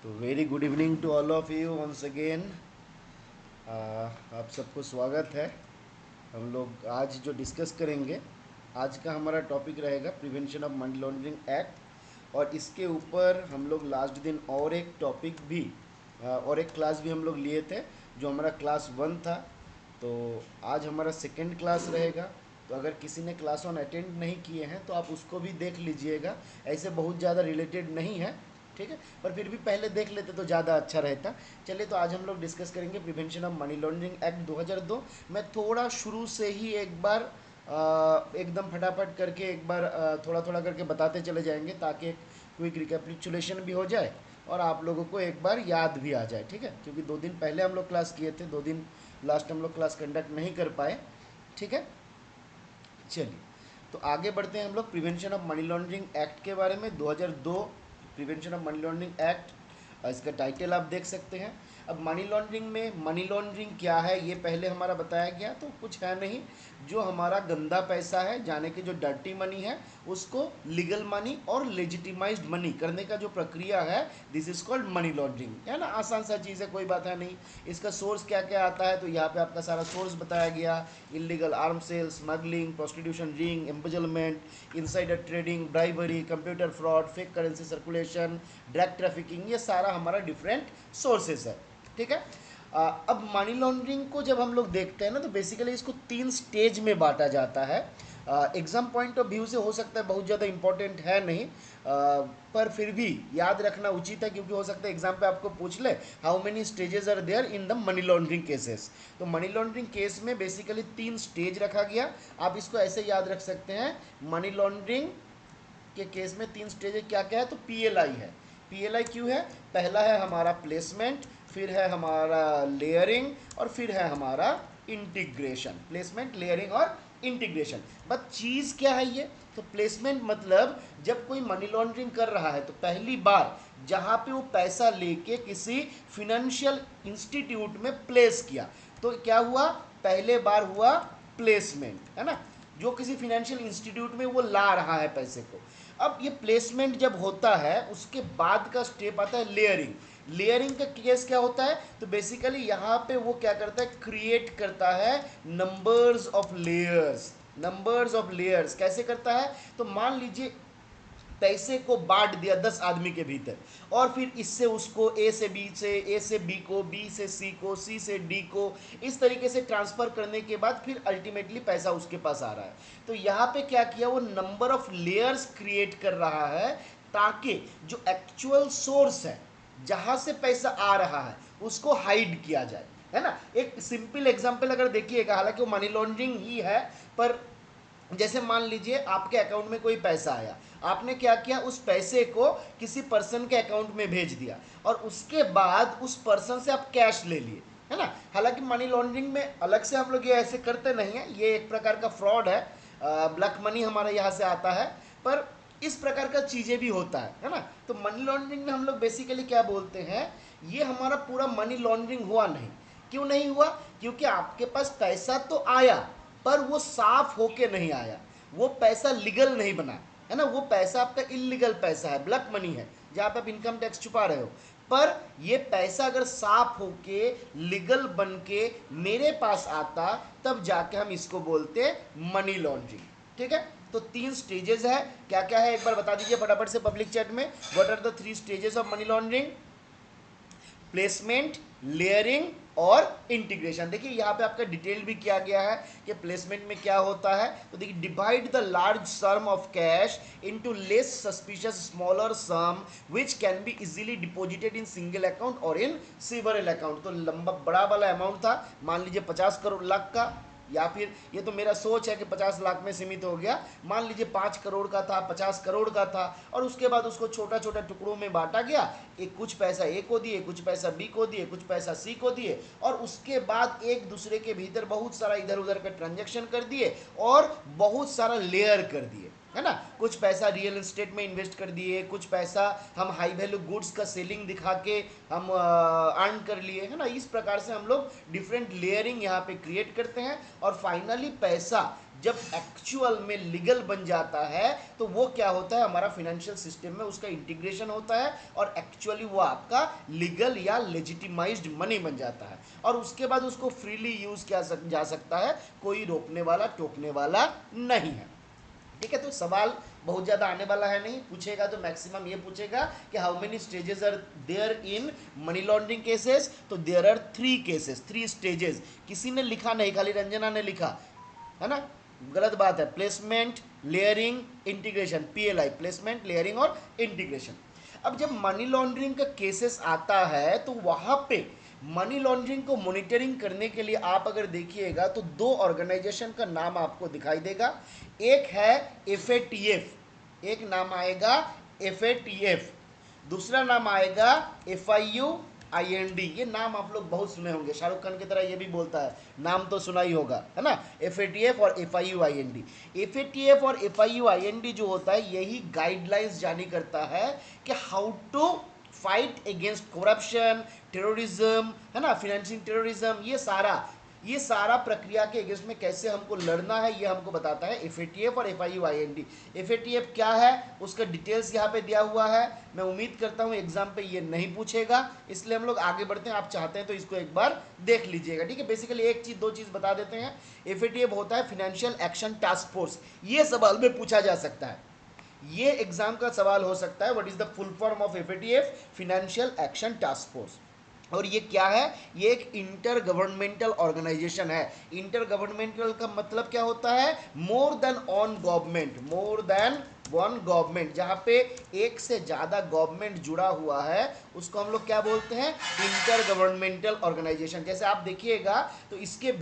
तो very good evening to all of you once again. आप सबको स्वागत है। हम लोग आज जो डिस्कस करेंगे, आज का हमारा टॉपिक रहेगा prevention of money laundering act. और इसके ऊपर हम लोग लास्ट दिन और एक टॉपिक भी और एक क्लास भी हम लोग लिए थे, जो हमारा क्लास 1 था। तो आज हमारा सेकेंड क्लास रहेगा। तो अगर किसी ने क्लास 1 अटेंड नहीं किए हैं तो आप उसको भी देख लीजिएगा। ऐसे बहुत ज़्यादा रिलेटेड नहीं है, ठीक है, पर फिर भी पहले देख लेते तो ज़्यादा अच्छा रहता। चलिए, तो आज हम लोग डिस्कस करेंगे prevention of money laundering act 2002। मैं थोड़ा शुरू से ही एक बार एकदम फटाफट करके एक बार थोड़ा थोड़ा करके बताते चले जाएंगे, ताकि एक क्विक रिकैपिचुलेशन भी हो जाए और आप लोगों को एक बार याद भी आ जाए, ठीक है। क्योंकि 2 दिन पहले हम लोग क्लास किए थे, 2 दिन लास्ट हम लोग क्लास कंडक्ट नहीं कर पाए, ठीक है। चलिए, तो आगे बढ़ते हैं हम लोग prevention of money laundering act के बारे में। 2002 prevention of money laundering act, इसका टाइटल आप देख सकते हैं। अब मनी लॉन्ड्रिंग में मनी लॉन्ड्रिंग क्या है ये पहले हमारा बताया गया, तो कुछ है नहीं। जो हमारा गंदा पैसा है, जाने कि जो डर्टी मनी है, उसको लीगल मनी और लेजिटिमाइज्ड मनी करने का जो प्रक्रिया है, this is called money laundering, है ना। आसान सा चीज़ है, कोई बात है नहीं। इसका सोर्स क्या क्या आता है, तो यहाँ पे आपका सारा सोर्स बताया गया। Illegal arm sale, smuggling, prostitution, ring, embezzlement, insider trading, bribery, computer fraud, fake currency circulation, drug trafficking, ये सारा हमारा डिफरेंट सोर्सेस है, ठीक है। अब मनी लॉन्ड्रिंग को जब हम लोग देखते हैं ना, तो बेसिकली इसको 3 स्टेज में बांटा जाता है। एग्जाम पॉइंट ऑफ व्यू से हो सकता है बहुत ज़्यादा इंपॉर्टेंट है नहीं, पर फिर भी याद रखना उचित है, क्योंकि हो सकता है एग्जाम पे आपको पूछ ले how many stages are there in the money laundering cases. तो मनी लॉन्ड्रिंग केस में बेसिकली 3 स्टेज रखा गया। आप इसको ऐसे याद रख सकते हैं, मनी लॉन्ड्रिंग के केस में 3 स्टेज है। क्या क्या है, तो पीएलआई है। पीएलआई क्यों है? पहला है हमारा प्लेसमेंट, फिर है हमारा लेयरिंग, और फिर है हमारा इंटीग्रेशन। प्लेसमेंट, लेयरिंग और इंटीग्रेशन। बट चीज़ क्या है ये? तो प्लेसमेंट मतलब जब कोई मनी लॉन्ड्रिंग कर रहा है, तो पहली बार जहाँ पे वो पैसा लेके किसी फिनेंशियल इंस्टीट्यूट में प्लेस किया, तो क्या हुआ? पहले बार हुआ प्लेसमेंट, है ना। जो किसी फिनेंशियल इंस्टीट्यूट में वो ला रहा है पैसे को। अब ये प्लेसमेंट जब होता है, उसके बाद का स्टेप आता है लेयरिंग। लेयरिंग का केस क्या होता है? तो बेसिकली यहाँ पे वो क्या करता है, क्रिएट करता है numbers of layers. Numbers of layers कैसे करता है? तो मान लीजिए पैसे को बांट दिया 10 आदमी के भीतर, और फिर इससे उसको ए से बी को, बी से सी को, सी से डी को, इस तरीके से ट्रांसफर करने के बाद फिर अल्टीमेटली पैसा उसके पास आ रहा है। तो यहाँ पे क्या किया, वो नंबर ऑफ लेयर्स क्रिएट कर रहा है, ताकि जो एक्चुअल सोर्स है, जहां से पैसा आ रहा है, उसको हाइड किया जाए, है ना। एक सिंपल एग्जांपल अगर देखिएगा, हालांकि वो मनी लॉन्ड्रिंग ही है, पर जैसे मान लीजिए आपके अकाउंट में कोई पैसा आया, आपने क्या किया, उस पैसे को किसी पर्सन के अकाउंट में भेज दिया, और उसके बाद उस पर्सन से आप कैश ले लिए, है ना। हालांकि मनी लॉन्ड्रिंग में अलग से हम लोग ये ऐसे करते नहीं है, ये एक प्रकार का फ्रॉड है। ब्लैक मनी हमारे यहाँ से आता है, पर इस प्रकार का चीज़ें भी होता है ना। तो मनी लॉन्ड्रिंग में हम लोग बेसिकली क्या बोलते हैं, ये हमारा पूरा मनी लॉन्ड्रिंग हुआ नहीं। क्यों नहीं हुआ? क्योंकि आपके पास पैसा तो आया, पर वो साफ होके नहीं आया, वो पैसा लीगल नहीं बना, है ना। वो पैसा आपका इलीगल पैसा है, ब्लैक मनी है, जहाँ पे आप इनकम टैक्स छुपा रहे हो। पर ये पैसा अगर साफ होके लीगल बन के मेरे पास आता, तब जाके हम इसको बोलते मनी लॉन्ड्रिंग, ठीक है। तो 3 स्टेजेस है। क्या क्या है एक बार बता दीजिए फटाफट से पब्लिक चैट में। What are the 3 stages of money laundering? Placement, layering और इंटीग्रेशन। देखिए यहाँ पे आपका डिटेल भी किया गया है कि प्लेसमेंट में क्या होता है। तो देखिए, divide the large sum of cash into less suspicious smaller sum which can be easily deposited in single account और इन सेवरल अकाउंट। तो लंबा बड़ा वाला अमाउंट था, मान लीजिए 50 करोड़ लाख का, या फिर ये तो मेरा सोच है कि 50 लाख में सीमित हो गया, मान लीजिए 5 करोड़ का था, 50 करोड़ का था, और उसके बाद उसको छोटा छोटा टुकड़ों में बांटा गया। एक कुछ पैसा ए को दिए, कुछ पैसा बी को दिए, कुछ पैसा सी को दिए, और उसके बाद एक दूसरे के भीतर बहुत सारा इधर उधर का ट्रांजेक्शन कर दिए, और बहुत सारा लेयर कर दिए, है ना। कुछ पैसा रियल एस्टेट में इन्वेस्ट कर दिए, कुछ पैसा हम हाई वैल्यू गुड्स का सेलिंग दिखा के हम अर्न कर लिए, है ना। इस प्रकार से हम लोग डिफरेंट लेयरिंग यहाँ पे क्रिएट करते हैं, और फाइनली पैसा जब एक्चुअल में लीगल बन जाता है तो वो क्या होता है, हमारा फाइनेंशियल सिस्टम में उसका इंटीग्रेशन होता है और एक्चुअली वो आपका लीगल या लेजिटिमाइज्ड मनी बन जाता है और उसके बाद उसको फ्रीली यूज किया जा सकता है, कोई रोकने वाला टोकने वाला नहीं है। ठीक है, तो सवाल बहुत ज़्यादा आने वाला है नहीं, पूछेगा तो मैक्सिमम ये पूछेगा कि how many stages are there in money laundering cases, तो देयर आर 3 केसेस, 3 स्टेजेस। किसी ने लिखा नहीं, खाली रंजना ने लिखा है ना, गलत बात है। Placement, layering, integration, PLI, placement, layering और इंटीग्रेशन। अब जब मनी लॉन्ड्रिंग का केसेस आता है तो वहां पे मनी लॉन्ड्रिंग को मॉनिटरिंग करने के लिए आप अगर देखिएगा तो 2 ऑर्गेनाइजेशन का नाम आपको दिखाई देगा। एक है FATF, एक नाम आएगा FATF, दूसरा नाम आएगा FIUIND। ये नाम आप लोग बहुत सुने होंगे, शाहरुख खान की तरह ये भी बोलता है, नाम तो सुना ही होगा, है ना। FATF और FIUIND, FATF और FIUIND जो होता है यही गाइडलाइंस जारी करता है कि how to fight against corruption, terrorism, है ना, फाइनेंसिंग टेररिज्म, ये सारा प्रक्रिया के अगेंस्ट में कैसे हमको लड़ना है ये हमको बताता है FATF और FIUIND। FATF क्या है उसका डिटेल्स यहाँ पे दिया हुआ है। मैं उम्मीद करता हूँ एग्जाम पे ये नहीं पूछेगा, इसलिए हम लोग आगे बढ़ते हैं। आप चाहते हैं तो इसको एक बार देख लीजिएगा, ठीक है। बेसिकली एक चीज 2 चीज बता देते हैं। FATF होता है फाइनेंशियल एक्शन टास्क फोर्स, ये सवाल में पूछा जा सकता है, ये एग्जाम का सवाल हो सकता है। What is the full form of FATF? Financial action task force. और ये क्या है? ये एक इंटर गवर्नमेंटल ऑर्गेनाइजेशन है। इंटर गवर्नमेंटल का मतलब क्या होता है? More than on government, more than one government, जहां पे एक से ज्यादा गवर्नमेंट जुड़ा हुआ है उसको हम लोग क्या बोलते हैं? Intergovernmental organisation. जैसे आप देखिएगा तो इसके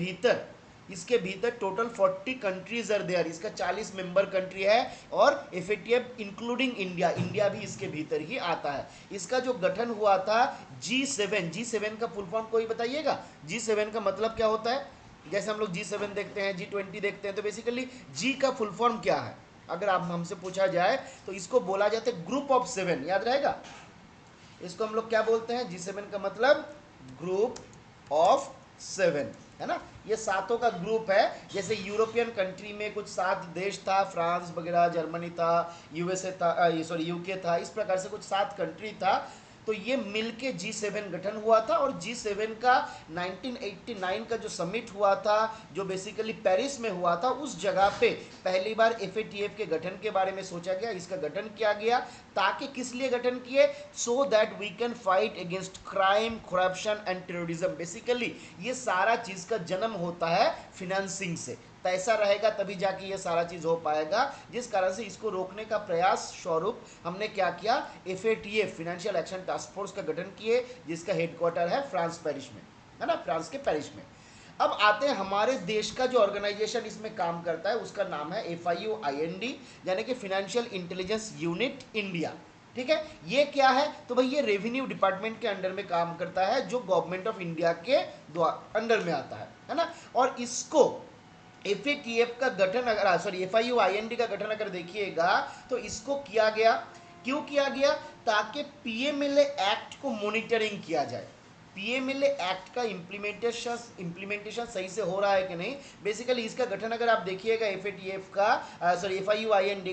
भीतर टोटल 40 कंट्रीज आर देयर, इसका 40 मेंबर कंट्री है और FATF इंक्लूडिंग इंडिया भी इसके भीतर ही आता है। इसका जो गठन हुआ था G7 का फुल फॉर्म कोई बताइएगा? G7 का मतलब क्या होता है? जैसे हम लोग G7 देखते हैं, G20 देखते हैं, तो बेसिकली G का फुल फॉर्म क्या है अगर आप हमसे पूछा जाए तो इसको बोला जाता है ग्रुप ऑफ 7, याद रहेगा। इसको हम लोग क्या बोलते हैं? G7 का मतलब ग्रुप ऑफ 7, है ना। ये 7 का ग्रुप है। जैसे यूरोपियन कंट्री में कुछ 7 देश था, फ्रांस वगैरह, जर्मनी था, USA था, UK था, इस प्रकार से कुछ 7 कंट्री था। तो ये मिलके G7 गठन हुआ था और G7 का 1989 का जो समिट हुआ था, जो बेसिकली पेरिस में हुआ था, उस जगह पे पहली बार FATF के गठन के बारे में सोचा गया, इसका गठन किया गया। ताकि किस लिए गठन किए? So that we can fight against crime, corruption and terrorism. Basically ये सारा चीज का जन्म होता है फिनेंसिंग से, पैसा रहेगा तभी जाके ये सारा चीज हो पाएगा। जिस कारण से इसको रोकने का प्रयास स्वरूप हमने क्या किया? FATF financial action task force का गठन किए, जिसका हेडक्वार्टर है फ्रांस पेरिस में, है ना, फ्रांस के पेरिस में। अब आते हैं हमारे देश का जो ऑर्गेनाइजेशन इसमें काम करता है, उसका नाम है FIUIND, यानी कि फाइनेंशियल इंटेलिजेंस यूनिट इंडिया। ठीक है, ये क्या है? तो भाई ये रेवेन्यू डिपार्टमेंट के अंडर में काम करता है, जो गवर्नमेंट ऑफ इंडिया के अंडर में आता है ना। और इसको FATF का गठन अगर FIUIND का गठन अगर देखिएगा तो इसको किया गया, क्यों किया गया? ताकि PMLA एक्ट को मॉनिटरिंग किया जाए। PMLA एक्ट का इम्प्लीमेंटेशन सही से हो रहा है कि नहीं। बेसिकली इसका गठन अगर आप देखिएगा FAIUIND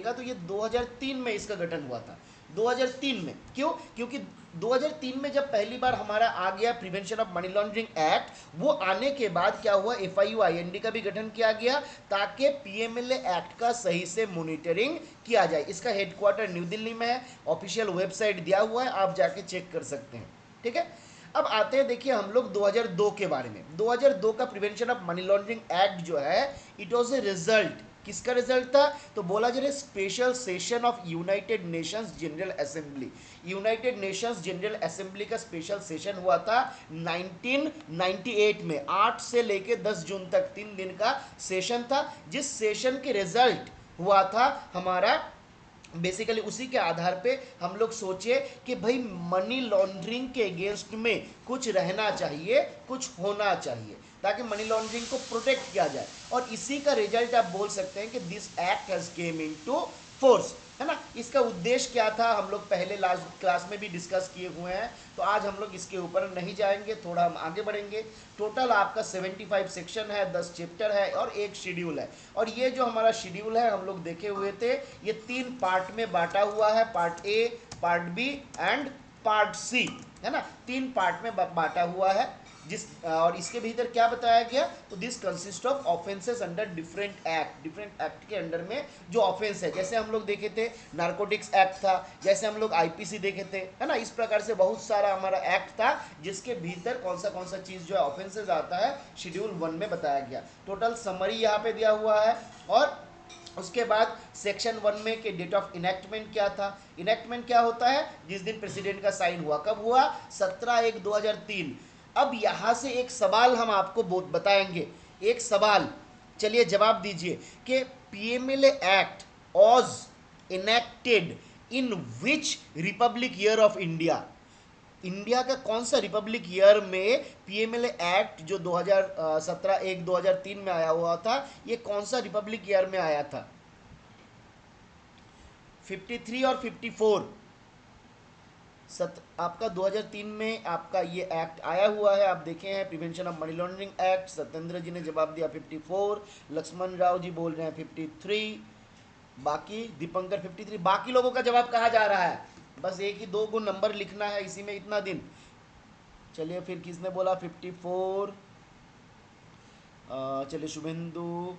का, तो ये 2003 में इसका गठन हुआ था। 2003 में क्यों? क्योंकि 2003 में जब पहली बार हमारा आ गया prevention of money laundering act, वो आने के बाद क्या हुआ? FIUIND का भी गठन किया गया ताकि PMLA एक्ट का सही से मॉनिटरिंग किया जाए। इसका हेडक्वार्टर न्यू दिल्ली में है, ऑफिशियल वेबसाइट दिया हुआ है, आप जाके चेक कर सकते हैं। ठीक है, अब आते हैं, देखिए हम लोग 2002 के बारे में। 2002 का prevention of money laundering act जो है, इट वाज ए रिजल्ट, किसका रिजल्ट था? तो बोला जा रहा है special session of United Nations general assembly. United Nations general assembly का स्पेशल सेशन हुआ था 1998 में। 8 से लेके 10 जून तक 3 दिन का सेशन था, जिस सेशन के रिजल्ट हुआ था हमारा, बेसिकली उसी के आधार पे हम लोग सोचे कि भाई मनी लॉन्ड्रिंग के अगेंस्ट में कुछ रहना चाहिए, कुछ होना चाहिए, ताकि मनी लॉन्ड्रिंग को प्रोटेक्ट किया जाए। और इसी का रिजल्ट आप बोल सकते हैं कि this act has came into force. है ना। इसका उद्देश्य क्या था हम लोग पहले लास्ट क्लास में भी डिस्कस किए हुए हैं, तो आज हम लोग इसके ऊपर नहीं जाएंगे, थोड़ा हम आगे बढ़ेंगे। टोटल आपका 75 सेक्शन है, 10 चैप्टर है और एक शेड्यूल है। और ये जो हमारा शेड्यूल है हम लोग देखे हुए थे, ये 3 पार्ट में बांटा हुआ है, part A, part B and part C, है ना। 3 पार्ट में बांटा हुआ है। जिस और इसके भीतर क्या बताया गया, तो this consist of offences under different act के अंडर में जो ऑफेंस है, जैसे हम लोग देखे थे नारकोटिक्स एक्ट था, जैसे हम लोग आईपीसी देखे थे, है ना। इस प्रकार से बहुत सारा हमारा एक्ट था जिसके भीतर कौन सा चीज जो है ऑफेंसेस आता है, शेड्यूल 1 में बताया गया। टोटल समरी यहाँ पे दिया हुआ है। और उसके बाद सेक्शन 1 में के डेट ऑफ इनेक्टमेंट क्या था। इनेक्टमेंट क्या होता है, जिस दिन प्रेसिडेंट का साइन हुआ, कब हुआ, 17/1/2003। अब यहां से एक सवाल हम आपको बताएंगे, एक सवाल, चलिए जवाब दीजिए कि PMLA act was enacted in which Republic year of India. India का कौन सा रिपब्लिक ईयर में पीएमएलए एक्ट जो 2017/1/2003 में आया हुआ था, ये कौन सा रिपब्लिक ईयर में आया था, 53 और 54। आपका 2003 में आपका ये एक्ट आया हुआ है, आप देखे हैं prevention of money laundering act. Satyendra ji ने जवाब दिया 54, लक्ष्मण राव जी बोल रहे हैं 53, बाकी दीपंकर 53। बाकी लोगों का जवाब कहाँ जा रहा है, बस एक ही 2 गुण नंबर लिखना है, इसी में इतना दिन। चलिए फिर किसने बोला 54, चलिए शुभेंदु,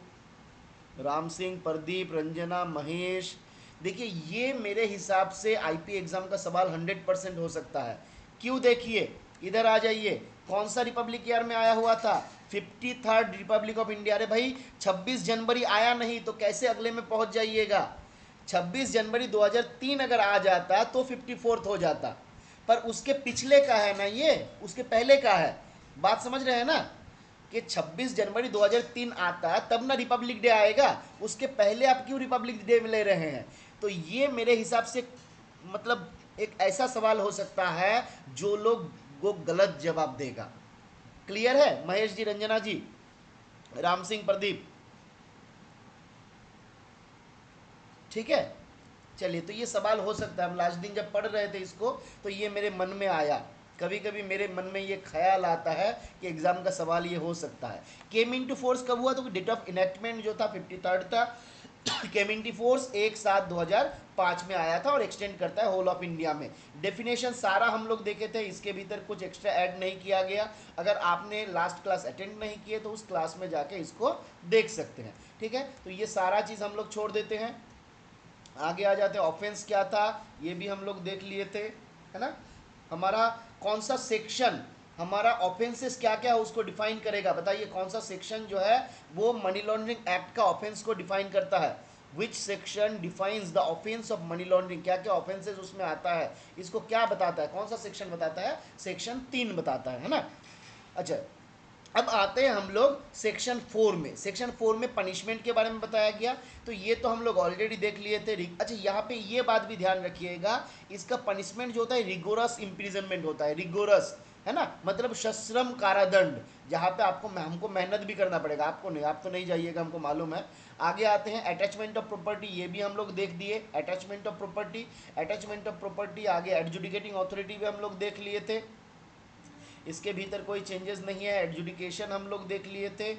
राम सिंह, प्रदीप, रंजना, महेश। देखिए ये मेरे हिसाब से आईपी एग्जाम का सवाल 100% हो सकता है। क्यों, देखिए इधर आ जाइए, कौन सा रिपब्लिक ईयर में आया हुआ था, 53rd रिपब्लिक ऑफ इंडिया। अरे भाई 26 जनवरी आया नहीं तो कैसे अगले में पहुंच जाइएगा। 26 जनवरी 2003 अगर आ जाता तो 54th हो जाता, पर उसके पिछले का है ना, ये उसके पहले का है। बात समझ रहे हैं ना, कि 26 जनवरी 2003 आता तब ना रिपब्लिक डे आएगा, उसके पहले आप क्यों रिपब्लिक डे में ले रहे हैं। तो ये मेरे हिसाब से मतलब एक ऐसा सवाल हो सकता है जो लोग को गलत जवाब देगा। क्लियर है महेश जी, रंजना जी, राम सिंह, प्रदीप, ठीक है। चलिए तो ये सवाल हो सकता है, हम लास्ट दिन जब पढ़ रहे थे इसको तो ये मेरे मन में आया, कभी कभी मेरे मन में ये ख्याल आता है कि एग्जाम का सवाल ये हो सकता है। केम इनटू फोर्स कब हुआ, तो डेट ऑफ इनेक्टमेंट जो था 53rd था। केम इनटू फोर्स 1/7/2005 में आया था और एक्सटेंड करता है होल ऑफ इंडिया में। डेफिनेशन सारा हम लोग देखे थे, इसके भीतर कुछ एक्स्ट्रा ऐड नहीं किया गया। अगर आपने लास्ट क्लास अटेंड नहीं किए तो उस क्लास में जाके इसको देख सकते हैं, ठीक है। तो ये सारा चीज़ हम लोग छोड़ देते हैं, आगे आ जाते हैं। ऑफेंस क्या था ये भी हम लोग देख लिए थे, है ना। हमारा कौन सा सेक्शन हमारा ऑफेंसेस क्या क्या है उसको डिफाइन करेगा, बताइए कौन सा सेक्शन जो है वो मनी लॉन्ड्रिंग एक्ट का ऑफेंस को डिफाइन करता है। Which section defines the offence of money laundering, क्या क्या ऑफेंसेस उसमें आता है, इसको क्या बताता है, कौन सा सेक्शन बताता है, सेक्शन 3 बताता है ना। अच्छा, अब आते हैं हम लोग सेक्शन 4 में। सेक्शन 4 में पनिशमेंट के बारे में बताया गया, तो ये तो हम लोग ऑलरेडी देख लिए थे। अच्छा यहाँ पे ये बात भी ध्यान रखिएगा, इसका पनिशमेंट जो होता है रिगोरस इम्प्रिजनमेंट होता है, रिगोरस, है ना, मतलब सश्रम कारादंड, जहाँ पे आपको हमको मेहनत भी करना पड़ेगा, आपको नहीं, आप तो नहीं जाइएगा, हमको मालूम है। आगे आते हैं अटैचमेंट ऑफ प्रॉपर्टी, ये भी हम लोग देख दिए, attachment of property. Attachment of property आगे एडजुडिकेटिंग अथॉरिटी भी हम लोग देख लिए थे, इसके भीतर कोई चेंजेस नहीं है। एडजुडिकेशन हम लोग देख लिए थे।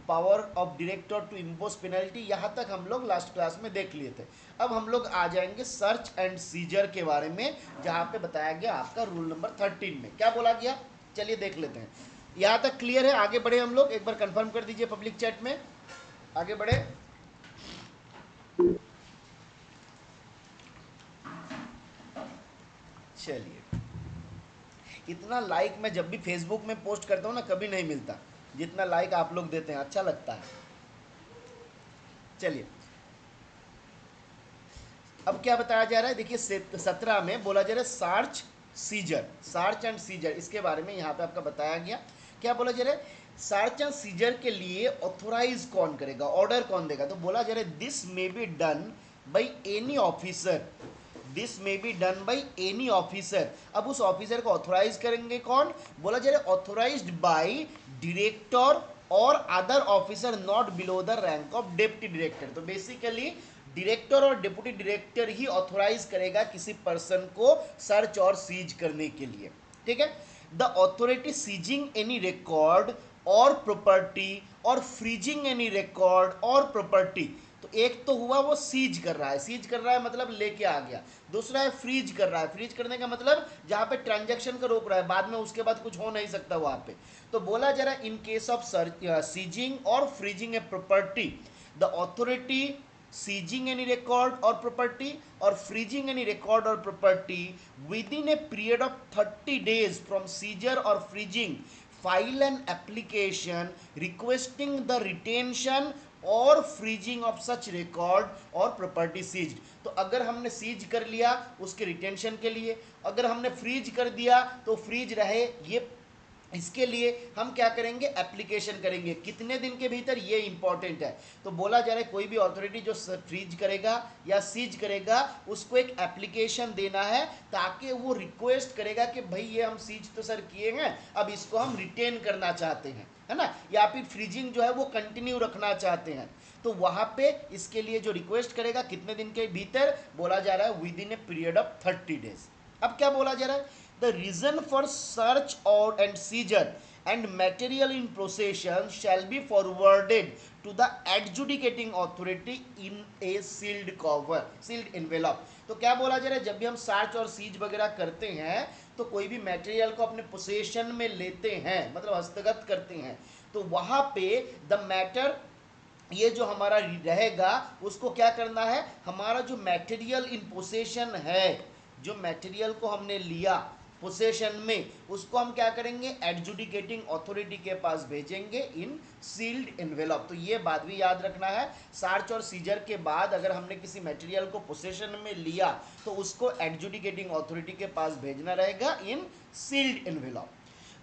Power of director to impose penalty, यहाँ तक हम लोग लास्ट क्लास में देख लिए थे। अब हम लोग आ जाएंगे सर्च एंड सीजर के बारे में, जहाँ पे बताया गया आपका रूल नंबर 13 में क्या बोला गया, चलिए देख लेते हैं। यहाँ तक क्लियर है, आगे बढ़े हम लोग, एक बार कंफर्म कर दीजिए पब्लिक चैट में, आगे बढ़े। चलिए, इतना लाइक मैं जब भी फेसबुक में पोस्ट करता हूँ ना कभी नहीं मिलता जितना लाइक आप लोग देते हैं, अच्छा लगता है। चलिए अब क्या बताया जा रहा है, देखिए 17 में बोला जा रहा है सार्च सीजर, सार्च एंड सीजर, इसके बारे में यहाँ पे आपका बताया गया। क्या बोला जा रहा है, सार्च एंड सीजर के लिए ऑथोराइज कौन करेगा, ऑर्डर कौन देगा, तो बोला जा रहा है this may be done by any officer, this may be done by any officer. अब उस ऑफिसर को ऑथोराइज करेंगे कौन, बोला जा रहा है ऑथोराइज्ड बाई डायरेक्टर और other officer not below the rank of deputy director. तो बेसिकली डायरेक्टर और डिप्टी डायरेक्टर ही ऑथोराइज करेगा किसी पर्सन को सर्च और सीज करने के लिए, ठीक है। The authority seizing any record और प्रॉपर्टी और फ्रीजिंग एनी रिकॉर्ड और प्रॉपर्टी। तो एक तो हुआ वो सीज कर रहा है, सीज कर रहा है मतलब लेके आ गया। दूसरा है फ्रीज कर रहा है, फ्रीज करने का मतलब जहां पे ट्रांजैक्शन को रोक रहा है, बाद में उसके बाद कुछ हो नहीं सकता वहां पे। तो बोला जा रहा है इन केस ऑफ सीजिंग और freezing a property, the authority seizing any record or property or freezing any record or property within a period of 30 days from seizure or freezing file an application requesting the retention और freezing of such record और property seized. तो अगर हमने seize कर लिया उसके retention के लिए, अगर हमने फ्रीज कर दिया तो फ्रीज रहे, ये इसके लिए हम क्या करेंगे, एप्लीकेशन करेंगे। कितने दिन के भीतर, ये इंपॉर्टेंट है। तो बोला जा रहा है कोई भी अथॉरिटी जो फ्रीज करेगा या सीज करेगा उसको एक एप्लीकेशन देना है, ताकि वो रिक्वेस्ट करेगा कि भाई ये हम सीज तो सर किए हैं, अब इसको हम रिटेन करना चाहते हैं, है ना, या फिर फ्रीजिंग जो है वो कंटिन्यू रखना चाहते हैं। तो वहां पे इसके लिए जो रिक्वेस्ट करेगा कितने दिन के भीतर, बोला जा रहा है with in a period of 30 days. अब क्या बोला जा रहा है, the reason for search or and seizure and material in possession shall be forwarded to the adjudicating authority in a sealed cover, sealed envelope। तो क्या बोला जा रहा है, जब भी हम सर्च और सीज वगैरह करते हैं तो कोई भी मटेरियल को अपने पोसेशन में लेते हैं, मतलब हस्तगत करते हैं, तो वहां पे द मैटर, ये जो हमारा रहेगा उसको क्या करना है, हमारा जो मटेरियल इन पोसेशन है, जो मटेरियल को हमने लिया पोसेशन में, उसको हम क्या करेंगे, एडजुडिकेटिंग अथॉरिटी के पास भेजेंगे इन सील्ड एनवेलप। तो ये बात भी याद रखना है, सर्च और सीजर के बाद अगर हमने किसी मटेरियल को पोसेशन में लिया तो उसको एडजुडिकेटिंग अथॉरिटी के पास भेजना रहेगा in sealed envelope.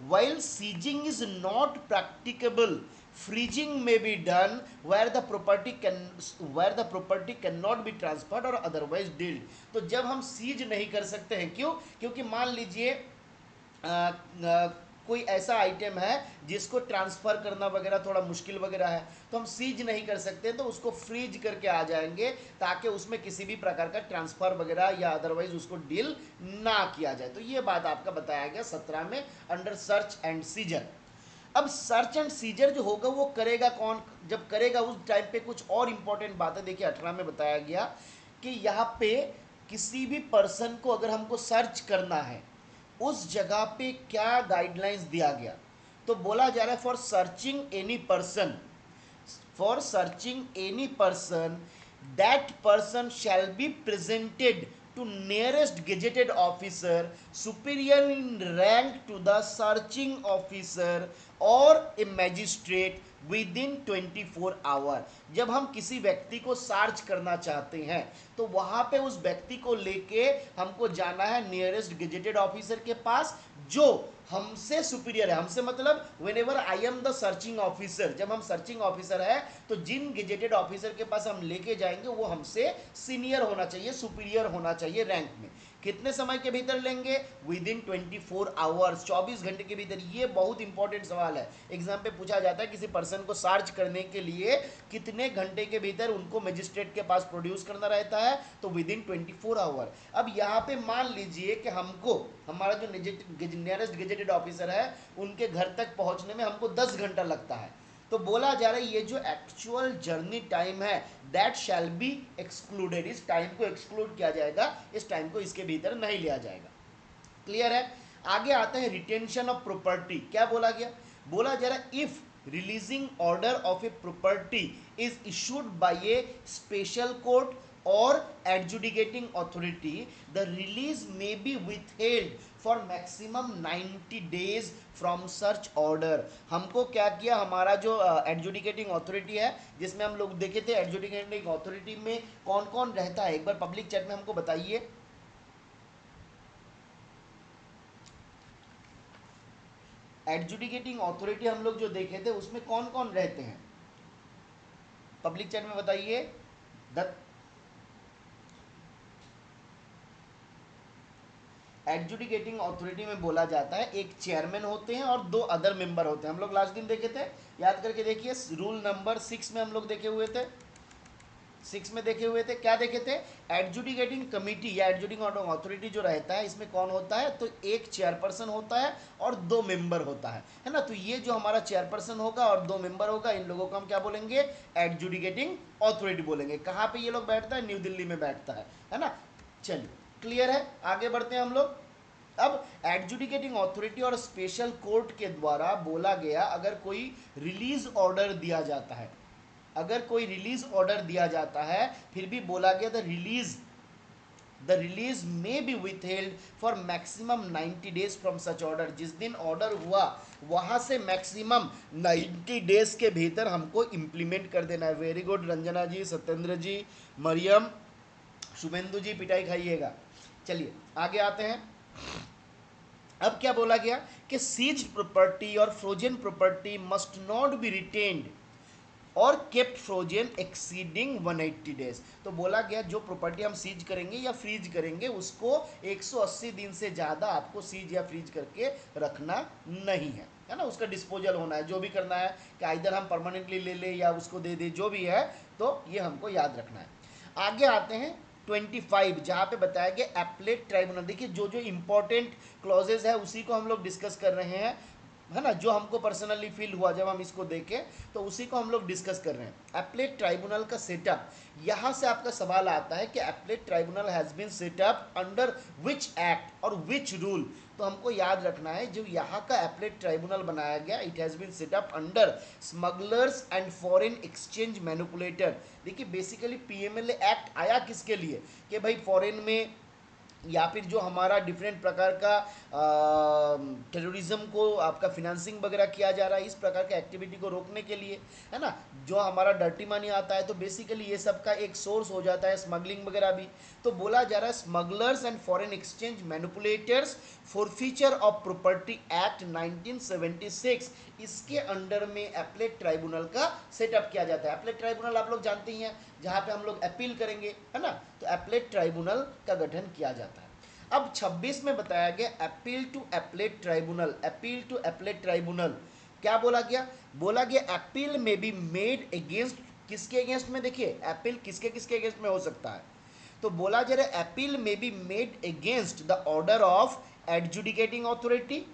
While seizing is not practicable, freezing may be done where the property cannot be transferred or otherwise dealt। तो जब हम सीज नहीं कर सकते हैं, क्यों, क्योंकि मान लीजिए कोई ऐसा आइटम है जिसको ट्रांसफ़र करना वगैरह थोड़ा मुश्किल वगैरह है, तो हम सीज नहीं कर सकते, तो उसको फ्रीज करके आ जाएंगे ताकि उसमें किसी भी प्रकार का ट्रांसफ़र वगैरह या अदरवाइज उसको डील ना किया जाए। तो ये बात आपका बताया गया 17 में अंडर सर्च एंड सीजर। अब सर्च एंड सीजर जो होगा वो करेगा कौन, जब करेगा उस टाइम पे कुछ और इंपॉर्टेंट बातें देखिए 18 में बताया गया कि यहाँ पे किसी भी पर्सन को अगर हमको सर्च करना है उस जगह पे क्या गाइडलाइंस दिया गया। तो बोला जा रहा है for searching any person that person shall be presented to nearest gazetted officer superior in rank to the searching officer or a magistrate within 24 hour. जब हम किसी व्यक्ति को सर्च करना चाहते हैं तो वहां पे उस व्यक्ति को लेके हमको जाना है नियरेस्ट गेजेटेड ऑफिसर के पास, जो हमसे सुपीरियर है। हमसे मतलब when ever I am the searching officer, जब हम सर्चिंग ऑफिसर है तो जिन गेजेटेड ऑफिसर के पास हम लेके जाएंगे वो हमसे सीनियर होना चाहिए, सुपीरियर होना चाहिए रैंक में। कितने समय के भीतर लेंगे, विद इन 24 आवर्स, 24 घंटे के भीतर। ये बहुत इंपॉर्टेंट सवाल है, एग्जाम पे पूछा जाता है किसी पर्सन को सर्च करने के लिए कितने घंटे के भीतर उनको मजिस्ट्रेट के पास प्रोड्यूस करना रहता है, तो विद इन 24 आवर। अब यहाँ पे मान लीजिए कि हमको हमारा जो नियरेस्ट गेजेटेड ऑफिसर है उनके घर तक पहुँचने में हमको 10 घंटा लगता है, तो बोला जा रहा है ये जो एक्चुअल जर्नी टाइम है दैट शैल बी एक्सक्लूडेड, इस टाइम को एक्सक्लूड किया जाएगा, इस टाइम को इसके भीतर नहीं लिया जाएगा। क्लियर है। आगे आते हैं रिटेंशन ऑफ प्रॉपर्टी। क्या बोला गया, बोला जा रहा है if releasing order of a property is issued by A special court or adjudicating authority, the release may be withheld for maximum 90 days from such order। हमको क्या किया, हमारा जो एडजुडिकेटिंग अथॉरिटी है जिसमें हम लोग देखे थे एडजुडिकेटिंग अथॉरिटी में कौन कौन रहता है, एक बार पब्लिक चैट में हमको बताइए। एडजुडिकेटिंग अथॉरिटी हम लोग जो देखे थे उसमें कौन कौन रहते हैं, पब्लिक चैट में बताइए। एडजुडिकेटिंग अथॉरिटी में बोला जाता है एक चेयरमैन होते हैं और 2 अदर मेंबर होते हैं। हम लोग लास्ट दिन देखे थे, याद करके देखिए, रूल नंबर 6 में हम लोग देखे हुए थे। 6 में देखे हुए थे, क्या देखे थे, एडजुडिकेटिंग कमिटी या एडजुडिकेटिंग अथॉरिटी जो रहता है इसमें कौन होता है, तो एक चेयरपर्सन होता है और 2 मेंबर होता है ना। तो ये जो हमारा चेयरपर्सन होगा और 2 मेंबर होगा, इन लोगों को हम क्या बोलेंगे, एडजुडिकेटिंग अथॉरिटी बोलेंगे। कहाँ पे ये लोग बैठता है, न्यू दिल्ली में बैठता है ना। चलिए क्लियर है, आगे बढ़ते हैं हम लोग। अब एडजुडिकेटिंग अथॉरिटी और स्पेशल कोर्ट के द्वारा बोला गया अगर कोई रिलीज ऑर्डर दिया जाता है, अगर कोई रिलीज ऑर्डर दिया जाता है, फिर भी बोला गया the release may be withheld for maximum 90 days from such order. जिस दिन ऑर्डर हुआ वहां से मैक्सिमम 90 डेज के भीतर हमको इंप्लीमेंट कर देना है। वेरी गुड रंजना जी, सत्येंद्र जी, मरियम, शुभेंदु जी, पिटाई खाइएगा। चलिए आगे आते हैं। अब क्या बोला गया कि सीज प्रॉपर्टी और frozen property must not be retained और केप्ट फ्रोजन एक्सीडिंग 180 डेज। तो बोला गया जो प्रॉपर्टी हम सीज करेंगे या फ्रीज करेंगे उसको 180 दिन से ज़्यादा आपको सीज या फ्रीज करके रखना नहीं है ना। उसका डिस्पोजल होना है, जो भी करना है कि इधर हम परमानेंटली ले ले या उसको दे दे, जो भी है, तो ये हमको याद रखना है। आगे आते हैं 25, जहाँ पे बताया गया एप्लेट ट्राइब्यूनल। देखिए जो जो इंपॉर्टेंट क्लॉजेज है उसी को हम लोग डिस्कस कर रहे हैं, है ना। जो हमको पर्सनली फील हुआ जब हम इसको देखें तो उसी को हम लोग डिस्कस कर रहे हैं। एप्लेट ट्राइब्यूनल का सेटअप, यहाँ से आपका सवाल आता है कि appellate tribunal has been set up under which act और विच रूल। तो हमको याद रखना है जो यहाँ का एप्लेट ट्राइब्यूनल बनाया गया, it has been set up under smugglers and foreign exchange manipulator. देखिए बेसिकली पीएमएलए एक्ट आया किसके लिए, कि भाई फॉरेन में या फिर जो हमारा डिफरेंट प्रकार का टेररिज्म को आपका फिनेंसिंग वगैरह किया जा रहा है, इस प्रकार के एक्टिविटी को रोकने के लिए, है ना। जो हमारा डर्टी मनी आता है तो बेसिकली ये सब का एक सोर्स हो जाता है स्मगलिंग वगैरह भी। तो बोला जा रहा है smugglers and foreign exchange manipulators forfeiture of property act 1976, इसके अंडर में एप्लेट ट्राइब्यूनल का सेटअप किया जाता है। एप्लेट ट्राइब्यूनल आप लोग जानते ही हैं, जहाँ पे हम लोग अपील करेंगे, है ना। तो एप्लेट ट्राइब्यूनल का गठन किया जाता है। अब 26 में बताया गया appeal to appellate tribunal. Appeal to appellate tribunal क्या बोला गया, बोला गया appeal may be made against, किसके अगेंस्ट में, देखिए अपील किसके किसके अगेंस्ट में हो सकता है। तो बोला जा रहा है appeal may be made against the order of adjudicating authority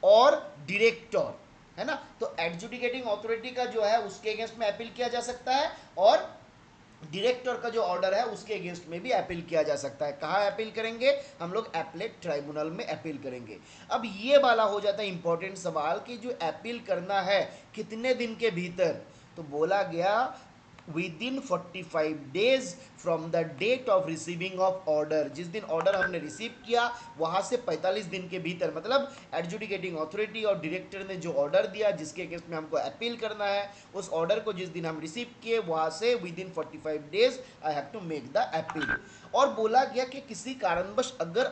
और डायरेक्टर, है ना। तो एडजुडिकेटिंग अथॉरिटी का जो है उसके अगेंस्ट में अपील किया जा सकता है और डायरेक्टर का जो ऑर्डर है उसके अगेंस्ट में भी अपील किया जा सकता है। कहाँ अपील करेंगे हम लोग, एप्लेट ट्राइब्यूनल में अपील करेंगे। अब ये वाला हो जाता है इंपॉर्टेंट सवाल कि जो अपील करना है कितने दिन के भीतर। तो बोला गया within 45 days from the date of receiving of order. जिस दिन ऑर्डर हमने रिसीव किया वहां से 45 दिन के भीतर, मतलब एडजुडिकेटिंग अथॉरिटी और डायरेक्टर ने जो ऑर्डर दिया जिसके केस में हमको अपील करना है, उस ऑर्डर को जिस दिन हम रिसीव किए वहां से within 45 days I have to make the appeal. और बोला गया कि किसी कारणवश अगर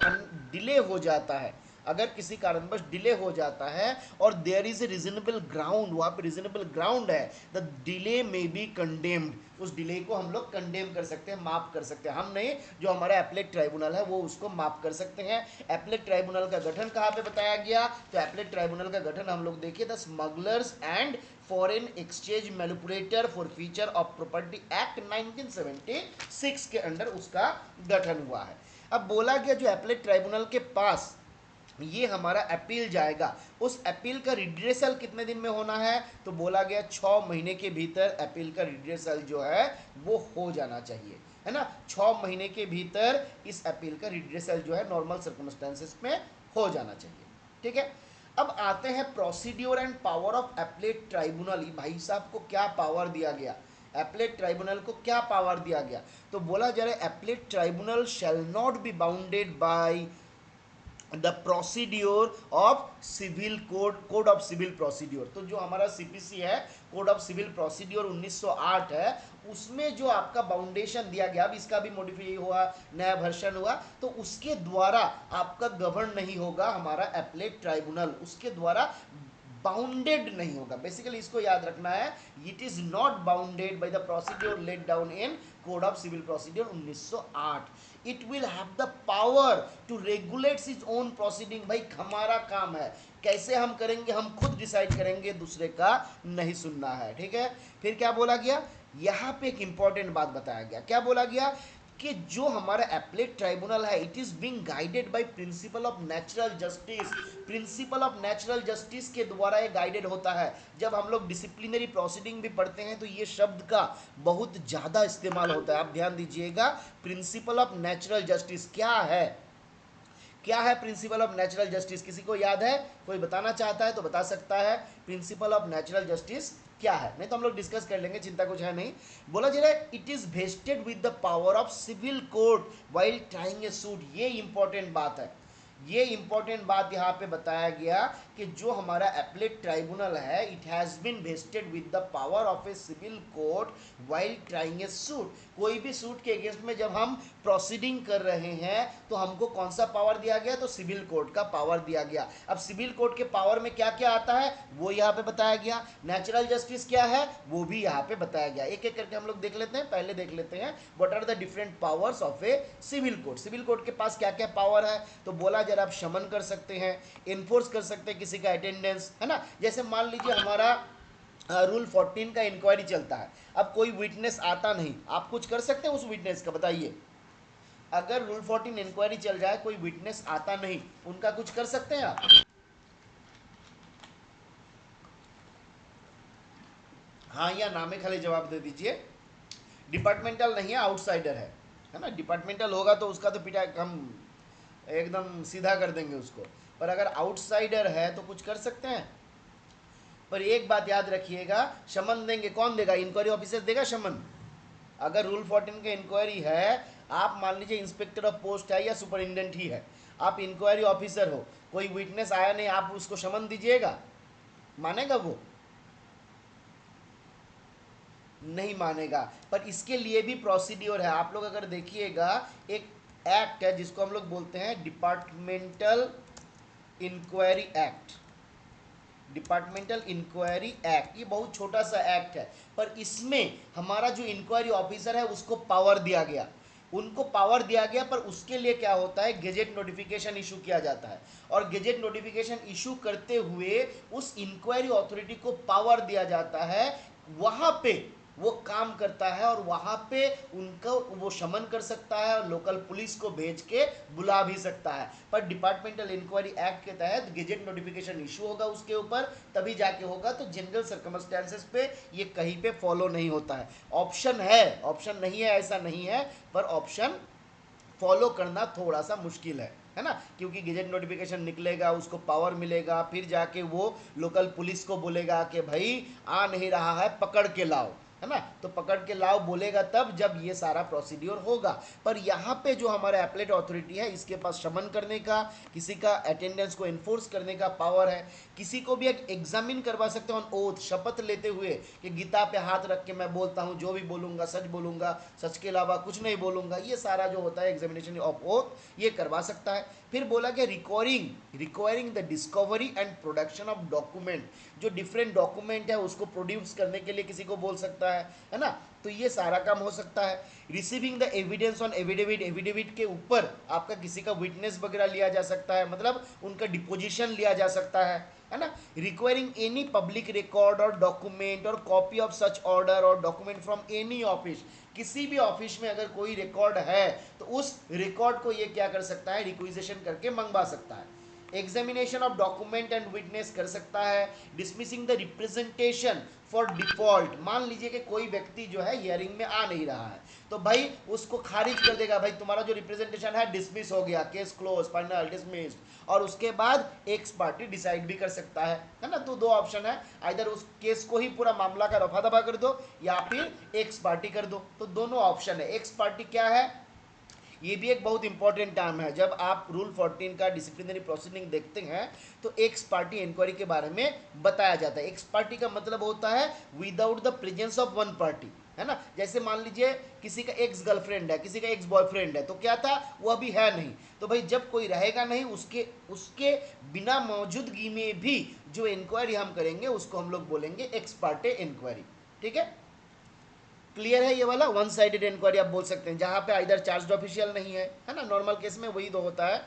डिले हो जाता है, अगर किसी कारणवश डिले हो जाता है और there is a reasonable ground, वहाँ पे रीजनेबल ग्राउंड है, the delay may be condemned, उस डिले को हम लोग कंडेम कर सकते हैं, माफ कर सकते हैं। हम नहीं, जो हमारा एप्लेट ट्राइब्यूनल है वो उसको माफ कर सकते हैं। एप्लेट ट्राइब्यूनल का गठन कहाँ पे बताया गया, तो एप्लेट ट्राइब्यूनल का गठन हम लोग देखिए the smugglers and foreign exchange manipulator for feature of property act 1976 के अंडर उसका गठन हुआ है। अब बोला गया जो एप्लेट ट्राइब्यूनल के पास ये हमारा अपील जाएगा, उस अपील का रिड्रेसल कितने दिन में होना है, तो बोला गया 6 महीने के भीतर अपील का रिड्रेसल जो है वो हो जाना चाहिए, है ना। 6 महीने के भीतर इस अपील का रिड्रेसल जो है नॉर्मल सर्कमस्टेंसेस में हो जाना चाहिए, ठीक है। अब आते हैं procedure and power of applet tribunal. भाई साहब को क्या पावर दिया गया, एप्लेट ट्राइब्यूनल को क्या पावर दिया गया, तो बोला जा रहा है appellate tribunal shall not be bounded by the procedure of civil code of civil procedure. तो जो हमारा सीपीसी है, कोड ऑफ सिविल प्रोसीड्योर 1908 है, उसमें जो आपका बाउंडेशन दिया गया, अब इसका भी मॉडिफाई हुआ, नया वर्जन हुआ, तो उसके द्वारा आपका गवर्न नहीं होगा हमारा एप्लेट ट्राइब्यूनल, उसके द्वारा बाउंडेड नहीं होगा। बेसिकली इसको याद रखना है, it is not bounded by the procedure let down in code of civil procedure 1908। It will have the power to regulate its own proceeding. भाई हमारा काम है, कैसे हम करेंगे हम खुद डिसाइड करेंगे, दूसरे का नहीं सुनना है, ठीक है। फिर क्या बोला गया, यहाँ पे एक इंपॉर्टेंट बात बताया गया, क्या बोला गया कि जो हमारा एप्लेट ट्राइब्यूनल है it is being guided by principle of natural justice. Principle of natural justice के द्वारा ये गाइडेड होता है। जब हम लोग डिसिप्लिनरी प्रोसीडिंग भी पढ़ते हैं तो ये शब्द का बहुत ज़्यादा इस्तेमाल होता है, आप ध्यान दीजिएगा। प्रिंसिपल ऑफ नेचुरल जस्टिस क्या है, क्या है प्रिंसिपल ऑफ नेचुरल जस्टिस, किसी को याद है, कोई बताना चाहता है तो बता सकता है प्रिंसिपल ऑफ नेचुरल जस्टिस क्या है, नहीं तो हम लोग डिस्कस कर लेंगे, चिंता कुछ है नहीं। बोला जा रहा है it is vested with the power of civil court while trying a suit. ये इंपॉर्टेंट बात है, ये इंपॉर्टेंट बात यहाँ पे बताया गया कि जो हमारा एप्लेट ट्राइब्यूनल है it has been vested with the power of a civil court while trying a suit. कोई भी सूट के अगेंस्ट में जब हम प्रोसीडिंग कर रहे हैं तो हमको कौन सा पावर दिया गया, तो सिविल कोर्ट का पावर दिया गया। अब सिविल कोर्ट के पावर में क्या क्या आता है वो यहाँ पे बताया गया, नेचुरल जस्टिस क्या है वो भी यहाँ पे बताया गया। एक एक करके हम लोग देख लेते हैं, पहले देख लेते हैं what are the different powers of a civil court. Civil court के पास क्या क्या पावर है, तो बोला जरा आप शमन कर सकते हैं, इन्फोर्स कर सकते हैं किसी का अटेंडेंस, है ना। जैसे मान लीजिए हमारा रूल 14 का इंक्वायरी चलता है, अब कोई विटनेस आता नहीं, आप कुछ कर सकते हैं उस विटनेस का, बताइए। अगर रूल 14 इंक्वायरी चल जाए, कोई विटनेस आता नहीं, उनका कुछ कर सकते हैं आप? हाँ या ना में खाली जवाब दे दीजिए। डिपार्टमेंटल नहीं है, आउटसाइडर है ना। डिपार्टमेंटल होगा तो उसका तो पिटा हम एकदम सीधा कर देंगे उसको, पर अगर आउटसाइडर है तो कुछ कर सकते हैं। पर एक बात याद रखिएगा, शमन देंगे कौन देगा, इंक्वायरी ऑफिसर देगा शमन। अगर रूल 14 का इंक्वायरी है, आप मान लीजिए इंस्पेक्टर ऑफ पोस्ट है या सुपरिटेंडेंट ही है, आप इंक्वायरी ऑफिसर हो, कोई विटनेस आया नहीं, आप उसको शमन दीजिएगा, मानेगा वो? नहीं मानेगा। पर इसके लिए भी प्रोसीड्योर है, आप लोग अगर देखिएगा एक एक्ट है जिसको हम लोग बोलते हैं departmental inquiry act. Departmental inquiry act, ये बहुत छोटा सा एक्ट है, पर इसमें हमारा जो इंक्वायरी ऑफिसर है उसको पावर दिया गया, उनको पावर दिया गया। पर उसके लिए क्या होता है, गेजेट नोटिफिकेशन इशू किया जाता है, और गेजेट नोटिफिकेशन इशू करते हुए उस इंक्वायरी अथॉरिटी को पावर दिया जाता है, वहां पे वो काम करता है, और वहां पे उनको वो शमन कर सकता है और लोकल पुलिस को भेज के बुला भी सकता है। पर डिपार्टमेंटल इंक्वायरी एक्ट के तहत गेजेट नोटिफिकेशन इशू होगा उसके ऊपर, तभी जाके होगा। तो जनरल सर्कमस्टेंसेस पे ये कहीं पे फॉलो नहीं होता है। ऑप्शन है, ऑप्शन नहीं है ऐसा नहीं है, पर ऑप्शन फॉलो करना थोड़ा सा मुश्किल है ना, क्योंकि गेजेट नोटिफिकेशन निकलेगा, उसको पावर मिलेगा, फिर जाके वो लोकल पुलिस को बोलेगा कि भाई आ नहीं रहा है, पकड़ के लाओ, है ना। तो पकड़ के लाओ बोलेगा तब जब ये सारा प्रोसीड्योर होगा। पर यहाँ पे जो हमारा एप्लेट अथॉरिटी है इसके पास शमन करने का, किसी का अटेंडेंस को इन्फोर्स करने का पावर है। किसी को भी एक एग्जामिन करवा सकते हैं ऑन ओथ, शपथ लेते हुए कि गीता पे हाथ रख के मैं बोलता हूँ जो भी बोलूँगा सच के अलावा कुछ नहीं बोलूँगा, ये सारा जो होता है एग्जामिनेशन ऑफ ओथ ये करवा सकता है। फिर बोला कि requiring the discovery and production of document, जो डिफरेंट डॉक्यूमेंट है उसको प्रोड्यूस करने के लिए किसी को बोल सकता है ना। तो ये सारा काम हो सकता है। रिसीविंग द एविडेंस ऑन एविडेविट, एविडेविट के ऊपर आपका किसी का विटनेस वगैरह लिया जा सकता है, मतलब उनका डिपोजिशन लिया जा सकता है ना। रिक्वायरिंग एनी पब्लिक रिकॉर्ड और डॉक्यूमेंट और कॉपी ऑफ सच ऑर्डर और डॉक्यूमेंट फ्रॉम एनी ऑफिस, किसी भी ऑफिस में अगर कोई रिकॉर्ड है तो उस रिकॉर्ड को ये क्या कर सकता है, रिक्विजिशन करके मंगवा सकता है। Examination of document and witness कर सकता है। Dismissing the representation for default, मान लीजिए कि कोई व्यक्ति जो है हियरिंग में आ नहीं रहा है तो भाई उसको खारिज कर देगा, भाई तुम्हारा जो रिप्रेजेंटेशन है डिसमिस हो गया, केस क्लोज, फाइनल डिसमिस्ड, और उसके बाद एक्स पार्टी डिसाइड भी कर सकता है ना। तो दो ऑप्शन है, आइदर उस केस को ही पूरा मामला का रफा दफा कर दो या फिर एक्स पार्टी कर दो, तो दोनों ऑप्शन है। एक्स पार्टी क्या है, ये भी एक बहुत इंपॉर्टेंट टर्म है। जब आप रूल 14 का डिसिप्लिनरी प्रोसीडिंग देखते हैं तो एक्स पार्टी इंक्वायरी के बारे में बताया जाता है। एक्स पार्टी का मतलब होता है without the presence of one party, है ना। जैसे मान लीजिए किसी का एक्स गर्लफ्रेंड है, किसी का एक्स बॉयफ्रेंड है, तो क्या था, वो अभी है नहीं, तो भाई जब कोई रहेगा नहीं उसके उसके बिना मौजूदगी में भी जो इंक्वायरी हम करेंगे उसको हम लोग बोलेंगे एक्स पार्टी इंक्वायरी। ठीक है, क्लियर है ये वाला। वन साइडेड इंक्वायरी आप बोल सकते हैं, जहाँ पे आइदर चार्ज ऑफिशियल नहीं है ना, नॉर्मल केस में वही तो होता है,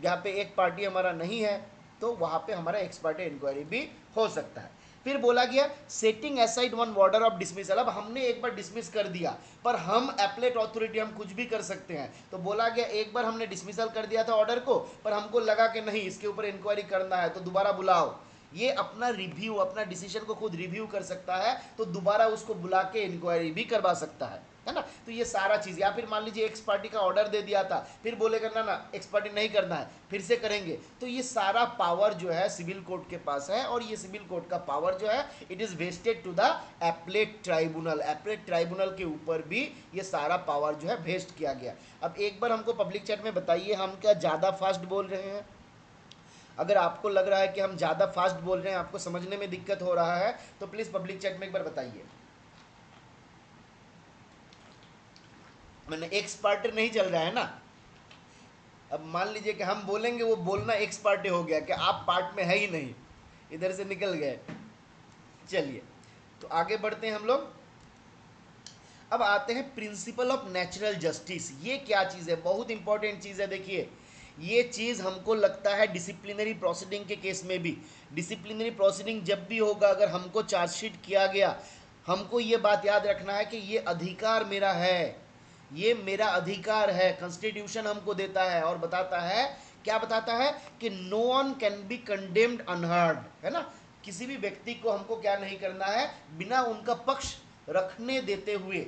जहाँ पे एक पार्टी हमारा नहीं है तो वहाँ पे हमारा एक्स पार्टी इंक्वायरी भी हो सकता है। फिर बोला गया setting aside one order of dismissal. अब हमने एक बार डिसमिस कर दिया, पर हम एप्लेट ऑथोरिटी हम कुछ भी कर सकते हैं। तो बोला गया एक बार हमने डिसमिसल कर दिया था ऑर्डर को, पर हमको लगा कि नहीं इसके ऊपर इंक्वायरी करना है, तो दोबारा बुलाओ। ये अपना रिव्यू, अपना डिसीजन को खुद रिव्यू कर सकता है, तो दोबारा उसको बुला के इंक्वायरी भी करवा सकता है ना। तो ये सारा चीज़, या फिर मान लीजिए एक्स पार्टी का ऑर्डर दे दिया था, फिर बोलेगा ना ना एक्स पार्टी नहीं करना है, फिर से करेंगे। तो ये सारा पावर जो है सिविल कोर्ट के पास है, और ये सिविल कोर्ट का पावर जो है it is vested to the appellate tribunal. Appellate tribunal के ऊपर भी ये सारा पावर जो है वेस्ट किया गया। अब एक बार हमको पब्लिक चैट में बताइए हम क्या ज़्यादा फास्ट बोल रहे हैं। अगर आपको लग रहा है कि हम ज़्यादा फास्ट बोल रहे हैं, आपको समझने में दिक्कत हो रहा है, तो प्लीज़ पब्लिक चैट में एक बार बताइए। मैंने एक्स पार्टी नहीं चल रहा है ना। अब मान लीजिए कि हम बोलेंगे, वो बोलना एक्स पार्टी हो गया कि आप पार्ट में है ही नहीं, इधर से निकल गए। चलिए तो आगे बढ़ते हैं हम लोग। अब आते हैं प्रिंसिपल ऑफ नेचुरल जस्टिस। ये क्या चीज़ है, बहुत इंपॉर्टेंट चीज़ है। देखिए ये चीज़ हमको लगता है डिसिप्लिनरी प्रोसीडिंग के केस में भी, डिसिप्लिनरी प्रोसीडिंग जब भी होगा, अगर हमको चार्जशीट किया गया, हमको ये बात याद रखना है कि ये अधिकार मेरा है, ये मेरा अधिकार है। कॉन्स्टिट्यूशन हमको देता है और बताता है, क्या बताता है कि no one can be condemned unheard, है ना। किसी भी व्यक्ति को हमको क्या नहीं करना है, बिना उनका पक्ष रखने देते हुए,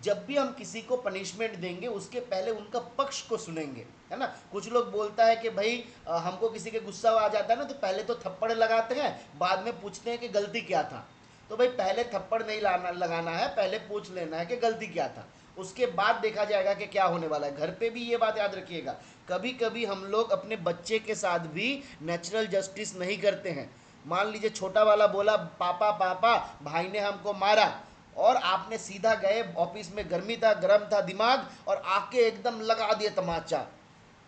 जब भी हम किसी को पनिशमेंट देंगे उसके पहले उनका पक्ष को सुनेंगे, है ना। कुछ लोग बोलता है कि भाई हमको किसी के गुस्सा आ जाता है ना, तो पहले तो थप्पड़ लगाते हैं, बाद में पूछते हैं कि गलती क्या था। तो भाई पहले थप्पड़ नहीं लगाना है, पहले पूछ लेना है कि गलती क्या था, उसके बाद देखा जाएगा कि क्या होने वाला है। घर पे भी ये बात याद रखिएगा, कभी कभी हम लोग अपने बच्चे के साथ भी नेचुरल जस्टिस नहीं करते हैं। मान लीजिए छोटा वाला बोला पापा पापा भाई ने हमको मारा, और आपने सीधा गए, ऑफिस में गर्मी था, गर्म था दिमाग, और आके एकदम लगा दिए तमाचा,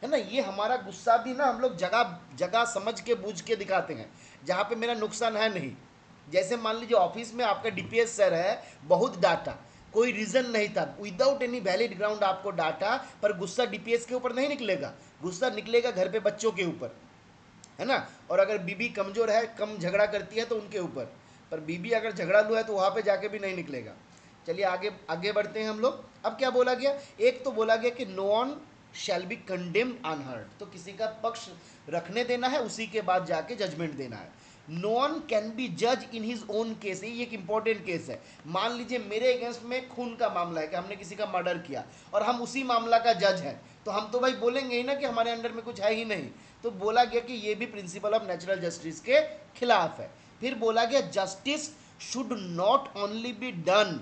है ना। ये हमारा गुस्सा भी ना हम लोग जगह जगह समझ के बूझ के दिखाते हैं, जहाँ पे मेरा नुकसान है नहीं। जैसे मान लीजिए ऑफिस में आपका डीपीएस सर है, बहुत डाटा, कोई रीज़न नहीं था, विदाउट एनी वैलिड ग्राउंड आपको डाटा, पर गुस्सा डीपीएस के ऊपर नहीं निकलेगा, गुस्सा निकलेगा घर पे बच्चों के ऊपर, है ना। और अगर बीबी कमज़ोर है, कम झगड़ा करती है तो उनके ऊपर, पर बीबी अगर झगड़ालू है तो वहाँ पे जाके भी नहीं निकलेगा। चलिए आगे आगे बढ़ते हैं हम लोग। अब क्या बोला गया, एक तो बोला गया कि no one shall be condemned unheard, तो किसी का पक्ष रखने देना है, उसी के बाद जाके जजमेंट देना है। नो वन कैन बी जज इन हिज ओन केस, ये एक इंपॉर्टेंट केस है। मान लीजिए मेरे अगेंस्ट में खून का मामला है कि हमने किसी का मर्डर किया, और हम उसी मामला का जज हैं, तो हम तो भाई बोलेंगे ही ना कि हमारे अंडर में कुछ है ही नहीं। तो बोला गया कि ये भी प्रिंसिपल ऑफ नेचुरल जस्टिस के खिलाफ है। फिर बोला गया justice should not only be done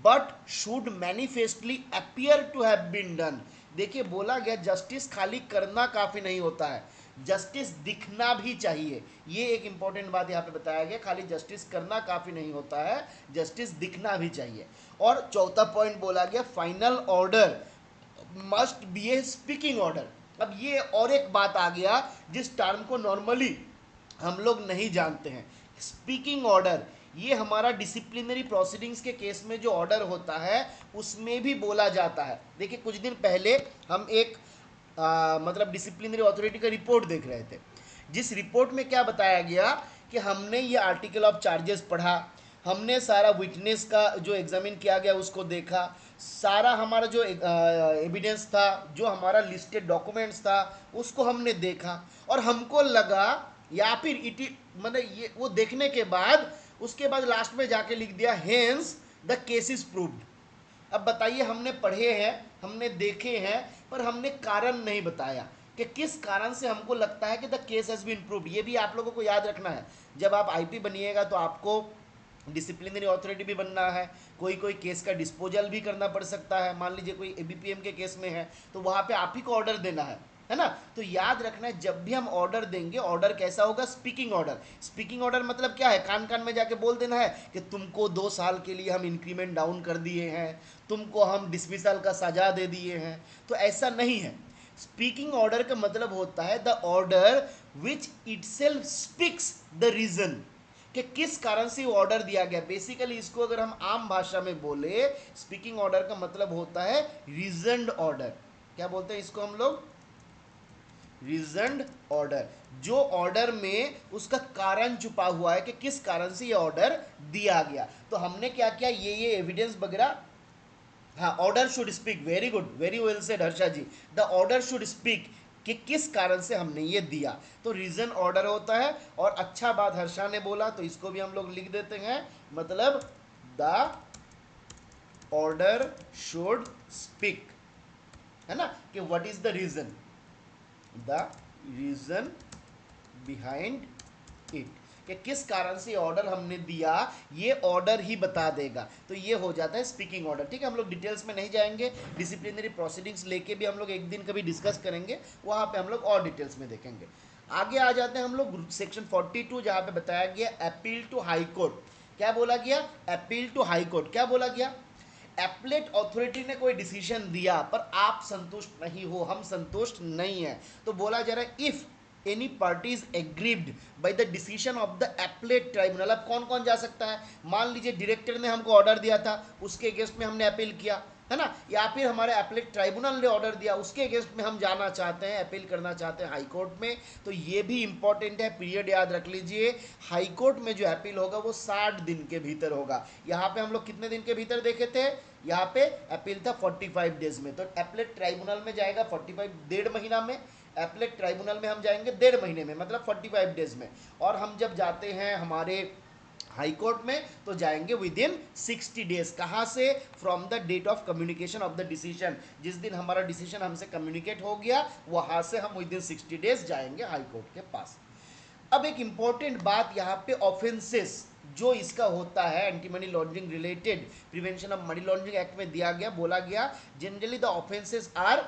but should manifestly appear to have been done. देखिए बोला गया जस्टिस खाली करना काफ़ी नहीं होता है, जस्टिस दिखना भी चाहिए। ये एक इंपॉर्टेंट बात यहाँ पे बताया गया, खाली जस्टिस करना काफ़ी नहीं होता है, जस्टिस दिखना भी चाहिए। और चौथा पॉइंट बोला गया final order must be A speaking order. अब ये और एक बात आ गया जिस टर्म को नॉर्मली हम लोग नहीं जानते हैं, स्पीकिंग ऑर्डर। ये हमारा डिसिप्लिनरी प्रोसीडिंग्स के केस में जो ऑर्डर होता है उसमें भी बोला जाता है। देखिए कुछ दिन पहले हम एक मतलब डिसिप्लिनरी अथॉरिटी का रिपोर्ट देख रहे थे, जिस रिपोर्ट में क्या बताया गया कि हमने ये आर्टिकल ऑफ चार्जेस पढ़ा, हमने सारा विटनेस का जो एग्जामिन किया गया उसको देखा, सारा हमारा जो एविडेंस था, जो हमारा लिस्टेड डॉक्यूमेंट्स था उसको हमने देखा, और हमको लगा, या फिर इट मतलब ये वो देखने के बाद उसके बाद लास्ट में जाके लिख दिया hence the case is proved. अब बताइए हमने पढ़े हैं, हमने देखे हैं, पर हमने कारण नहीं बताया कि किस कारण से हमको लगता है कि the case has been proved. ये भी आप लोगों को याद रखना है, जब आप आईपी बनिएगा तो आपको डिसिप्लिनरी अथॉरिटी भी बनना है, कोई कोई केस का डिस्पोजल भी करना पड़ सकता है। मान लीजिए कोई एबीपीएम के केस में है तो वहाँ पे आप ही को ऑर्डर देना है ना। तो याद रखना है जब भी हम ऑर्डर देंगे, ऑर्डर कैसा होगा, स्पीकिंग ऑर्डर। स्पीकिंग ऑर्डर मतलब क्या है, कान कान में जाके बोल देना है कि तुमको 2 साल के लिए हम इंक्रीमेंट डाउन कर दिए हैं, तुमको हम डिसमिसल का सजा दे दिए हैं, तो ऐसा नहीं है। स्पीकिंग ऑर्डर का मतलब होता है the order which itself speaks the reason, कि किस कारण से ऑर्डर दिया गया। बेसिकली इसको अगर हम आम भाषा में बोले, स्पीकिंग ऑर्डर का मतलब होता है रीजनड ऑर्डर। क्या बोलते हैं इसको हम लोग, रीजन्ड ऑर्डर, जो ऑर्डर में उसका कारण छुपा हुआ है कि किस कारण से ये ऑर्डर दिया गया। तो हमने क्या किया, ये एविडेंस वगैरह, हाँ, order should speak, very good, very well said Harsha ji, the order should speak कि किस कारण से हमने ये दिया, तो रीजन ऑर्डर होता है। और अच्छा बात हर्षा ने बोला, तो इसको भी हम लोग लिख देते हैं, मतलब द ऑर्डर शुड स्पीक, है ना, कि what is the reason, the reason behind it, कि किस कारण से ऑर्डर हमने दिया, ये ऑर्डर ही बता देगा। तो ये हो जाता है स्पीकिंग ऑर्डर। ठीक है, हम लोग डिटेल्स में नहीं जाएंगे, डिसिप्लिनरी प्रोसीडिंग्स लेके भी हम लोग एक दिन कभी डिस्कस करेंगे, वहां पे हम लोग और डिटेल्स में देखेंगे। आगे आ जाते हैं हम लोग सेक्शन 42, जहां पे बताया गया अपील टू हाई कोर्ट। क्या बोला गया, अपील टू हाई कोर्ट। क्या बोला गया, एपलेट अथॉरिटी ने कोई डिसीजन दिया पर आप संतुष्ट नहीं हो, हम संतुष्ट नहीं है, तो बोला जा रहा है if any party is aggrieved by the decision of the appellate tribunal. अब कौन कौन जा सकता है, मान लीजिए डायरेक्टर ने हमको ऑर्डर दिया था, उसके अगेंस्ट में हमने अपील किया, है ना, या फिर हमारे एपलेट ट्राइब्यूनल ने ऑर्डर दिया, उसके अगेंस्ट में हम जाना चाहते हैं, अपील करना चाहते हैं हाई कोर्ट में। तो ये भी इंपॉर्टेंट है, पीरियड याद रख लीजिए, हाई कोर्ट में जो अपील होगा वो 60 दिन के भीतर होगा। यहाँ पे हम लोग कितने दिन के भीतर देखे थे, यहाँ पे अपील था 45 डेज में, तो एपलेट ट्राइब्यूनल में जाएगा 45, 1.5 महीना में, एपलेट ट्राइब्यूनल में हम जाएंगे 1.5 महीने में, मतलब 45 डेज में। और हम जब जाते हैं हमारे हाई कोर्ट में तो जाएंगे विद इन 60 डेज। कहां से, from the date of communication of the decision, जिस दिन हमारा डिसीजन हमसे कम्युनिकेट हो गया वहां से हम विद इन 60 डेज जाएंगे हाई कोर्ट के पास। अब एक इंपॉर्टेंट बात यहाँ पे, ऑफेंसेस जो इसका होता है anti money laundering related, prevention of money laundering act में दिया गया, बोला गया जनरली द ऑफेंसेस आर,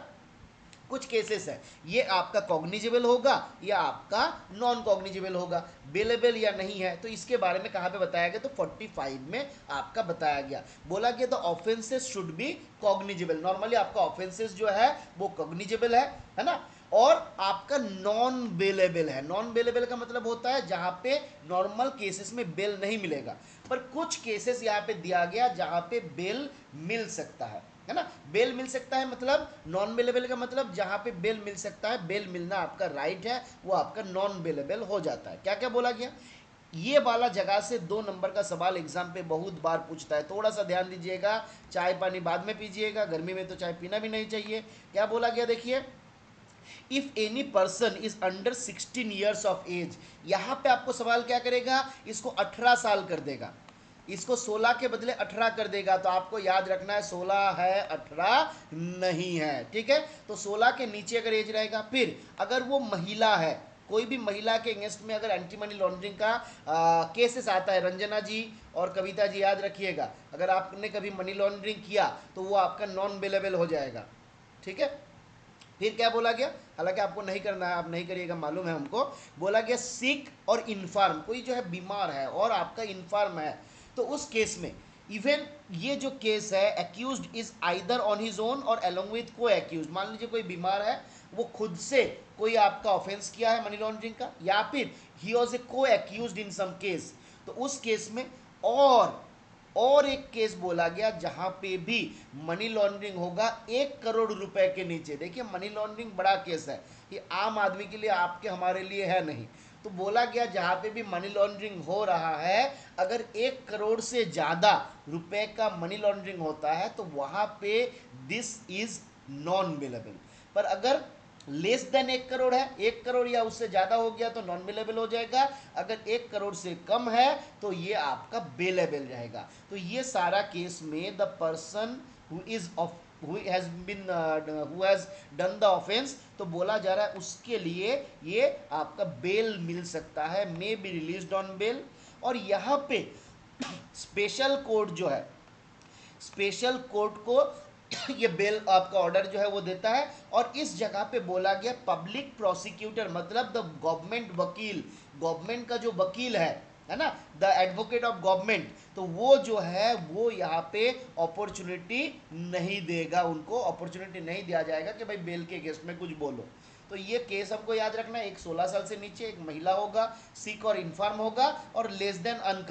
कुछ केसेस है ये आपका कॉग्निजेबल होगा या आपका नॉन कॉग्निजेबल होगा, बेलेबल या नहीं है, तो इसके बारे में कहाँ पे बताया गया, तो 45 में आपका बताया गया। बोला गया the offences should be cognizable, normally आपका ऑफेंसेस जो है वो कॉग्निजेबल है ना, और आपका नॉन बेलेबल है। नॉन बेलेबल का मतलब होता है जहां पे नॉर्मल केसेस में बेल नहीं मिलेगा, पर कुछ केसेस यहाँ पे दिया गया जहां पे बेल मिल सकता है ना, बेल मिल सकता है, मतलब नॉन बेलेबल का मतलब जहां पे बेल मिल सकता है, बेल मिलना आपका राइट है, वो आपका नॉन बेलेबल हो जाता है। क्या क्या बोला गया, ये वाला जगह से 2 नंबर का सवाल एग्जाम पे बहुत बार पूछता है, थोड़ा सा ध्यान दीजिएगा, चाय पानी बाद में पीजिएगा, गर्मी में तो चाय पीना भी नहीं चाहिए। क्या बोला गया, देखिए, if any person is under 16 years of age, यहां पे आपको सवाल क्या करेगा, इसको 18 साल कर देगा, इसको 16 के बदले 18 कर देगा, तो आपको याद रखना है 16 है 18 नहीं है, ठीक है, तो 16 के नीचे अगर एज रहेगा। फिर अगर वो महिला है, कोई भी महिला के अगेंस्ट में अगर एंटी मनी लॉन्ड्रिंग का केसेस आता है, रंजना जी और कविता जी याद रखिएगा, अगर आपने कभी मनी लॉन्ड्रिंग किया तो वो आपका नॉन बेलेबल हो जाएगा, ठीक है। फिर क्या बोला गया, हालांकि आपको नहीं करना है, आप नहीं करिएगा, मालूम है हमको, बोला गया सिक और इन्फार्म, कोई जो है बीमार है और आपका इन्फार्म है, तो उस केस में इवन ये जो केस है, accused is either on his own और अलोंग विथ को एक्यूज, मान लीजिए कोई बीमार है, वो खुद से कोई आपका ऑफेंस किया है मनी लॉन्ड्रिंग का, या फिर ही वॉज ए को एक्यूज्ड इन सम केस, तो उस केस में और एक केस बोला गया जहां पे भी मनी लॉन्ड्रिंग होगा 1 करोड़ रुपए के नीचे। देखिए मनी लॉन्ड्रिंग बड़ा केस है, ये आम आदमी के लिए, आपके हमारे लिए है नहीं, तो बोला गया जहां पे भी मनी लॉन्ड्रिंग हो रहा है, अगर 1 करोड़ से ज्यादा रुपए का मनी लॉन्ड्रिंग होता है तो वहां पे दिस इज नॉन बेलेबल। पर अगर लेस देन 1 करोड़ है, 1 करोड़ या उससे ज्यादा हो गया तो नॉन बेलेबल हो जाएगा, अगर 1 करोड़ से कम है तो ये आपका बेलेबल रहेगा। तो ये सारा केस में the person who is of who has been who has done the offence, तो बोला जा रहा है उसके लिए ये आपका बेल मिल सकता है, may be released on bail. और यहाँ पे स्पेशल कोर्ट जो है, स्पेशल कोर्ट को ये बेल आपका ऑर्डर जो है वो देता है। और इस जगह पे बोला गया पब्लिक प्रोसिक्यूटर, मतलब द गवर्नमेंट वकील, गवर्नमेंट का जो वकील है ना, द एडवोकेट ऑफ गवर्नमेंट, तो वो जो है वो यहाँ पे अपॉर्चुनिटी नहीं देगा, उनको अपॉर्चुनिटी नहीं दिया जाएगा कि भाई बेल के अगेंस्ट में कुछ बोलो। तो ये केस हमको याद रखना है, एक 16 साल से नीचे, एक महिला होगा, सिक और इन्फॉर्म होगा, और लेस देन ऑन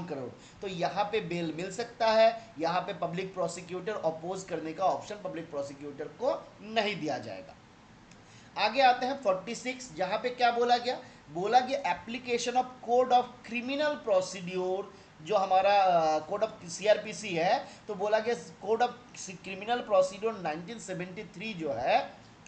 करोड़, तो यहाँ पे बेल मिल सकता है, यहाँ पे पब्लिक प्रोसिक्यूटर अपोज करने का ऑप्शन पब्लिक प्रोसिक्यूटर को नहीं दिया जाएगा। आगे आते हैं 46, जहां पे क्या बोला गया, बोला गया application of code of criminal procedure, जो हमारा कोड ऑफ सीआरपीसी है, तो बोला गया कोड ऑफ क्रिमिनल प्रोसीड्योर 1973 जो है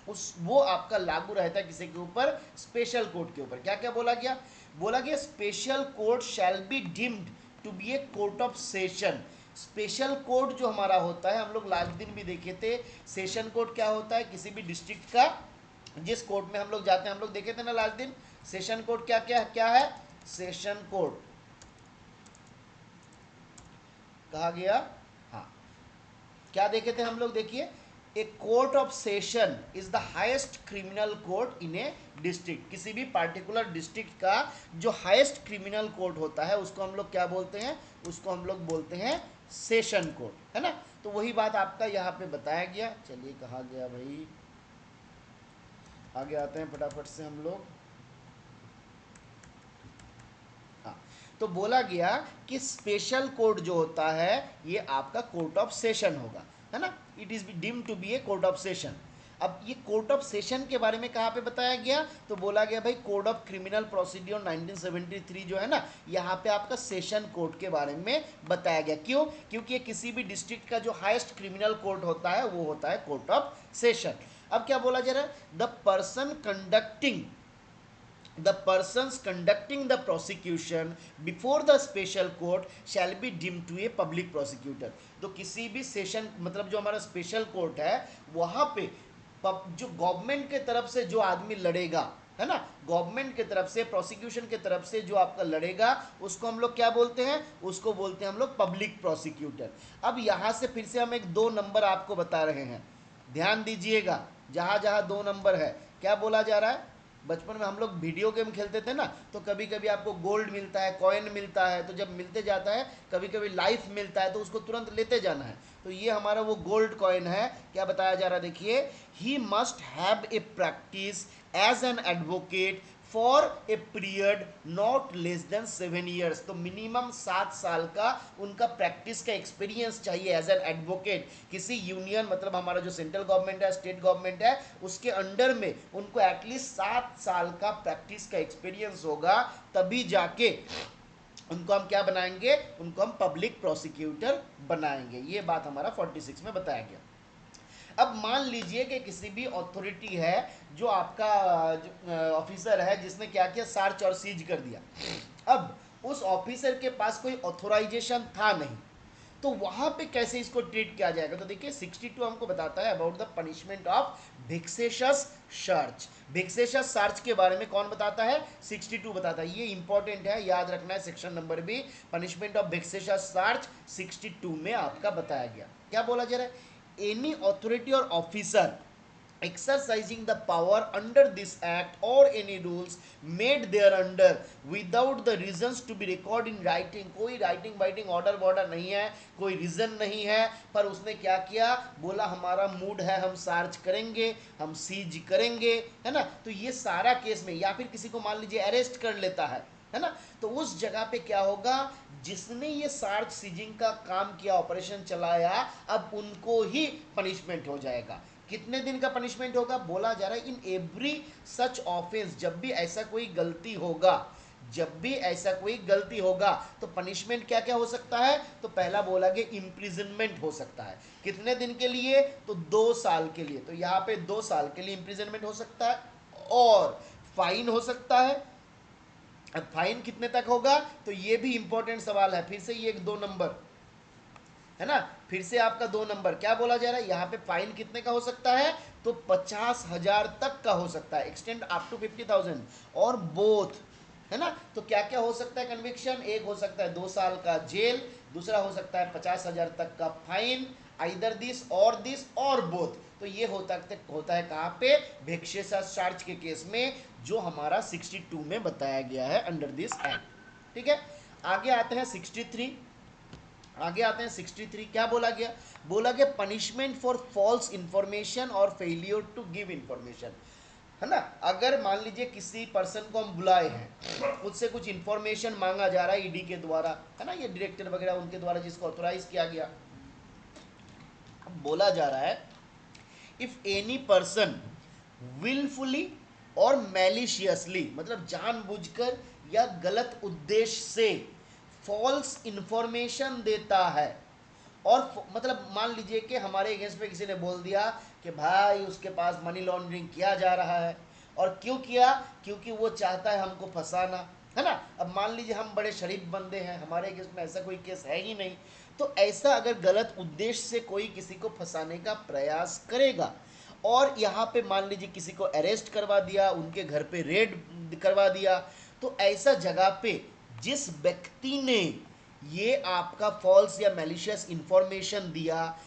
उस वो आपका लागू रहता है किसी के ऊपर, स्पेशल कोर्ट के ऊपर। क्या क्या बोला गया, बोला गया special court shall be deemed to be a court of session. Special court जो हमारा होता है, हम लोग लास्ट दिन भी देखे थे, सेशन कोर्ट क्या होता है, किसी भी डिस्ट्रिक्ट का जिस कोर्ट में हम लोग जाते हैं, हम लोग देखे थे ना लास्ट दिन, सेशन कोर्ट क्या क्या क्या है, सेशन कोर्ट कहा गया। हाँ, क्या देखे थे हम लोग, देखिए, a court of session is the highest criminal court in a district. किसी भी पार्टिकुलर डिस्ट्रिक्ट का जो हाईएस्ट क्रिमिनल कोर्ट होता है उसको हम लोग क्या बोलते हैं, उसको हम लोग बोलते हैं सेशन कोर्ट, है ना। तो वही बात आपका यहाँ पे बताया गया। चलिए, कहा गया भाई, आगे आते हैं फटाफट से हम लोग। हाँ, तो बोला गया कि स्पेशल कोर्ट जो होता है ये आपका कोर्ट ऑफ सेशन होगा, है ना, it is deem to be a court of session. अब ये कोर्ट ऑफ सेशन के बारे में कहाँ पे बताया गया, तो बोला गया भाई कोड ऑफ क्रिमिनल प्रोसीड्योर 1973 जो है ना, यहाँ पे आपका सेशन कोर्ट के बारे में बताया गया। क्यों, क्योंकि ये किसी भी डिस्ट्रिक्ट का जो हाईएस्ट क्रिमिनल कोर्ट होता है वो होता है कोर्ट ऑफ सेशन। अब क्या बोला जा रहा है, the person conducting the persons conducting the prosecution before the special court shall be deemed to a public prosecutor। तो किसी भी सेशन मतलब जो हमारा स्पेशल कोर्ट है वहां पे जो गवर्नमेंट के तरफ से जो आदमी लड़ेगा, है ना, गवर्नमेंट के तरफ से प्रोसिक्यूशन के तरफ से जो आपका लड़ेगा उसको हम लोग क्या बोलते हैं, उसको बोलते हैं हम लोग पब्लिक प्रोसिक्यूटर। अब यहां से फिर से हम एक 2 नंबर आपको बता रहे हैं, ध्यान दीजिएगा, जहां जहां 2 नंबर है, क्या बोला जा रहा है, बचपन में हम लोग वीडियो गेम खेलते थे ना, तो कभी कभी आपको गोल्ड मिलता है, कॉइन मिलता है, तो जब मिलते जाता है कभी कभी लाइफ मिलता है, तो उसको तुरंत लेते जाना है। तो ये हमारा वो गोल्ड कॉइन है। क्या बताया जा रहा है, देखिए, he must have a practice as an advocate for a period not less than 7 years. तो मिनिमम 7 साल का उनका प्रैक्टिस का एक्सपीरियंस चाहिए एज एन एडवोकेट। किसी यूनियन मतलब हमारा जो सेंट्रल गवर्नमेंट है, स्टेट गवर्नमेंट है, उसके अंडर में उनको एटलीस्ट 7 साल का प्रैक्टिस का एक्सपीरियंस होगा, तभी जाके उनको हम क्या बनाएंगे, उनको हम पब्लिक प्रोसिक्यूटर बनाएंगे। ये बात हमारा 46 में बताया गया। अब मान लीजिए कि किसी भी अथॉरिटी है जो आपका ऑफिसर है जिसने क्या किया, सर्च और सीज कर दिया। अब उस ऑफिसर के पास कोई ऑथोराइजेशन था नहीं, तो वहां पे कैसे इसको ट्रीट किया जाएगा, तो देखिए 62 हमको बताता है about the punishment of vexatious search. Vexatious search के बारे में कौन बताता है, 62 बताता है। ये इंपॉर्टेंट है, याद रखना है, सेक्शन नंबर भी, पनिशमेंट ऑफ वेक्सेशियस सर्च 62 में आपका बताया गया। क्या बोला जा रहा है, any authority or officer exercising the power under this act or any rules made thereunder without the reasons to be recorded in writing। कोई राइटिंग वाइटिंग ऑर्डर वॉर्डर नहीं है, कोई रीजन नहीं है, पर उसने क्या किया, बोला हमारा मूड है, हम सर्च करेंगे, हम सीज करेंगे, है ना। तो ये सारा केस में, या फिर किसी को मान लीजिए अरेस्ट कर लेता है ना, तो उस जगह पे क्या होगा, जिसने ये सर्च सीजिंग का काम किया, ऑपरेशन चलाया, अब उनको ही पनिशमेंट हो जाएगा। कितने दिन का पनिशमेंट होगा, बोला जा रहा है इन एवरी सच ऑफेंस, जब भी ऐसा कोई गलती होगा, जब भी ऐसा कोई गलती होगा तो पनिशमेंट क्या क्या हो सकता है, तो पहला बोला गया इम्प्रिजनमेंट हो सकता है। कितने दिन के लिए, तो 2 साल के लिए, तो यहाँ पे 2 साल के लिए इम्प्रिजनमेंट हो सकता है, और फाइन हो सकता है। अब फाइन कितने तक होगा, तो ये भी इंपॉर्टेंट सवाल है, फिर से ये एक 2 नंबर है ना, फिर से आपका 2 नंबर। क्या बोला जा रहा है, यहाँ पे फाइन कितने का हो सकता है, तो 50,000 तक का हो सकता है, एक्सटेंड अप टू 50,000, और बोथ, है ना। तो क्या क्या हो सकता है कन्विक्शन, एक हो सकता है 2 साल का जेल, दूसरा हो सकता है 50,000 तक का फाइन, आइदर दिस और बोथ। तो ये होता है कहाँ पे, वेक्सेशियस सर्च के केस में, जो हमारा 62 में बताया गया है अंडर दिस एक्ट। ठीक है, आगे आते हैं 63। आगे आते हैं 63, क्या बोला गया, बोला गया पनिशमेंट फॉर फॉल्स इंफॉर्मेशन और फेलियर टू गिव इंफॉर्मेशन, है ना। अगर मान लीजिए किसी पर्सन को हम बुलाए हैं, उससे कुछ इंफॉर्मेशन मांगा जा रहा है ईडी के द्वारा, है ना, ये डायरेक्टर वगैरह उनके द्वारा जिसको ऑथोराइज किया गया, बोला जा रहा है इफ एनी पर्सन विलफुली और मैलिशियसली, मतलब जानबूझकर या गलत उद्देश्य से फॉल्स इंफॉर्मेशन देता है। और मतलब मान लीजिए कि हमारे अगेंस्ट में किसी ने बोल दिया कि भाई उसके पास मनी लॉन्ड्रिंग किया जा रहा है, और क्यों किया, क्योंकि वो चाहता है हमको फंसाना, है ना। अब मान लीजिए हम बड़े शरीफ बंदे हैं, हमारे अगेंस्ट में ऐसा कोई केस है ही नहीं, तो ऐसा अगर गलत उद्देश्य से कोई किसी को फंसाने का प्रयास करेगा, और यहाँ पे मान लीजिए किसी को अरेस्ट करवा दिया, उनके घर पे रेड करवा दिया, तो ऐसा जगह पे जिस व्यक्ति ने ये आपका फॉल्स या मैलिशियस इंफॉर्मेशन दिया,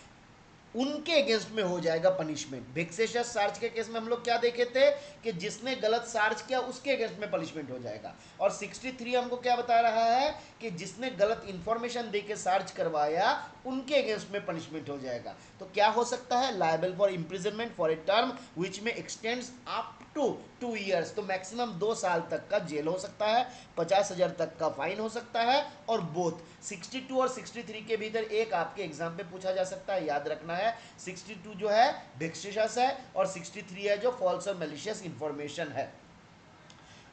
उनके अगेंस्ट में हो जाएगा पनिशमेंट। वेक्सेशियस चार्ज के केस में हम लोग क्या देखे थे कि जिसने गलत चार्ज किया उसके अगेंस्ट में पनिशमेंट हो जाएगा, और 63 हमको क्या बता रहा है कि जिसने गलत इंफॉर्मेशन देके चार्ज करवाया उनके अगेंस्ट में पनिशमेंट हो जाएगा। तो क्या हो सकता है, liable for imprisonment for a term which में एक्सटेंड्स अप टू 2 ईयर्स, तो मैक्सिमम 2 साल तक का जेल हो सकता है, 50,000 तक का फाइन हो सकता है, और बोथ 62 और 63 के भीतर एक आपके एग्जाम पे पूछा जा सकता है, याद रखना है। 62 जो है वेक्सेशियस है, और 63 है जो फॉल्स और मैलिशियस इंफॉर्मेशन है।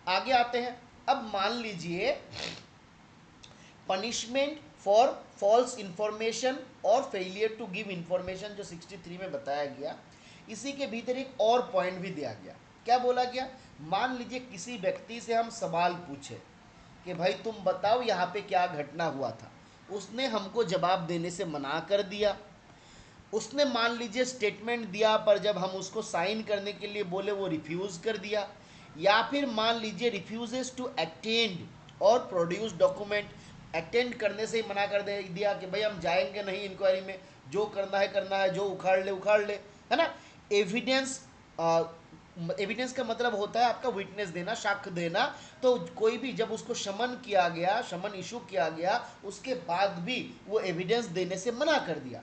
आगे आते हैं। अब मान लीजिए पनिशमेंट फॉर फॉल्स इंफॉर्मेशन और फेलियर टू गिव इंफॉर्मेशन जो 63 में बताया गया, इसी के भीतर एक और पॉइंट भी दिया गया। क्या बोला गया, मान लीजिए किसी व्यक्ति से हम सवाल पूछे कि भाई तुम बताओ यहाँ पे क्या घटना हुआ था, उसने हमको जवाब देने से मना कर दिया। उसने मान लीजिए स्टेटमेंट दिया, पर जब हम उसको साइन करने के लिए बोले वो रिफ्यूज़ कर दिया, या फिर मान लीजिए रिफ्यूजेस टू अटेंड और प्रोड्यूस डॉक्यूमेंट, अटेंड करने से ही मना कर दे दिया कि भाई हम जाएंगे नहीं इंक्वायरी में, जो करना है, जो उखाड़ ले, है ना। एविडेंस, एविडेंस का मतलब होता है आपका विटनेस देना, साक्ष्य देना। तो कोई भी जब उसको समन किया गया, समन इशू किया गया, उसके बाद भी वो एविडेंस देने से मना कर दिया,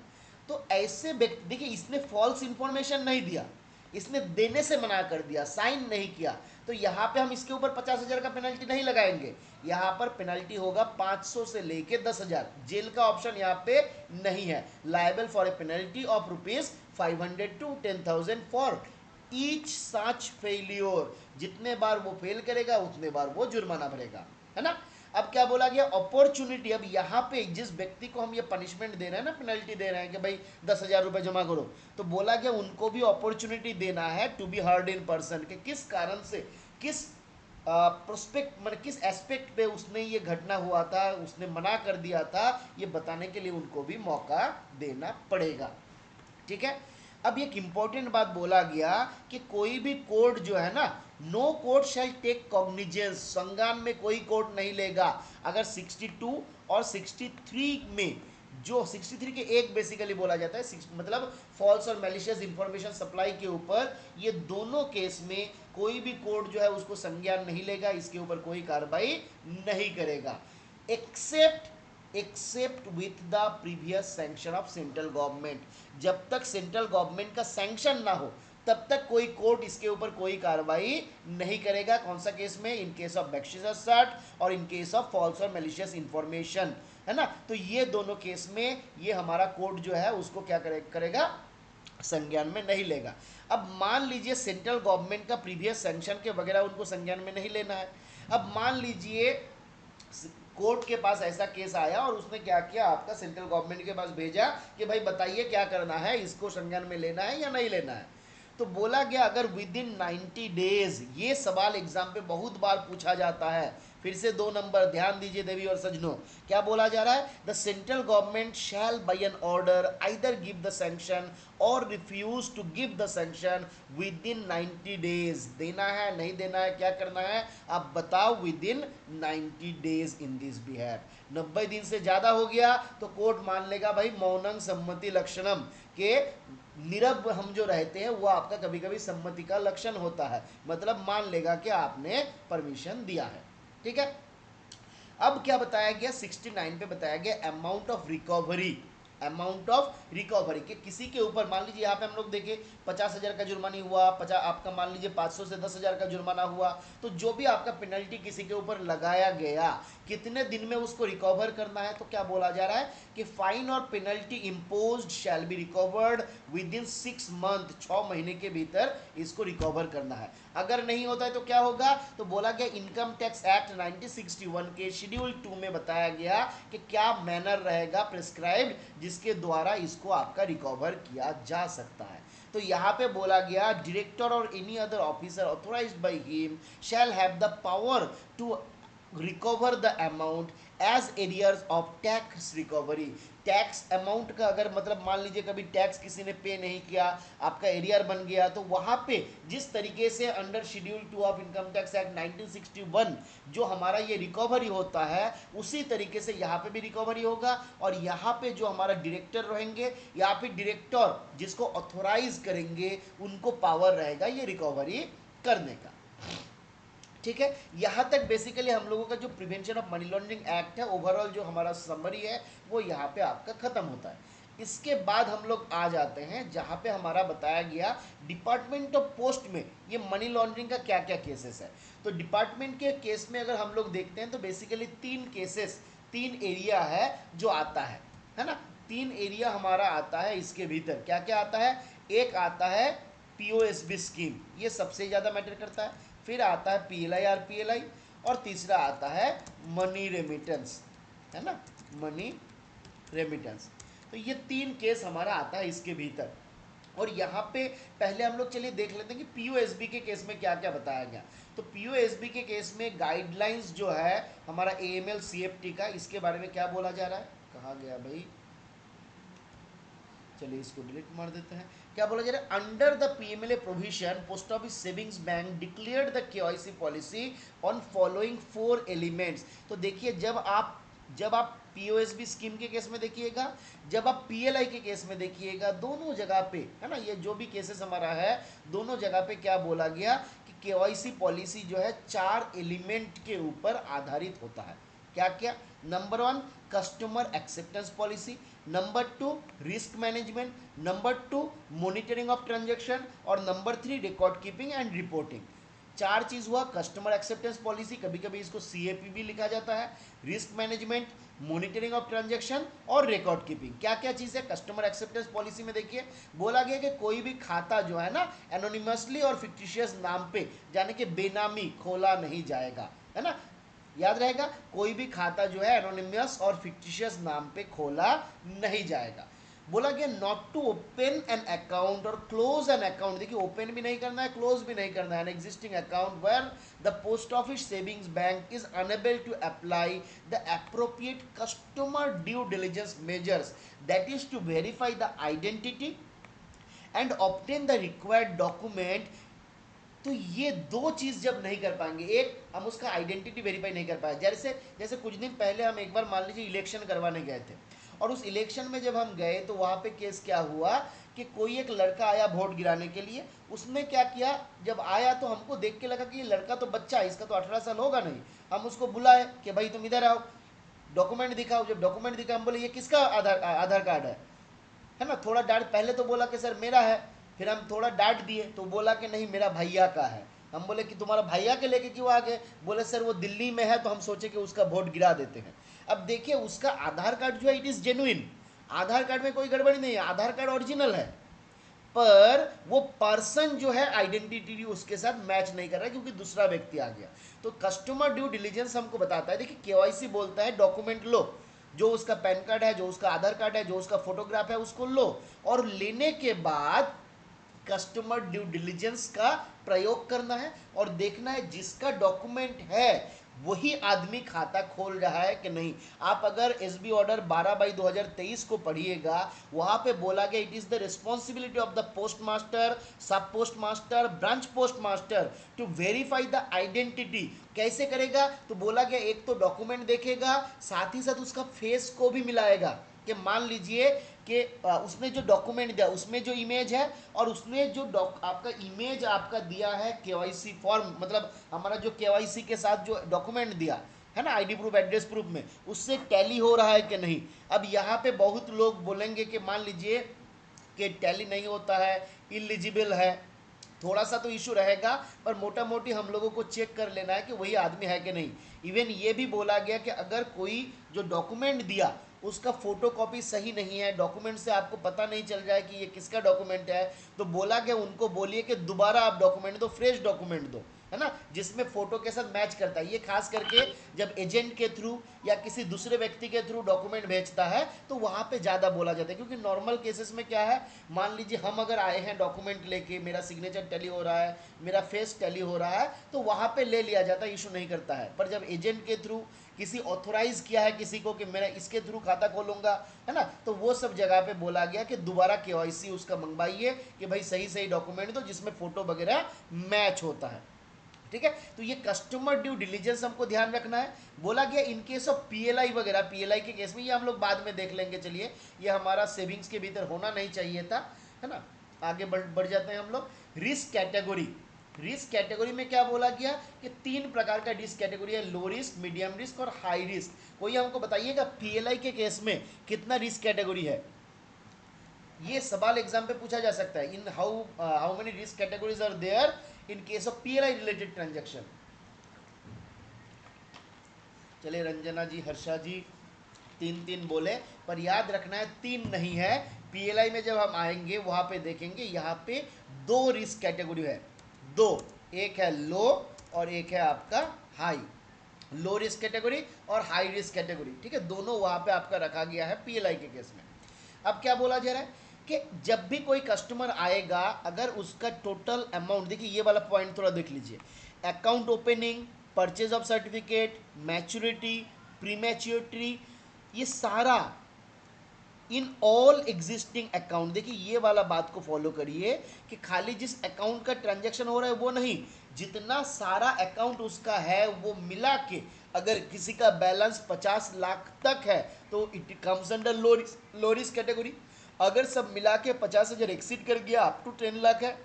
तो ऐसे व्यक्ति, देखिए इसने फॉल्स इंफॉर्मेशन नहीं दिया, इसने देने से मना कर दिया, साइन नहीं किया, तो यहाँ पे हम इसके ऊपर 50,000 का पेनल्टी नहीं लगाएंगे, यहाँ पर पेनल्टी होगा 500 से लेके 10,000, जेल का ऑप्शन यहाँ पे नहीं है। Liable for a penalty of ₹500 to 10,000 for each such failure, जितने बार वो फेल करेगा उतने बार वो जुर्माना भरेगा, है ना। अब क्या बोला गया, अपॉर्चुनिटी। अब यहाँ पे जिस व्यक्ति को हम ये पनिशमेंट दे रहे हैं ना, पेनल्टी दे रहे हैं कि भाई 10,000 रुपये जमा करो, तो बोला गया उनको भी अपॉर्चुनिटी देना है to be heard in person, कि किस कारण से, किस प्रोस्पेक्ट मतलब किस एस्पेक्ट पे उसने ये घटना हुआ था, उसने मना कर दिया था, ये बताने के लिए उनको भी मौका देना पड़ेगा। ठीक है। अब एक इंपॉर्टेंट बात बोला गया कि कोई भी कोर्ट जो है ना, no court shall take cognizance, संज्ञान में कोई कोर्ट नहीं लेगा अगर 62 और 63 में, जो 63 के एक बेसिकली बोला जाता है, मतलब फॉल्स और मैलिशियस इंफॉर्मेशन सप्लाई के ऊपर, ये दोनों केस में कोई भी कोर्ट जो है उसको संज्ञान नहीं लेगा, इसके ऊपर कोई कार्रवाई नहीं करेगा, except with the previous sanction of central government. जब तक सेंट्रल गवर्नमेंट का सैंक्शन ना हो तब तक कोई कोर्ट इसके ऊपर कोई कार्रवाई नहीं करेगा। कौन सा केस में, इन केस ऑफ वेक्सेशियस चार्ज और इन केस ऑफ फॉल्स और मैलिशियस इंफॉर्मेशन, है ना। तो ये दोनों केस में ये हमारा कोर्ट जो है उसको क्या करेगा, संज्ञान में नहीं लेगा। अब मान लीजिए सेंट्रल गवर्नमेंट का प्रीवियस सैंक्शन के वगैरह उनको संज्ञान में नहीं लेना है। अब मान लीजिए कोर्ट के पास ऐसा केस आया और उसने क्या किया, आपका सेंट्रल गवर्नमेंट के पास भेजा कि भाई बताइए क्या करना है, इसको संज्ञान में लेना है या नहीं लेना है। तो बोला गया अगर विद इन 90 डेज, ये सवाल एग्जाम पे बहुत बार पूछा जाता है, फिर से 2 नंबर ध्यान दीजिए देवी और सज्जनों, क्या बोला जा रहा है, the central government shall by an order either give the sanction और refuse to give the sanction within 90 days. देना है नहीं देना है, क्या करना है आप बताओ, with in 90 days in this behave. 90 दिन से ज़्यादा हो गया तो कोर्ट मान लेगा भाई मौनंग सम्मति लक्षणम, के नीरव हम जो रहते हैं वो आपका कभी कभी सम्मति का लक्षण होता है, मतलब मान लेगा कि आपने परमिशन दिया है। ठीक है। अब क्या बताया गया, 69 पे बताया गया amount of recovery amount of recovery, कि किसी के ऊपर मान लीजिए यहाँ पे हम लोग देखें 50,000 का जुर्माना हुआ, 50 आपका मान लीजिए 500 से 10,000 का जुर्माना हुआ, तो जो भी आपका पेनल्टी किसी के ऊपर लगाया गया कितने दिन में उसको रिकवर करना है, तो क्या बोला जा रहा है कि फाइन और penalty imposed shall be recovered with in 6 month, 6 महीने के भीतर इसको रिकवर करना है। अगर नहीं होता है तो क्या होगा, तो बोला गया इनकम टैक्स एक्ट 1961 के शेड्यूल 2 में बताया गया कि क्या मैनर रहेगा प्रिस्क्राइब्ड जिसके द्वारा इसको आपका रिकवर किया जा सकता है। तो यहाँ पे बोला गया डायरेक्टर और any other officer authorized by him shall have the power to recover the amount as arrears of tax recovery. Tax amount का अगर मतलब मान लीजिए कभी टैक्स किसी ने पे नहीं किया, आपका एरियर बन गया, तो वहाँ पे जिस तरीके से under schedule 2 of income tax act 1961 जो हमारा ये रिकवरी होता है, उसी तरीके से यहाँ पे भी रिकवरी होगा। और यहाँ पे जो हमारा डायरेक्टर रहेंगे या फिर डायरेक्टर जिसको ऑथोराइज करेंगे उनको पावर रहेगा ये रिकवरी करने का। ठीक है, यहाँ तक बेसिकली हम लोगों का जो prevention of money laundering act है ओवरऑल जो हमारा समरी है वो यहाँ पे आपका खत्म होता है। इसके बाद हम लोग आ जाते हैं जहाँ पे हमारा बताया गया डिपार्टमेंट ऑफ पोस्ट में ये मनी लॉन्ड्रिंग का क्या क्या केसेस है। तो डिपार्टमेंट के केस में अगर हम लोग देखते हैं तो बेसिकली 3 केसेस, 3 एरिया है जो आता है ना, 3 एरिया हमारा आता है। इसके भीतर क्या क्या आता है, एक आता है पीओएसबी स्कीम, ये सबसे ज़्यादा मैटर करता है, फिर आता है पीएलआई आरपीएलआई, और तीसरा आता है मनी रेमिटेंस, है ना, मनी रेमिटेंस। तो ये 3 केस हमारा आता है इसके भीतर। और यहाँ पे पहले हम लोग चलिए देख लेते हैं कि पीओएसबी के केस में क्या क्या बताया गया। तो पीओएसबी के केस में गाइडलाइंस जो है हमारा एएमएल सीएफटी का, इसके बारे में क्या बोला जा रहा है, कहाँ गया भाई, चलिए इसको डिलीट मार देते हैं। क्या बोला जा रहा है, under the PMLA provision post office savings bank declared the KYC policy on following 4 elements. तो देखिए जब आप पीओएसबी स्कीम के केस में देखिएगा, जब आप पीएलआई के केस में देखिएगा, दोनों जगह पे है ना, ये जो भी केसेस हमारा है दोनों जगह पे क्या बोला गया कि केवाईसी पॉलिसी जो है 4 एलिमेंट के ऊपर आधारित होता है। क्या क्या, number 1 customer acceptance policy, number 2 risk management, number 2 monitoring of transaction, और number 3 record keeping and reporting. 4 चीज हुआ, कस्टमर एक्सेप्टेंस पॉलिसी, कभी कभी इसको सीएपी भी लिखा जाता है, risk management, monitoring of transaction और रिकॉर्ड कीपिंग। क्या क्या चीज़ है कस्टमर एक्सेप्टेंस पॉलिसी में, देखिए बोला गया कि कोई भी खाता जो है ना एनोनिमसली और फिक्टिशियस नाम पे यानी कि बेनामी खोला नहीं जाएगा, है ना, याद रहेगा, कोई भी खाता जो है एनोनिमस और फिक्टिशियस नाम पे खोला नहीं जाएगा। बोला गया not to open an account और क्लोज एन अकाउंट, देखिए ओपन भी नहीं करना है क्लोज भी नहीं करना है, an existing account where the post office savings bank is unable to apply the appropriate customer due diligence measures that is to verify the identity and obtain the required document. तो ये 2 चीज़ जब नहीं कर पाएंगे, एक हम उसका आइडेंटिटी वेरीफाई नहीं कर पाए, जैसे जैसे कुछ दिन पहले हम एक बार मान लीजिए इलेक्शन करवाने गए थे, और उस इलेक्शन में जब हम गए तो वहाँ पे केस क्या हुआ कि कोई एक लड़का आया वोट गिराने के लिए, उसने क्या किया, जब आया तो हमको देख के लगा कि ये लड़का तो बच्चा है, इसका तो 18 साल होगा नहीं। हम उसको बुलाए कि भाई तुम इधर आओ, डॉक्यूमेंट दिखाओ। जब डॉक्यूमेंट दिखा हम बोले ये किसका आधार कार्ड है ना, थोड़ा डांट, पहले तो बोला कि सर मेरा है, फिर हम थोड़ा डांट दिए तो बोला कि नहीं मेरा भैया का है। हम बोले कि तुम्हारा भैया के लेके क्यों आ गए, बोले सर वो दिल्ली में है तो हम सोचे कि उसका वोट गिरा देते हैं। अब देखिए उसका आधार कार्ड जो है it is genuine, Aadhaar card में कोई गड़बड़ी नहीं है, आधार कार्ड ओरिजिनल है, पर वो पर्सन जो है आइडेंटिटी उसके साथ मैच नहीं कर रहा है क्योंकि दूसरा व्यक्ति आ गया। तो कस्टमर ड्यू डिलीजेंस हमको बताता है, देखिए केवाईसी बोलता है डॉक्यूमेंट लो, जो उसका पैन कार्ड है, जो उसका आधार कार्ड है, जो उसका फोटोग्राफ है उसको लो, और लेने के बाद कस्टमर ड्यू डिलीजेंस का प्रयोग करना है और देखना है जिसका डॉक्यूमेंट है वही आदमी खाता खोल रहा है कि नहीं। आप अगर एसबी ऑर्डर 12/2023 को पढ़िएगा, वहां पे बोला गया it is the responsibility of the post master, sub post master, branch post master to verify the identity. कैसे करेगा, तो बोला गया एक तो डॉक्यूमेंट देखेगा, साथ ही साथ उसका फेस को भी मिलाएगा कि मान लीजिए कि उसने जो डॉक्यूमेंट दिया उसमें जो इमेज है और उसने जो आपका इमेज आपका दिया है केवाईसी फॉर्म, मतलब हमारा जो केवाईसी के साथ जो डॉक्यूमेंट दिया है ना, आईडी प्रूफ एड्रेस प्रूफ में, उससे टैली हो रहा है कि नहीं। अब यहाँ पे बहुत लोग बोलेंगे कि मान लीजिए कि टैली नहीं होता है, इलिजिबल है, थोड़ा सा तो इशू रहेगा, पर मोटा मोटी हम लोगों को चेक कर लेना है कि वही आदमी है कि नहीं। इवन ये भी बोला गया कि अगर कोई जो डॉक्यूमेंट दिया उसका फोटो कॉपी सही नहीं है, डॉक्यूमेंट से आपको पता नहीं चल रहा है कि ये किसका डॉक्यूमेंट है, तो बोला गया उनको बोलिए कि दोबारा आप डॉक्यूमेंट दो, फ्रेश डॉक्यूमेंट दो, है ना, जिसमें फोटो के साथ मैच करता है। ये खास करके जब एजेंट के थ्रू या किसी दूसरे व्यक्ति के थ्रू डॉक्यूमेंट भेजता है तो वहाँ पे ज़्यादा बोला जाता है, क्योंकि नॉर्मल केसेस में क्या है, मान लीजिए हम अगर आए हैं डॉक्यूमेंट लेके, मेरा सिग्नेचर टैली हो रहा है, मेरा फेस टैली हो रहा है, तो वहाँ पे ले लिया जाता है, इशू नहीं करता है। पर जब एजेंट के थ्रू किसी ऑथोराइज किया है किसी को कि मैं इसके थ्रू खाता खोलूंगा, है ना, तो वो सब जगह पे बोला गया कि दोबारा केवाईसी उसका मंगवाइए कि भाई सही सही डॉक्यूमेंट दो जिसमें फोटो वगैरह मैच होता है। ठीक है, तो ये कस्टमर ड्यू डिलीजेंस हमको ध्यान रखना है। बोला गया इन केस ऑफ पीएलआई वगैरह, पीएलआई के केस में ये हम लोग बाद में देख लेंगे, चलिए ये हमारा सेविंग्स के भीतर होना नहीं चाहिए था, है ना। आगे बढ़ जाते हैं हम लोग। रिस्क कैटेगरी, रिस्क कैटेगरी में क्या बोला गया कि 3 प्रकार का रिस्क कैटेगरी है, लो रिस्क, मीडियम रिस्क और हाई रिस्क। कोई हमको बताइएगा पीएलआई के केस में कितना रिस्क कैटेगरी है, ये सवाल एग्जाम पे पूछा जा सकता है। In how many risk categories are there in case of PLI related transaction. चले रंजना जी, हर्षा जी 3 3 बोले, पर याद रखना है 3 नहीं है। पीएलआई में जब हम आएंगे वहां पे देखेंगे यहाँ पे 2 रिस्क कैटेगरी है, 2, एक है लो और एक है आपका हाई। लो रिस्क कैटेगरी और हाई रिस्क कैटेगरी, ठीक है, दोनों वहां पे आपका रखा गया है पीएलआई के केस में। अब क्या बोला जा रहा है कि जब भी कोई कस्टमर आएगा, अगर उसका टोटल अमाउंट, देखिए ये वाला पॉइंट थोड़ा देख लीजिए, account opening, purchase of certificate, maturity, prematurity, ये सारा इन ऑल एग्जिस्टिंग अकाउंट, देखिए ये वाला बात को फॉलो करिए कि खाली जिस अकाउंट का ट्रांजैक्शन हो रहा है वो नहीं, जितना सारा अकाउंट उसका है वो मिला के अगर किसी का बैलेंस 50 लाख तक है तो it comes under low risk category. अगर सब मिला के 50,000 एक्सीड कर गया अप टू 10 लाख है,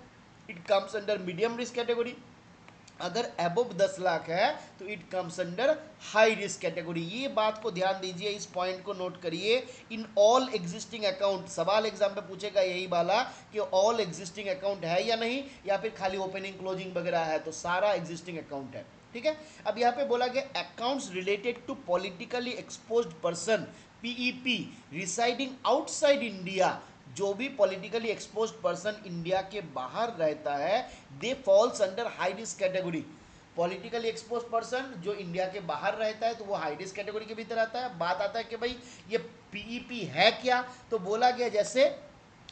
it comes under medium risk category. अगर अबव 10 लाख है तो it comes under high risk category. ये बात को ध्यान दीजिए, इस पॉइंट को नोट करिए। इन ऑल एग्जिस्टिंग अकाउंट, सवाल एग्जाम में पूछेगा यही वाला कि ऑल एग्जिस्टिंग अकाउंट है या नहीं, या फिर खाली ओपनिंग क्लोजिंग वगैरह है, तो सारा एग्जिस्टिंग अकाउंट है। ठीक है, अब यहाँ पे बोला गया accounts related to politically exposed person, PEP, residing outside India, जो भी पॉलिटिकली एक्सपोज्ड पर्सन इंडिया के बाहर रहता है, they falls under high risk category. Politically expose person जो इंडिया के बाहर रहता है तो वो हाई रिस्क कैटेगरी के भीतर आता है। बात आता है कि भाई ये पीईपी है क्या, तो बोला गया जैसे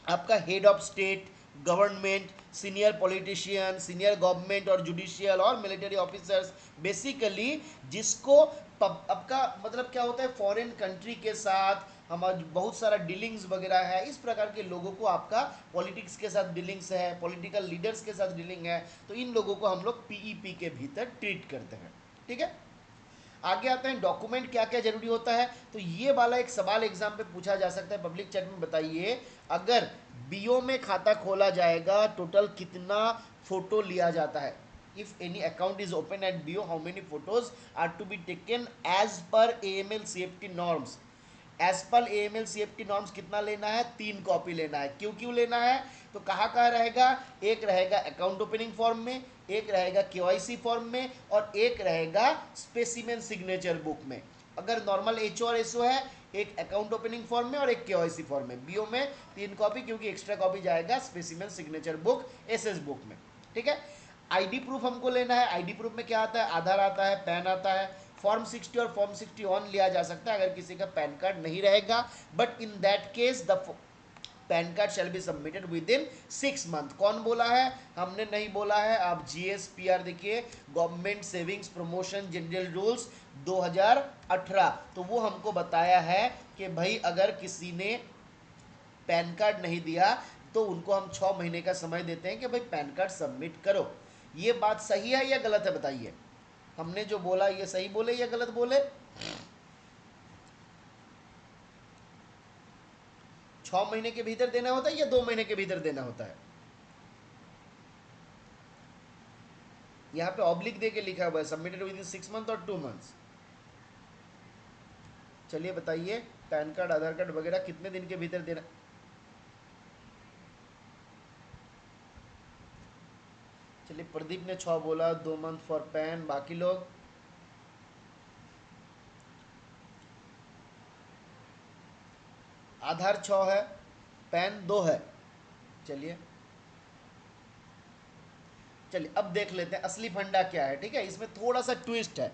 आपका head of state, government, senior politician, senior government और जुडिशियल और मिलिट्री ऑफिसर्स, बेसिकली जिसको आपका मतलब क्या होता है, फॉरेन कंट्री के साथ हमारा बहुत सारा डीलिंग्स वगैरह है, इस प्रकार के लोगों को आपका पॉलिटिक्स के साथ डीलिंग्स है, पॉलिटिकल लीडर्स के साथ डीलिंग है, तो इन लोगों को हम लोग पीईपी के भीतर ट्रीट करते हैं। ठीक है, आगे आते हैं डॉक्यूमेंट क्या क्या जरूरी होता है। तो ये वाला एक सवाल एग्जाम पे पूछा जा सकता है, पब्लिक चैट में बताइए, अगर बीओ में खाता खोला जाएगा टोटल कितना फोटो लिया जाता है। If any account is open at BO, how many photos are to be taken as per AML CFT norms. As per AML CFT norms कितना लेना है, 3 कॉपी लेना है। क्यों क्यों लेना है, तो कहाँ कहाँ रहेगा, एक रहेगा अकाउंट ओपनिंग फॉर्म में, एक रहेगा केवाईसी फॉर्म में, और एक रहेगा स्पेसिमेन सिग्नेचर बुक में। अगर नॉर्मल एचओ और एसओ है, एक अकाउंट ओपनिंग फॉर्म में और एक केवाईसी फॉर्म में। बीओ में 3 कॉपी, क्योंकि एक्स्ट्रा कॉपी जाएगा specimen signature book, SS book में। ठीक है, आईडी प्रूफ हमको लेना है। आईडी प्रूफ में क्या आता है, आधार आता है, पैन आता है, फॉर्म 60 और फॉर्म 61 लिया जा सकता है अगर किसी का पैन कार्ड नहीं रहेगा, but in that case the PAN card shall B submitted with in 6 month. कौन बोला है, हमने नहीं बोला है, आप जीएसपीआर देखिए, government savings promotion general rules 2018, तो वो हमको बताया है कि भाई अगर किसी ने पैन कार्ड नहीं दिया तो उनको हम 6 महीने का समय देते हैं कि भाई पैन कार्ड सबमिट करो। ये बात सही है या गलत है बताइए, हमने जो बोला ये सही बोले या गलत बोले। 6 महीने के भीतर देना होता है या 2 महीने के भीतर देना होता है, यहाँ पे ऑब्लिक दे के लिखा हुआ है सबमिटेड विद इन 6 मंथ और 2 मंथ्स। चलिए बताइए, पैन कार्ड आधार कार्ड वगैरह कितने दिन के भीतर देना? चलिए प्रदीप ने 6 बोला, 2 मंथ फॉर पैन। बाकी लोग? आधार 6 है, पैन 2 है। चलिए चलिए अब देख लेते हैं असली फंडा क्या है। ठीक है, इसमें थोड़ा सा ट्विस्ट है,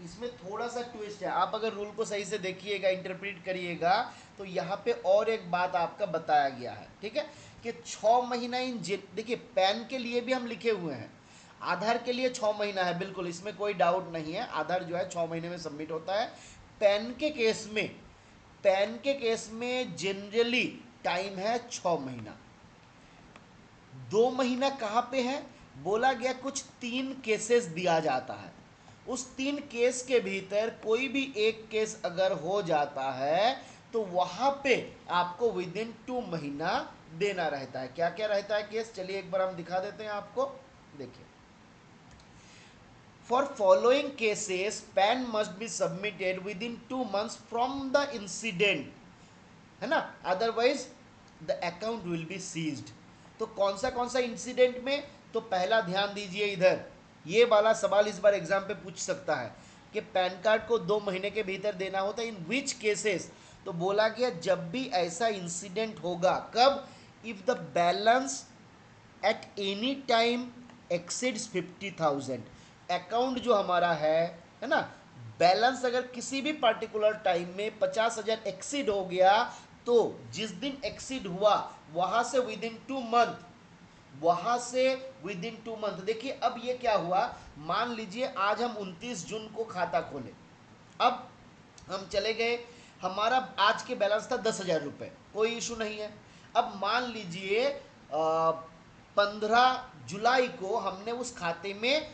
इसमें थोड़ा सा ट्विस्ट है। आप अगर रूल को सही से देखिएगा, इंटरप्रेट करिएगा, तो यहाँ पे और एक बात आपका बताया गया है। ठीक है, कि 6 महीना इन देखिए पैन के लिए भी हम लिखे हुए हैं, आधार के लिए 6 महीना है, बिल्कुल इसमें कोई डाउट नहीं है। आधार जो है 6 महीने में सबमिट होता है। पैन के केस में, पैन के केस में जनरली टाइम है 6 महीना। 2 महीना कहाँ पे है? बोला गया कुछ 3 केसेस दिया जाता है, उस 3 केस के भीतर कोई भी एक केस अगर हो जाता है तो वहां पे आपको विद इन 2 महीना देना रहता है। क्या क्या रहता है केस, चलिए एक बार हम दिखा देते हैं आपको। देखिए, for following cases PAN must be submitted within 2 months from the incident, है ना, otherwise the account will be seized. तो कौन सा इंसिडेंट में? तो पहला ध्यान दीजिए इधर, ये वाला सवाल इस बार एग्जाम पे पूछ सकता है कि पैन कार्ड को 2 महीने के भीतर देना होता है, इन विच केसेस? तो बोला गया जब भी ऐसा इंसिडेंट होगा, कब? If the balance at any time exceeds 50,000। Account जो हमारा है ना, बैलेंस अगर किसी भी पर्टिकुलर टाइम में 50,000 एक्सीड हो गया, तो जिस दिन एक्सीड हुआ वहां से विद इन 2 मंथ, वहां से विद इन 2 मंथ। देखिए अब ये क्या हुआ, मान लीजिए आज हम 29 जून को खाता खोले, अब हम चले गए, हमारा आज के बैलेंस था 10,000 रुपये, कोई इशू नहीं है। अब मान लीजिए 15 जुलाई को हमने उस खाते में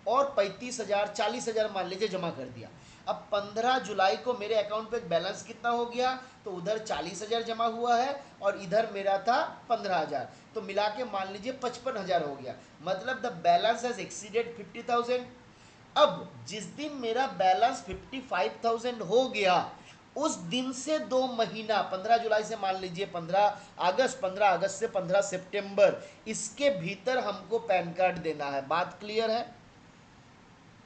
और 35,000 40,000 मान लीजिए जमा कर दिया। अब 15 जुलाई को मेरे अकाउंट पे बैलेंस कितना हो गया? तो उधर 40,000 जमा हुआ है और इधर मेरा था 15,000, तो मिला के मान लीजिए 55,000 हो गया। मतलब द बैलेंस हैज एक्सीडेड 50,000। अब जिस दिन मेरा बैलेंस 55,000 हो गया, उस दिन से 2 महीना, 15 जुलाई से मान लीजिए 15 अगस्त, 15 अगस्त से 15 सितंबर, इसके भीतर हमको पैन कार्ड देना है। बात क्लियर है?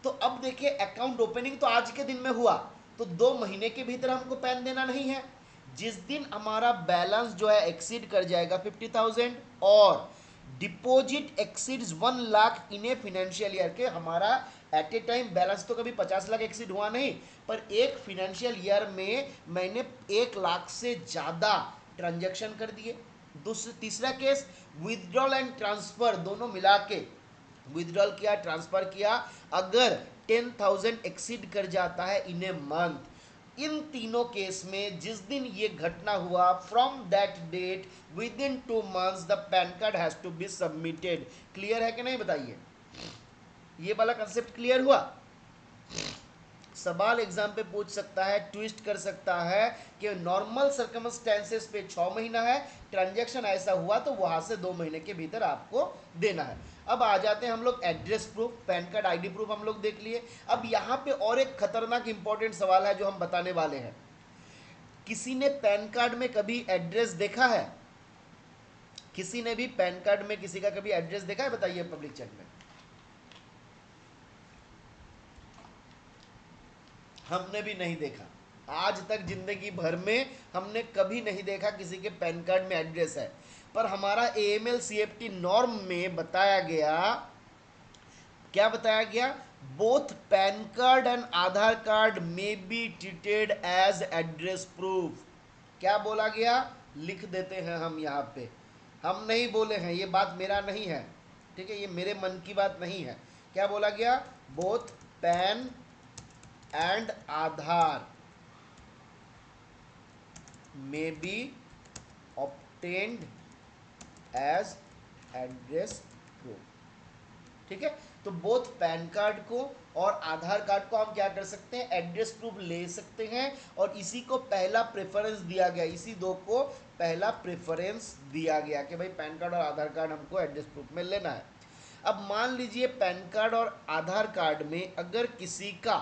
तो अब देखिए अकाउंट ओपनिंग तो आज के दिन में हुआ, तो 2 महीने के भीतर हमको पैन देना नहीं है। जिस दिन हमारा बैलेंस जो है एक्सीड कर जाएगा 50,000 और डिपॉजिट एक्सीड्स 1 लाख इन ए फिनेंशियल ईयर, के हमारा एट ए टाइम बैलेंस तो कभी 50 लाख एक्सीड हुआ नहीं, पर एक फिनेंशियल ईयर में मैंने 1 लाख से ज़्यादा ट्रांजेक्शन कर दिए। दूसरा तीसरा केस, विदड्रॉल एंड ट्रांसफर दोनों मिला के विदड्रॉल किया, ट्रांसफर किया, अगर 10,000 एक्सीड कर जाता है इन ए मंथ, इन तीनों केस में जिस दिन ये घटना हुआ, from that date within 2 months the PAN card has to be submitted. Clear है कि नहीं बताइए? ये वाला कंसेप्ट क्लियर हुआ? सवाल एग्जाम पे पूछ सकता है, ट्विस्ट कर सकता है कि नॉर्मल सर्कमस्टेंसेस पे 6 महीना है, ट्रांजैक्शन ऐसा हुआ तो वहां से 2 महीने के भीतर आपको देना है। अब आ जाते हैं हम लोग address proof, pan card ID proof हम लोग देख लिए। अब यहाँ पे और एक खतरनाक इंपॉर्टेंट सवाल है जो हम बताने वाले हैं। किसी ने पैन कार्ड में कभी एड्रेस देखा है? किसी ने भी पैन कार्ड में किसी का कभी एड्रेस देखा है? बताइए पब्लिक चैट में। हमने भी नहीं देखा, आज तक जिंदगी भर में हमने कभी नहीं देखा किसी के पैन कार्ड में एड्रेस है। पर हमारा AML CFT नॉर्म में बताया गया, क्या बताया गया? Both PAN card and Aadhaar card may be treated as address proof. क्या बोला गया? लिख देते हैं हम यहाँ पे, हम नहीं बोले हैं, ये बात मेरा नहीं है, ठीक है, ये मेरे मन की बात नहीं है। क्या बोला गया? Both pan and Aadhaar may be obtained as address proof. ठीक है, तो बोथ पैन कार्ड को और आधार कार्ड को हम क्या कर सकते हैं? एड्रेस प्रूफ ले सकते हैं, और इसी को पहला प्रेफरेंस दिया गया, इसी दो को पहला प्रेफरेंस दिया गया कि भाई पैन कार्ड और आधार कार्ड हमको एड्रेस प्रूफ में लेना है। अब मान लीजिए पैन कार्ड और आधार कार्ड में अगर किसी का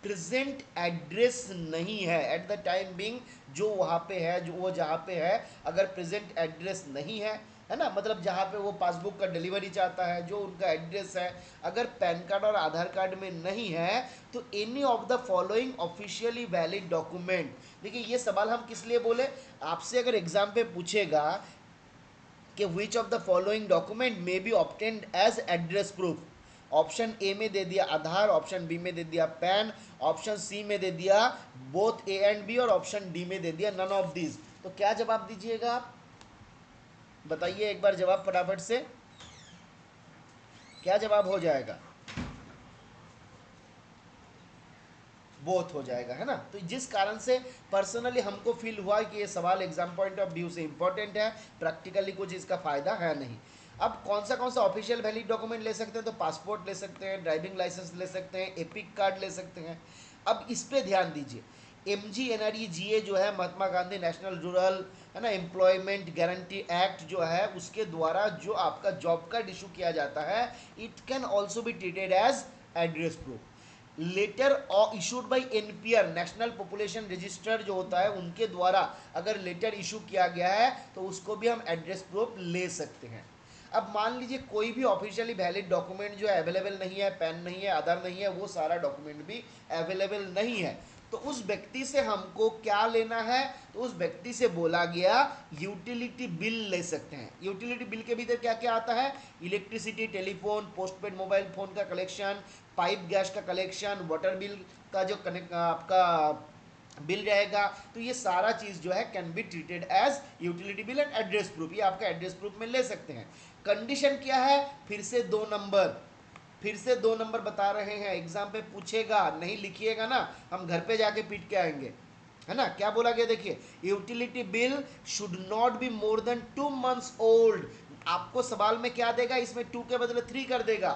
प्रेजेंट एड्रेस नहीं है एट द टाइम बिंग, जो वहाँ पे है, जो वो जहाँ पे है, अगर प्रेजेंट एड्रेस नहीं है ना, मतलब जहाँ पे वो पासबुक का डिलीवरी चाहता है, जो उनका एड्रेस है, अगर पैन कार्ड और आधार कार्ड में नहीं है, तो any of the following officially valid document. देखिए ये सवाल हम किस लिए बोले, आपसे अगर एग्जाम पे पूछेगा कि which of the following document may be obtained as address proof, option A में दे दिया आधार, ऑप्शन बी में दे दिया पैन, ऑप्शन सी में दे दिया बोथ ए एंड बी, और ऑप्शन डी में दे दिया नन ऑफ दीज, तो क्या जवाब दीजिएगा आप, बताइए एक बार जवाब फटाफट से, क्या जवाब हो जाएगा, बोथ हो जाएगा, है ना। तो जिस कारण से पर्सनली हमको फील हुआ कि ये सवाल एग्जाम पॉइंट ऑफ व्यू से इंपॉर्टेंट है, प्रैक्टिकली कुछ इसका फायदा है नहीं। अब कौन सा ऑफिशियल वैलिड डॉक्यूमेंट ले सकते हैं, तो पासपोर्ट ले सकते हैं, ड्राइविंग लाइसेंस ले सकते हैं, एपिक कार्ड ले सकते हैं। अब इस पे ध्यान दीजिए, MGNREGA जो है, महात्मा गांधी नेशनल रूरल, है ना, एम्प्लॉयमेंट गारंटी एक्ट जो है, उसके द्वारा जो आपका जॉब कार्ड इशू किया जाता है, it can also be treated as address proof. Letter issued by NPR national population register जो होता है, उनके द्वारा अगर लेटर इशू किया गया है, तो उसको भी हम एड्रेस प्रूफ ले सकते हैं। अब मान लीजिए कोई भी ऑफिशियली वैलिड डॉक्यूमेंट जो है अवेलेबल नहीं है, पैन नहीं है, आधार नहीं है, वो सारा डॉक्यूमेंट भी अवेलेबल नहीं है, तो उस व्यक्ति से हमको क्या लेना है, तो उस व्यक्ति से बोला गया यूटिलिटी बिल ले सकते हैं। यूटिलिटी बिल के भीतर क्या क्या आता है, electricity, telephone, postpaid mobile phone का कलेक्शन, पाइप गैस का कलेक्शन, वाटर बिल का जो कनेक्ट आपका बिल रहेगा, तो ये सारा चीज जो है can be treated as utility bill and address proof, ये आपका एड्रेस प्रूफ में ले सकते हैं। कंडीशन क्या है, फिर से 2 नंबर बता रहे हैं, एग्जाम पे पूछेगा, नहीं लिखिएगा ना, हम घर पे जाके पीट के आएंगे, है ना। क्या बोला गया, देखिए, utility bill should not be more than 2 months old. आपको सवाल में क्या देगा, इसमें 2 के बदले 3 कर देगा,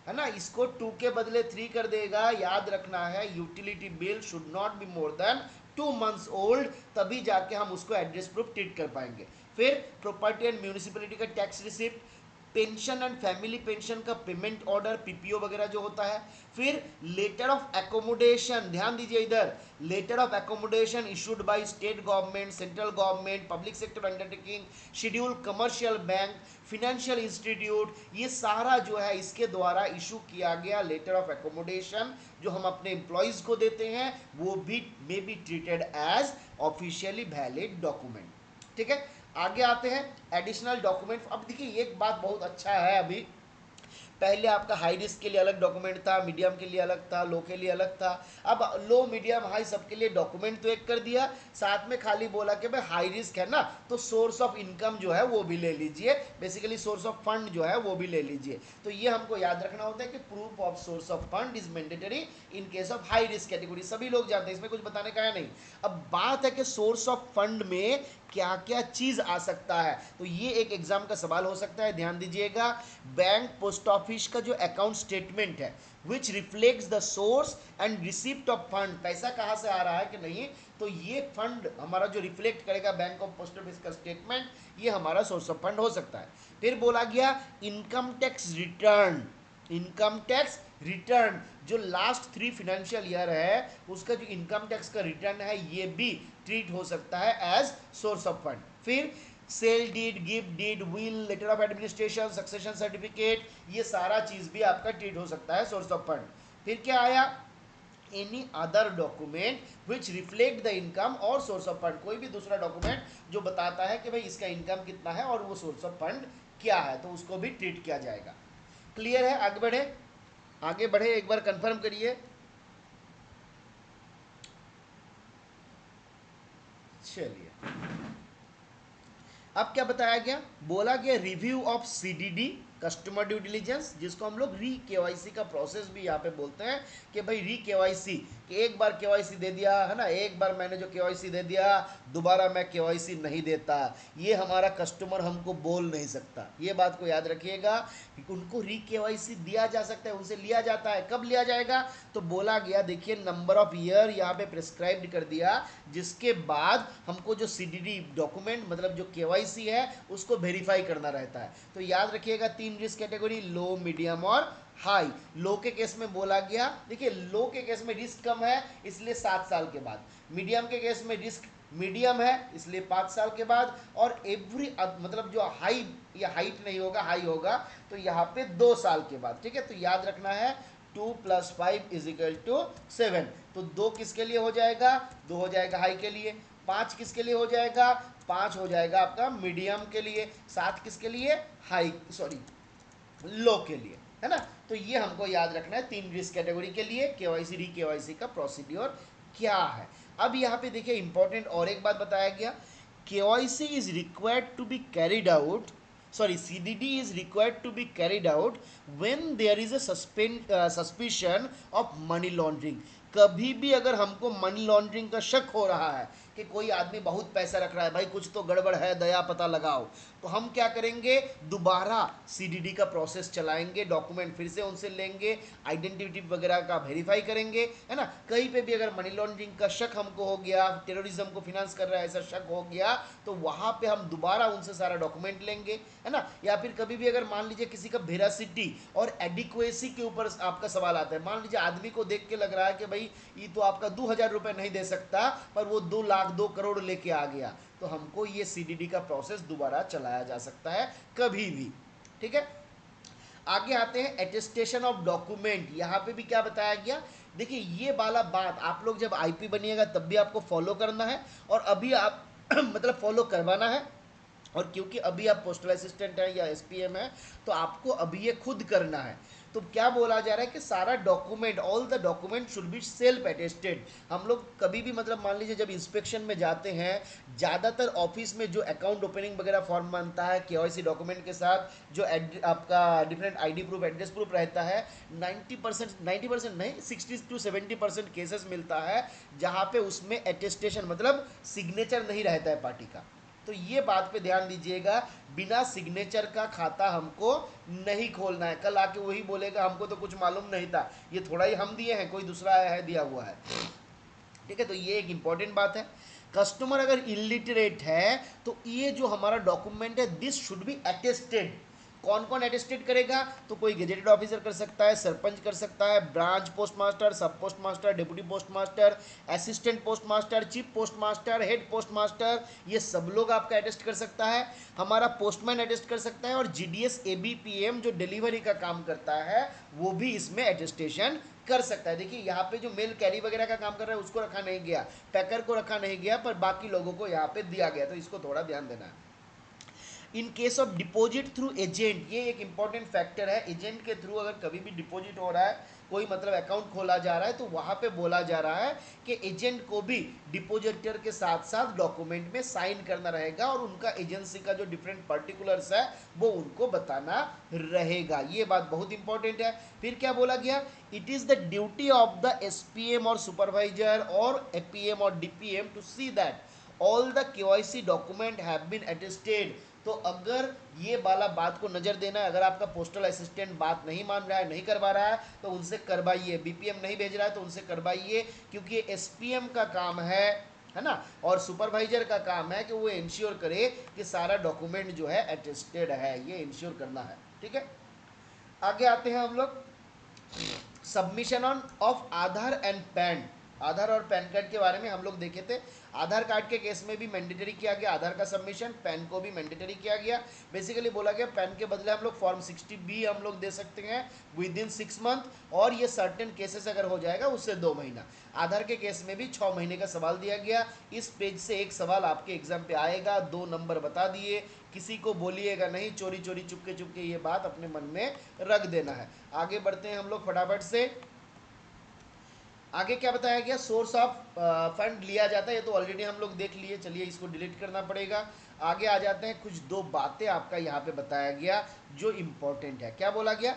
है ना, इसको 2 के बदले 3 कर देगा। याद रखना है, utility bill should not be more than 2 months old, तभी जाके हम उसको एड्रेस प्रूफ ट्रीट कर पाएंगे। फिर प्रॉपर्टी एंड म्यूनिसिपैलिटी का tax receipt, pension and family pension का पेमेंट ऑर्डर, PPO वगैरह जो होता है। फिर लेटर ऑफ एकोमोडेशन, ध्यान दीजिए इधर, letter of accommodation issued by state government, central government, public sector undertaking, schedule commercial bank, financial institute, ये सारा जो है इसके द्वारा इशू किया गया लेटर ऑफ एकोमोडेशन जो हम अपने एम्प्लॉयज को देते हैं, वो भी may be treated as officially valid document. ठीक है, आगे आते हैं एडिशनल डॉक्यूमेंट। अब देखिए एक बात बहुत अच्छा है, अभी पहले आपका हाई रिस्क के लिए अलग डॉक्यूमेंट था, मीडियम के लिए अलग था, लो के लिए अलग था। अब लो मीडियम हाई सबके लिए डॉक्यूमेंट तो एक कर दिया, साथ में खाली बोला कि भाई हाई रिस्क है ना, तो सोर्स ऑफ इनकम जो है वो भी ले लीजिए, बेसिकली सोर्स ऑफ फंड जो है वो भी ले लीजिए। तो ये हमको याद रखना होता है कि proof of source of fund is mandatory in case of high risk category, सभी लोग जानते हैं, इसमें कुछ बताने का है नहीं। अब बात है कि सोर्स ऑफ फंड में क्या क्या चीज आ सकता है, तो ये एक एग्जाम का सवाल हो सकता है, ध्यान दीजिएगा। बैंक, पोस्ट ऑफिस का जो अकाउंट स्टेटमेंट है विच reflects the source and receipt of fund, पैसा कहाँ से आ रहा है कि नहीं, तो ये फंड हमारा जो रिफ्लेक्ट करेगा बैंक ऑफ पोस्ट ऑफिस का स्टेटमेंट, ये हमारा सोर्स ऑफ फंड हो सकता है। फिर बोला गया income tax return, income tax return जो लास्ट 3 फाइनेंशियल ईयर है उसका जो इनकम टैक्स का रिटर्न है, ये भी ट्रीट हो सकता है एज सोर्स ऑफ फंड। फिर sale deed, gift deed, will, letter of administration, succession certificate, ये सारा चीज भी आपका ट्रीट हो सकता है सोर्स ऑफ फंड। फिर क्या आया, any other document which reflect the income और सोर्स ऑफ फंड, कोई भी दूसरा डॉक्यूमेंट जो बताता है कि भाई इसका इनकम कितना है और वो सोर्स ऑफ फंड क्या है, तो उसको भी ट्रीट किया जाएगा। क्लियर है, आगे बढ़े, आगे बढ़े, एक बार कंफर्म करिए। चलिए, अब क्या बताया गया, बोला गया review of CDD customer due diligence, जिसको हम लोग री KYC का प्रोसेस भी यहाँ पे बोलते हैं कि भाई री KYC, कि एक बार KYC दे दिया है ना, एक बार मैंने जो KYC दे दिया दोबारा मैं KYC नहीं देता, ये हमारा कस्टमर हमको बोल नहीं सकता। ये बात को याद रखिएगा कि उनको री KYC दिया जा सकता है, उनसे लिया जाता है, कब लिया जाएगा, तो बोला गया देखिए नंबर ऑफ ईयर यहाँ पे प्रिस्क्राइब्ड कर दिया, जिसके बाद हमको जो CDD डॉक्यूमेंट मतलब जो KYC है उसको वेरीफाई करना रहता है। तो याद रखिएगा 3 तीन रिस्क कैटेगरी, लो, मीडियम और हाई। लो के केस में बोला गया, देखिए लो के केस में रिस्क कम है इसलिए 7 साल के बाद, मीडियम के केस में रिस्क मीडियम है इसलिए 5 साल के बाद, और एवरी मतलब जो हाई या हाइट नहीं होगा हाई होगा तो यहाँ पे 2 साल के बाद। ठीक है, तो याद रखना है 2 + 5 = 7। तो 2 किसके लिए हो जाएगा, 2 हो जाएगा हाई के लिए, 5 किसके लिए हो जाएगा, 5 हो जाएगा आपका मीडियम के लिए, 7 किसके लिए, हाई सॉरी लो के लिए, है ना। तो ये हमको याद रखना है तीन रिस्क कैटेगरी के लिए केवाईसी री केवाईसी का प्रोसीड्योर क्या है। अब यहाँ पे देखिए इंपॉर्टेंट और एक बात बताया गया, KYC is required to be carried out, sorry, CDD is required to be carried out when there is a suspicion of money laundering। कभी भी अगर हमको मनी लॉन्ड्रिंग का शक हो रहा है कि कोई आदमी बहुत पैसा रख रहा है, भाई कुछ तो गड़बड़ है, दया पता लगाओ, तो हम क्या करेंगे, दोबारा CDD का प्रोसेस चलाएंगे, डॉक्यूमेंट फिर से उनसे लेंगे, आइडेंटिटी वगैरह का वेरीफाई करेंगे, है ना। कहीं पे भी अगर मनी लॉन्ड्रिंग का शक हमको हो गया, टेररिज्म को फिनेंस कर रहा है ऐसा शक हो गया, तो वहाँ पे हम दोबारा उनसे सारा डॉक्यूमेंट लेंगे, है ना। या फिर कभी भी अगर मान लीजिए किसी का वेरासिटी और एडिक्वेसी के ऊपर आपका सवाल आता है, मान लीजिए आदमी को देख के लग रहा है कि भाई ये तो आपका 2000 रुपये नहीं दे सकता, पर वो 2 लाख 2 करोड़ लेके आ गया, तो हमको ये CDD का प्रोसेस दोबारा चलाया जा सकता है कभी भी। ठीक है, आगे आते हैं एटेस्टेशन ऑफ डॉक्यूमेंट। यहाँ पे भी क्या बताया गया, देखिए ये वाला बात आप लोग जब IP बनिएगा तब भी आपको फॉलो करना है, और अभी आप मतलब फॉलो करवाना है, और क्योंकि अभी आप पोस्टल असिस्टेंट हैं या SPM है तो आपको अभी ये खुद करना है। तो क्या बोला जा रहा है कि सारा document, all the document should be self attested. हम लोग कभी भी मतलब मान लीजिए जब इंस्पेक्शन में जाते हैं, ज़्यादातर ऑफिस में जो अकाउंट ओपनिंग वगैरह फॉर्म बनता है KYC डॉक्यूमेंट के साथ, जो आपका different ID proof, address proof रहता है, 90% नहीं 60 to 70% केसेस मिलता है जहाँ पे उसमें अटेस्टेशन मतलब सिग्नेचर नहीं रहता है पार्टी का। तो ये बात पे ध्यान दीजिएगा, बिना सिग्नेचर का खाता हमको नहीं खोलना है। कल आके वही बोलेगा हमको तो कुछ मालूम नहीं था, ये थोड़ा ही हम दिए हैं, कोई दूसरा आया है दिया हुआ है। ठीक है, तो ये एक इंपॉर्टेंट बात है। कस्टमर अगर इलिटरेट है तो ये जो हमारा डॉक्यूमेंट है दिस शुड बी अटेस्टेड। कौन कौन अटेस्टेड करेगा, तो कोई गेजेटेड ऑफिसर कर सकता है, सरपंच कर सकता है, branch post master, sub post master, deputy post master, assistant post master, chief post master, head post master, ये सब लोग आपका अटेस्ट कर सकता है। हमारा पोस्टमैन अटेस्ट कर सकता है, और GDS ABPM जो डिलीवरी का काम करता है वो भी इसमें अटेस्टेशन कर सकता है। देखिए यहाँ पे जो मेल कैरी वगैरह का काम कर रहा है उसको रखा नहीं गया, पैकर को रखा नहीं गया, पर बाकी लोगों को यहाँ पे दिया गया, तो इसको थोड़ा ध्यान देना है। इन case of deposit through agent, ये एक इंपॉर्टेंट फैक्टर है, एजेंट के थ्रू अगर कभी भी डिपॉजिट हो रहा है, कोई मतलब अकाउंट खोला जा रहा है, तो वहाँ पे बोला जा रहा है कि एजेंट को भी डिपॉजिटर के साथ साथ डॉक्यूमेंट में साइन करना रहेगा, और उनका एजेंसी का जो डिफरेंट पर्टिकुलर्स है वो उनको बताना रहेगा। ये बात बहुत इंपॉर्टेंट है। फिर क्या बोला गया, it is the duty of the SPM or supervisor or APM or DPM to see that all the KYC document have been attested. तो अगर ये वाला बात को नज़र देना है, अगर आपका पोस्टल असिस्टेंट बात नहीं मान रहा है, नहीं करवा रहा है, तो उनसे करवाइए। BPM नहीं भेज रहा है तो उनसे करवाइए, क्योंकि SPM का काम है ना, और सुपरवाइजर का काम है कि वो इंश्योर करे कि सारा डॉक्यूमेंट जो है अटेस्टेड है, ये इंश्योर करना है। ठीक है, आगे आते हैं हम लोग submission of Aadhaar and PAN. Aadhaar और पैन कार्ड के बारे में हम लोग देखे थे। आधार कार्ड के केस में भी मैंडेटरी किया गया आधार का सबमिशन, पैन को भी मैंडेटरी किया गया। बेसिकली बोला गया पैन के बदले हम लोग फॉर्म 60B हम लोग दे सकते हैं विद इन 6 मंथ, और ये सर्टेन केसेस अगर हो जाएगा उससे 2 महीना। आधार के केस में भी 6 महीने का सवाल दिया गया। इस पेज से एक सवाल आपके एग्जाम पे आएगा, 2 नंबर बता दिए, किसी को बोलिएगा नहीं, चोरी चोरी चुपके चुपके ये बात अपने मन में रख देना है। आगे बढ़ते हैं हम लोग फटाफट से। आगे क्या बताया गया, सोर्स ऑफ फंड लिया जाता है, ये तो ऑलरेडी हम लोग देख लिए, चलिए इसको डिलीट करना पड़ेगा। आगे आ जाते हैं, कुछ 2 बातें आपका यहाँ पे बताया गया जो इम्पोर्टेंट है। क्या बोला गया,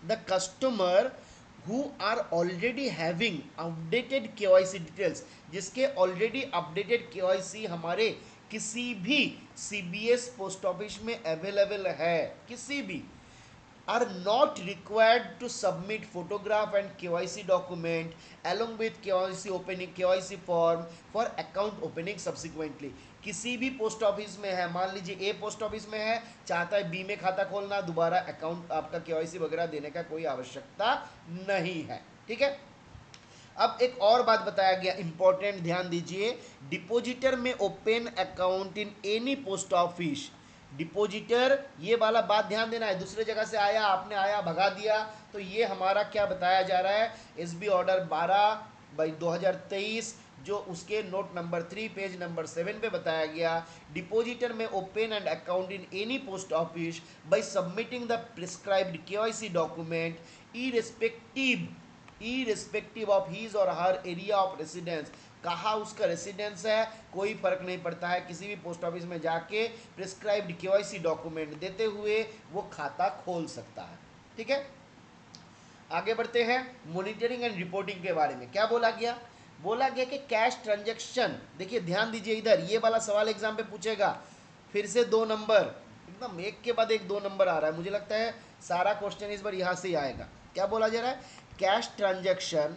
the customer who are already having updated KYC details, जिसके ऑलरेडी अपडेटेड KYC हमारे किसी भी CBS पोस्ट ऑफिस में अवेलेबल है, किसी भी, are not required to submit photograph and KYC document along with KYC opening KYC form for account opening subsequently। किसी भी पोस्ट ऑफिस में है, मान लीजिए ए पोस्ट ऑफिस में है, चाहता है बी में खाता खोलना, दोबारा अकाउंट आपका KYC वगैरह देने का कोई आवश्यकता नहीं है। ठीक है। अब एक और बात बताया गया इंपॉर्टेंट, ध्यान दीजिए, depositor may open account in any post office. Depositor, ये वाला बात ध्यान देना है, दूसरे जगह से आया, आपने आया भगा दिया, तो ये हमारा क्या बताया जा रहा है, एसबी ऑर्डर 12/2023 जो उसके नोट नंबर 3 पेज नंबर 7 पे बताया गया। Depositor may open and account in any post office by submitting the prescribed KYC document irrespective of his or her area of residence. कहाँ उसका रेसिडेंस है कोई फर्क नहीं पड़ता है, किसी भी पोस्ट ऑफिस में जाके प्रिस्क्राइब्ड केवाईसी डॉक्यूमेंट देते हुए वो खाता खोल सकता है। ठीक है। आगे बढ़ते हैं मॉनिटरिंग एंड रिपोर्टिंग के बारे में। क्या बोला गया, बोला गया कि कैश ट्रांजैक्शन, देखिए ध्यान दीजिए इधर, ये वाला सवाल एग्जाम पे पूछेगा, फिर से 2 नंबर, एकदम एक के बाद एक 2 नंबर आ रहा है, मुझे लगता है सारा क्वेश्चन इस बार यहाँ से ही आएगा। क्या बोला जा रहा है, cash transaction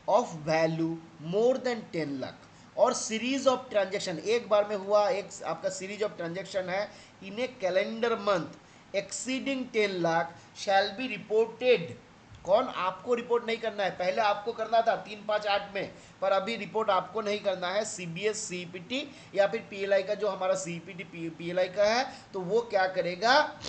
of value more than 10 lakh और सीरीज ऑफ ट्रांजैक्शन, एक बार में हुआ, एक आपका सीरीज ऑफ ट्रांजैक्शन है in a calendar month exceeding 10 lakh shall be reported. कौन, आपको रिपोर्ट नहीं करना है, पहले आपको करना था 358 में, पर अभी रिपोर्ट आपको नहीं करना है, सीबीएस सीपीटी या फिर पीएलआई का जो हमारा सीपीटी पीएलआई का है, तो वो क्या करेगा,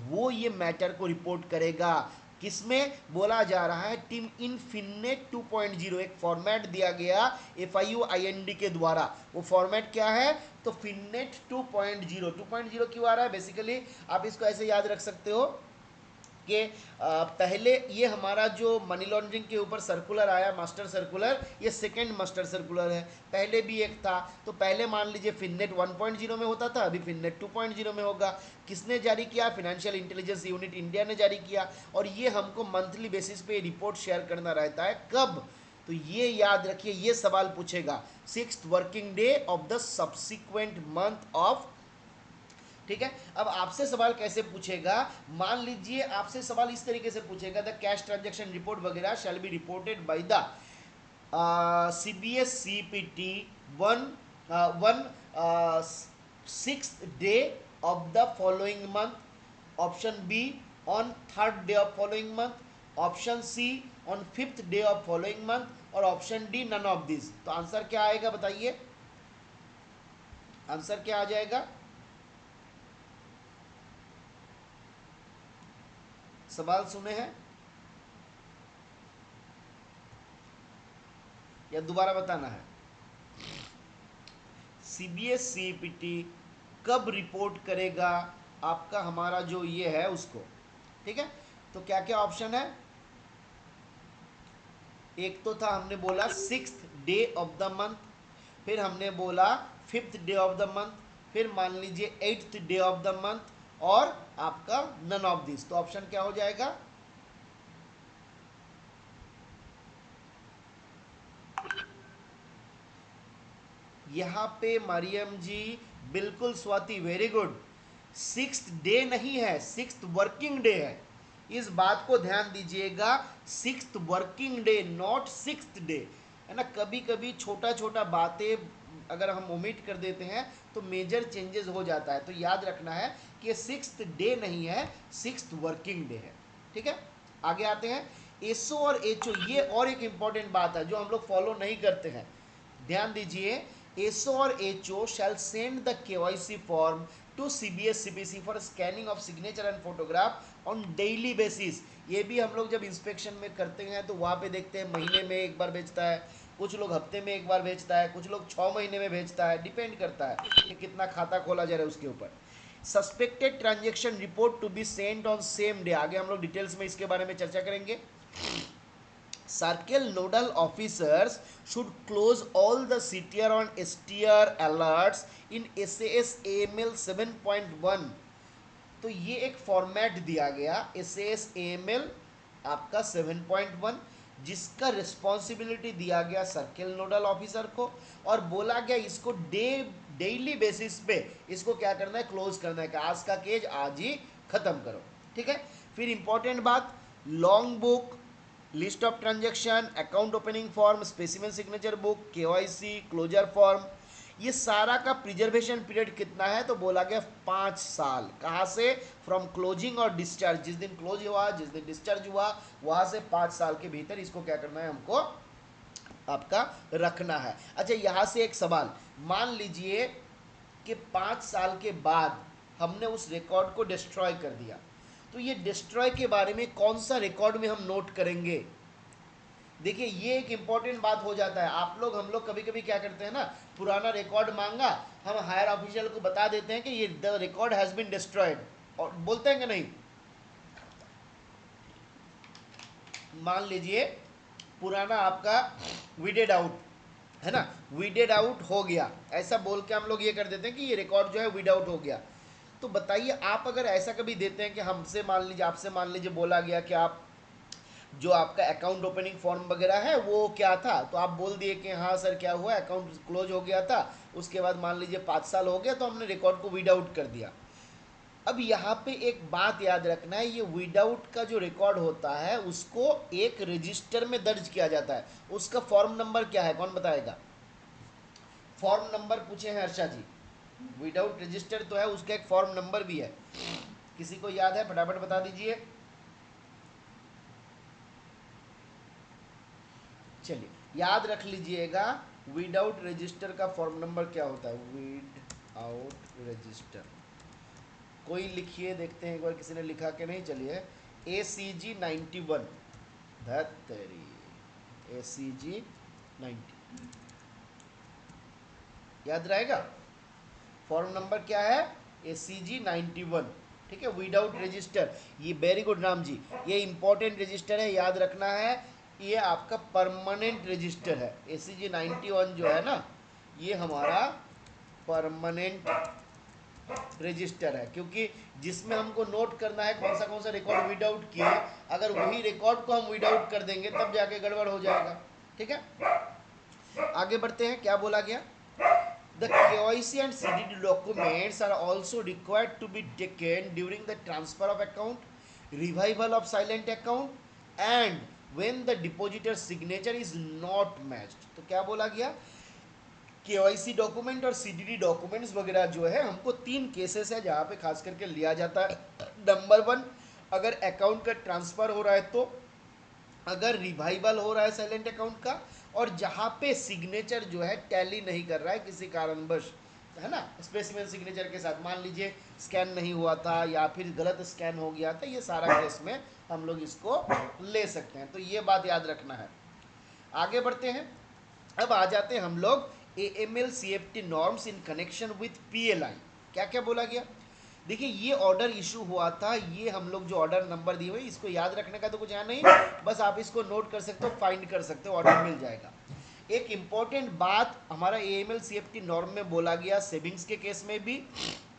वो ये मैटर को रिपोर्ट करेगा। किसमें बोला जा रहा है, टीम इन फिननेट 2.0 एक फॉर्मेट दिया गया FIUIND के द्वारा, वो फॉर्मेट क्या है, तो फिननेट 2.0। 2.0 क्यों आ रहा है, बेसिकली आप इसको ऐसे याद रख सकते हो कि पहले ये हमारा जो मनी लॉन्ड्रिंग के ऊपर सर्कुलर आया, मास्टर सर्कुलर, ये सेकंड मास्टर सर्कुलर है, पहले भी एक था, तो पहले मान लीजिए फिननेट 1.0 में होता था, अभी फिननेट 2.0 में होगा। किसने जारी किया, फाइनेंशियल इंटेलिजेंस यूनिट इंडिया ने जारी किया, और ये हमको मंथली बेसिस पे रिपोर्ट शेयर करना रहता है। कब, तो ये याद रखिए, ये सवाल पूछेगा 6th working day of the subsequent month of. ठीक है। अब आपसे सवाल कैसे पूछेगा, मान लीजिए आपसे सवाल इस तरीके से पूछेगा, द कैश ट्रांजैक्शन रिपोर्ट वगैरह shall be reported by the CBS CPT 6th day of the following month, option B on 3rd day of following month, option C on 5th day of following month, और option D none of this. तो answer क्या आएगा बताइए, answer क्या आ जाएगा, सवाल सुने हैं या दोबारा बताना है, सीबीएस सीपीटी कब रिपोर्ट करेगा आपका हमारा जो ये है उसको। ठीक है। तो क्या क्या ऑप्शन है, एक तो था हमने बोला 6th day of the month, फिर हमने बोला 5th day of the month, फिर मान लीजिए 8th day of the month, और आपका नन ऑफ दिस। तो ऑप्शन क्या हो जाएगा, यहाँ पे मरियम जी, बिल्कुल Swati, very good, 6th day नहीं है, 6th वर्किंग डे है, इस बात को ध्यान दीजिएगा, 6th working day not 6th day, है ना। कभी कभी छोटा छोटा बातें अगर हम ओमिट कर देते हैं तो मेजर चेंजेस हो जाता है, तो याद रखना है कि 6th डे नहीं है, 6th वर्किंग डे है। ठीक है। आगे आते हैं, एसओ और एचओ, ये और एक इंपॉर्टेंट बात है जो हम लोग फॉलो नहीं करते हैं, ध्यान दीजिए, SO or HO shall send the KYC form to CBS CPC for scanning of signature and photograph on daily basis. ये भी हम लोग जब इंस्पेक्शन में करते हैं तो वहाँ पे देखते हैं महीने में एक बार भेजता है, कुछ लोग हफ्ते में एक बार भेजता है, कुछ लोग 6 महीने में भेजता है, डिपेंड करता है कि कितना खाता खोला जा रहा है उसके ऊपर। Suspected transaction report to be sent on same day, आगे हम लोग डिटेल्स में इसके बारे में चर्चा करेंगे। Circle nodal officers should close all the CTR on STR alerts in SAS AML 7.1। तो ये एक फॉर्मेट दिया गया SAS AML आपका 7.1, जिसका रिस्पॉन्सिबिलिटी दिया गया सर्किल नोडल ऑफिसर को, और बोला गया इसको डेली बेसिस पे इसको क्या करना है, क्लोज करना है, कि आज का केज आज ही खत्म करो। ठीक है। फिर इंपॉर्टेंट बात, long book, list of transaction, account opening form, specimen signature book, KYC, closure form, ये सारा का प्रिजर्वेशन पीरियड कितना है, तो बोला गया 5 साल। कहाँ से? फ्रॉम क्लोजिंग और डिस्चार्ज, जिस दिन क्लोज हुआ जिस दिन डिस्चार्ज हुआ वहां से 5 साल के भीतर इसको क्या करना है, हमको आपका रखना है। अच्छा, यहां से एक सवाल, मान लीजिए कि 5 साल के बाद हमने उस रिकॉर्ड को डिस्ट्रॉय कर दिया, तो ये डिस्ट्रॉय के बारे में कौन सा रिकॉर्ड में हम नोट करेंगे? देखिए, ये एक इंपॉर्टेंट बात हो जाता है। हम लोग कभी कभी क्या करते हैं ना, पुराना रिकॉर्ड मांगा, हम हायर ऑफिशियल को बता देते हैं कि ये the record has been destroyed, और बोलते हैं कि नहीं, मान लीजिए पुराना आपका वीडेड आउट है ना, वीडेड आउट हो गया, ऐसा बोल के हम लोग ये कर देते हैं कि ये रिकॉर्ड जो है वीड आउट हो गया। तो बताइए, आप अगर ऐसा कभी देते हैं कि हमसे मान लीजिए, आपसे मान लीजिए बोला गया कि आप जो आपका अकाउंट ओपनिंग फॉर्म वगैरह है वो क्या था, तो आप बोल दिए कि हाँ सर क्या हुआ, अकाउंट क्लोज हो गया था, उसके बाद मान लीजिए 5 साल हो गया तो हमने रिकॉर्ड को वीड आउट कर दिया। अब यहाँ पे एक बात याद रखना है, ये विदाउट का जो रिकॉर्ड होता है उसको एक रजिस्टर में दर्ज किया जाता है। उसका फॉर्म नंबर क्या है, कौन बताएगा? फॉर्म नंबर पूछे हैं हर्षा जी। विदाउट रजिस्टर तो है, उसका एक फॉर्म नंबर भी है, किसी को याद है? फटाफट बता दीजिए। चलिए याद रख लीजिएगा, विदाउट रजिस्टर का फॉर्म नंबर क्या होता है? विद आउट रजिस्टर, कोई लिखिए, देखते हैं एक बार किसी ने लिखा कि नहीं। चलिए, ACG 91, धत्तरी, ACG 90, याद रहेगा? फॉर्म नंबर क्या है? ACG 91, ठीक है, विदाउट रजिस्टर। ये वेरी गुड राम जी, ये इंपॉर्टेंट रजिस्टर है, याद रखना है। ये आपका परमानेंट रजिस्टर है। ACG 91 जो है ना, ये हमारा परमानेंट रजिस्टर है, क्योंकि जिसमें हमको नोट करना है कौन सा रिकॉर्ड विद आउट किए, अगर वही रिकॉर्ड को हम विद आउट कर देंगे तब जाके गड़बड़ हो जाएगा। ठीक है, आगे बढ़ते हैं, क्या बोला गया? The KYC and CDD documents are also required to be taken during the transfer of account, revival of silent account, and when the depositor's signature is not matched। तो क्या बोला गया? केवाईसी डॉक्यूमेंट और सीडीडी डॉक्यूमेंट्स वगैरह जो है, हमको 3 cases है जहाँ पे खास करके लिया जाता है। नंबर 1, अगर अकाउंट का ट्रांसफर हो रहा है तो, अगर रिवाइवल हो रहा है साइलेंट अकाउंट का, और जहाँ पे सिग्नेचर जो है टैली नहीं कर रहा है किसी कारणवश, है ना, स्पेसिमेन सिग्नेचर के साथ, मान लीजिए स्कैन नहीं हुआ था या फिर गलत स्कैन हो गया था, ये सारा केस में हम लोग इसको ले सकते हैं। तो ये बात याद रखना है। आगे बढ़ते हैं, अब आ जाते हैं हम लोग AML CFT norms in connection with PLI। क्या क्या बोला गया? देखिए, ये ऑर्डर इशू हुआ था, ये हम लोग जो ऑर्डर नंबर दिए हुए, इसको याद रखने का तो कुछ है नहीं, बस आप इसको नोट कर सकते हो, फाइंड कर सकते हो, ऑर्डर मिल जाएगा। एक इंपॉर्टेंट बात हमारा AML CFT नॉर्म में बोला गया, सेविंग्स के केस में भी,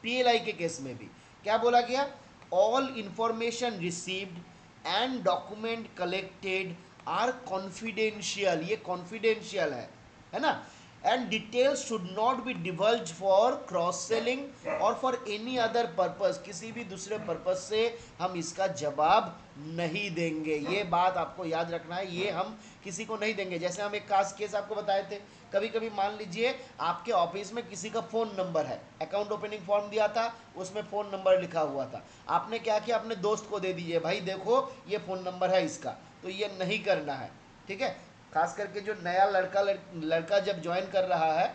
PLI के केस में भी। क्या बोला गया? All information received and document collected are confidential, ये कॉन्फिडेंशियल है ना, and details should not be divulge for cross selling और फॉर एनी अदर पर्पस, किसी भी दूसरे पर्पस से हम इसका जवाब नहीं देंगे। ये बात आपको याद रखना है, ये हम किसी को नहीं देंगे। जैसे हम एक खास केस आपको बताए थे, कभी कभी मान लीजिए आपके ऑफिस में किसी का फ़ोन नंबर है, अकाउंट ओपनिंग फॉर्म दिया था, उसमें फ़ोन नंबर लिखा हुआ था, आपने क्या किया, अपने दोस्त को दे दीजिए, भाई देखो ये फ़ोन नंबर है इसका, तो ये नहीं करना है। ठीक है, खास करके जो नया लड़का जब ज्वाइन कर रहा है,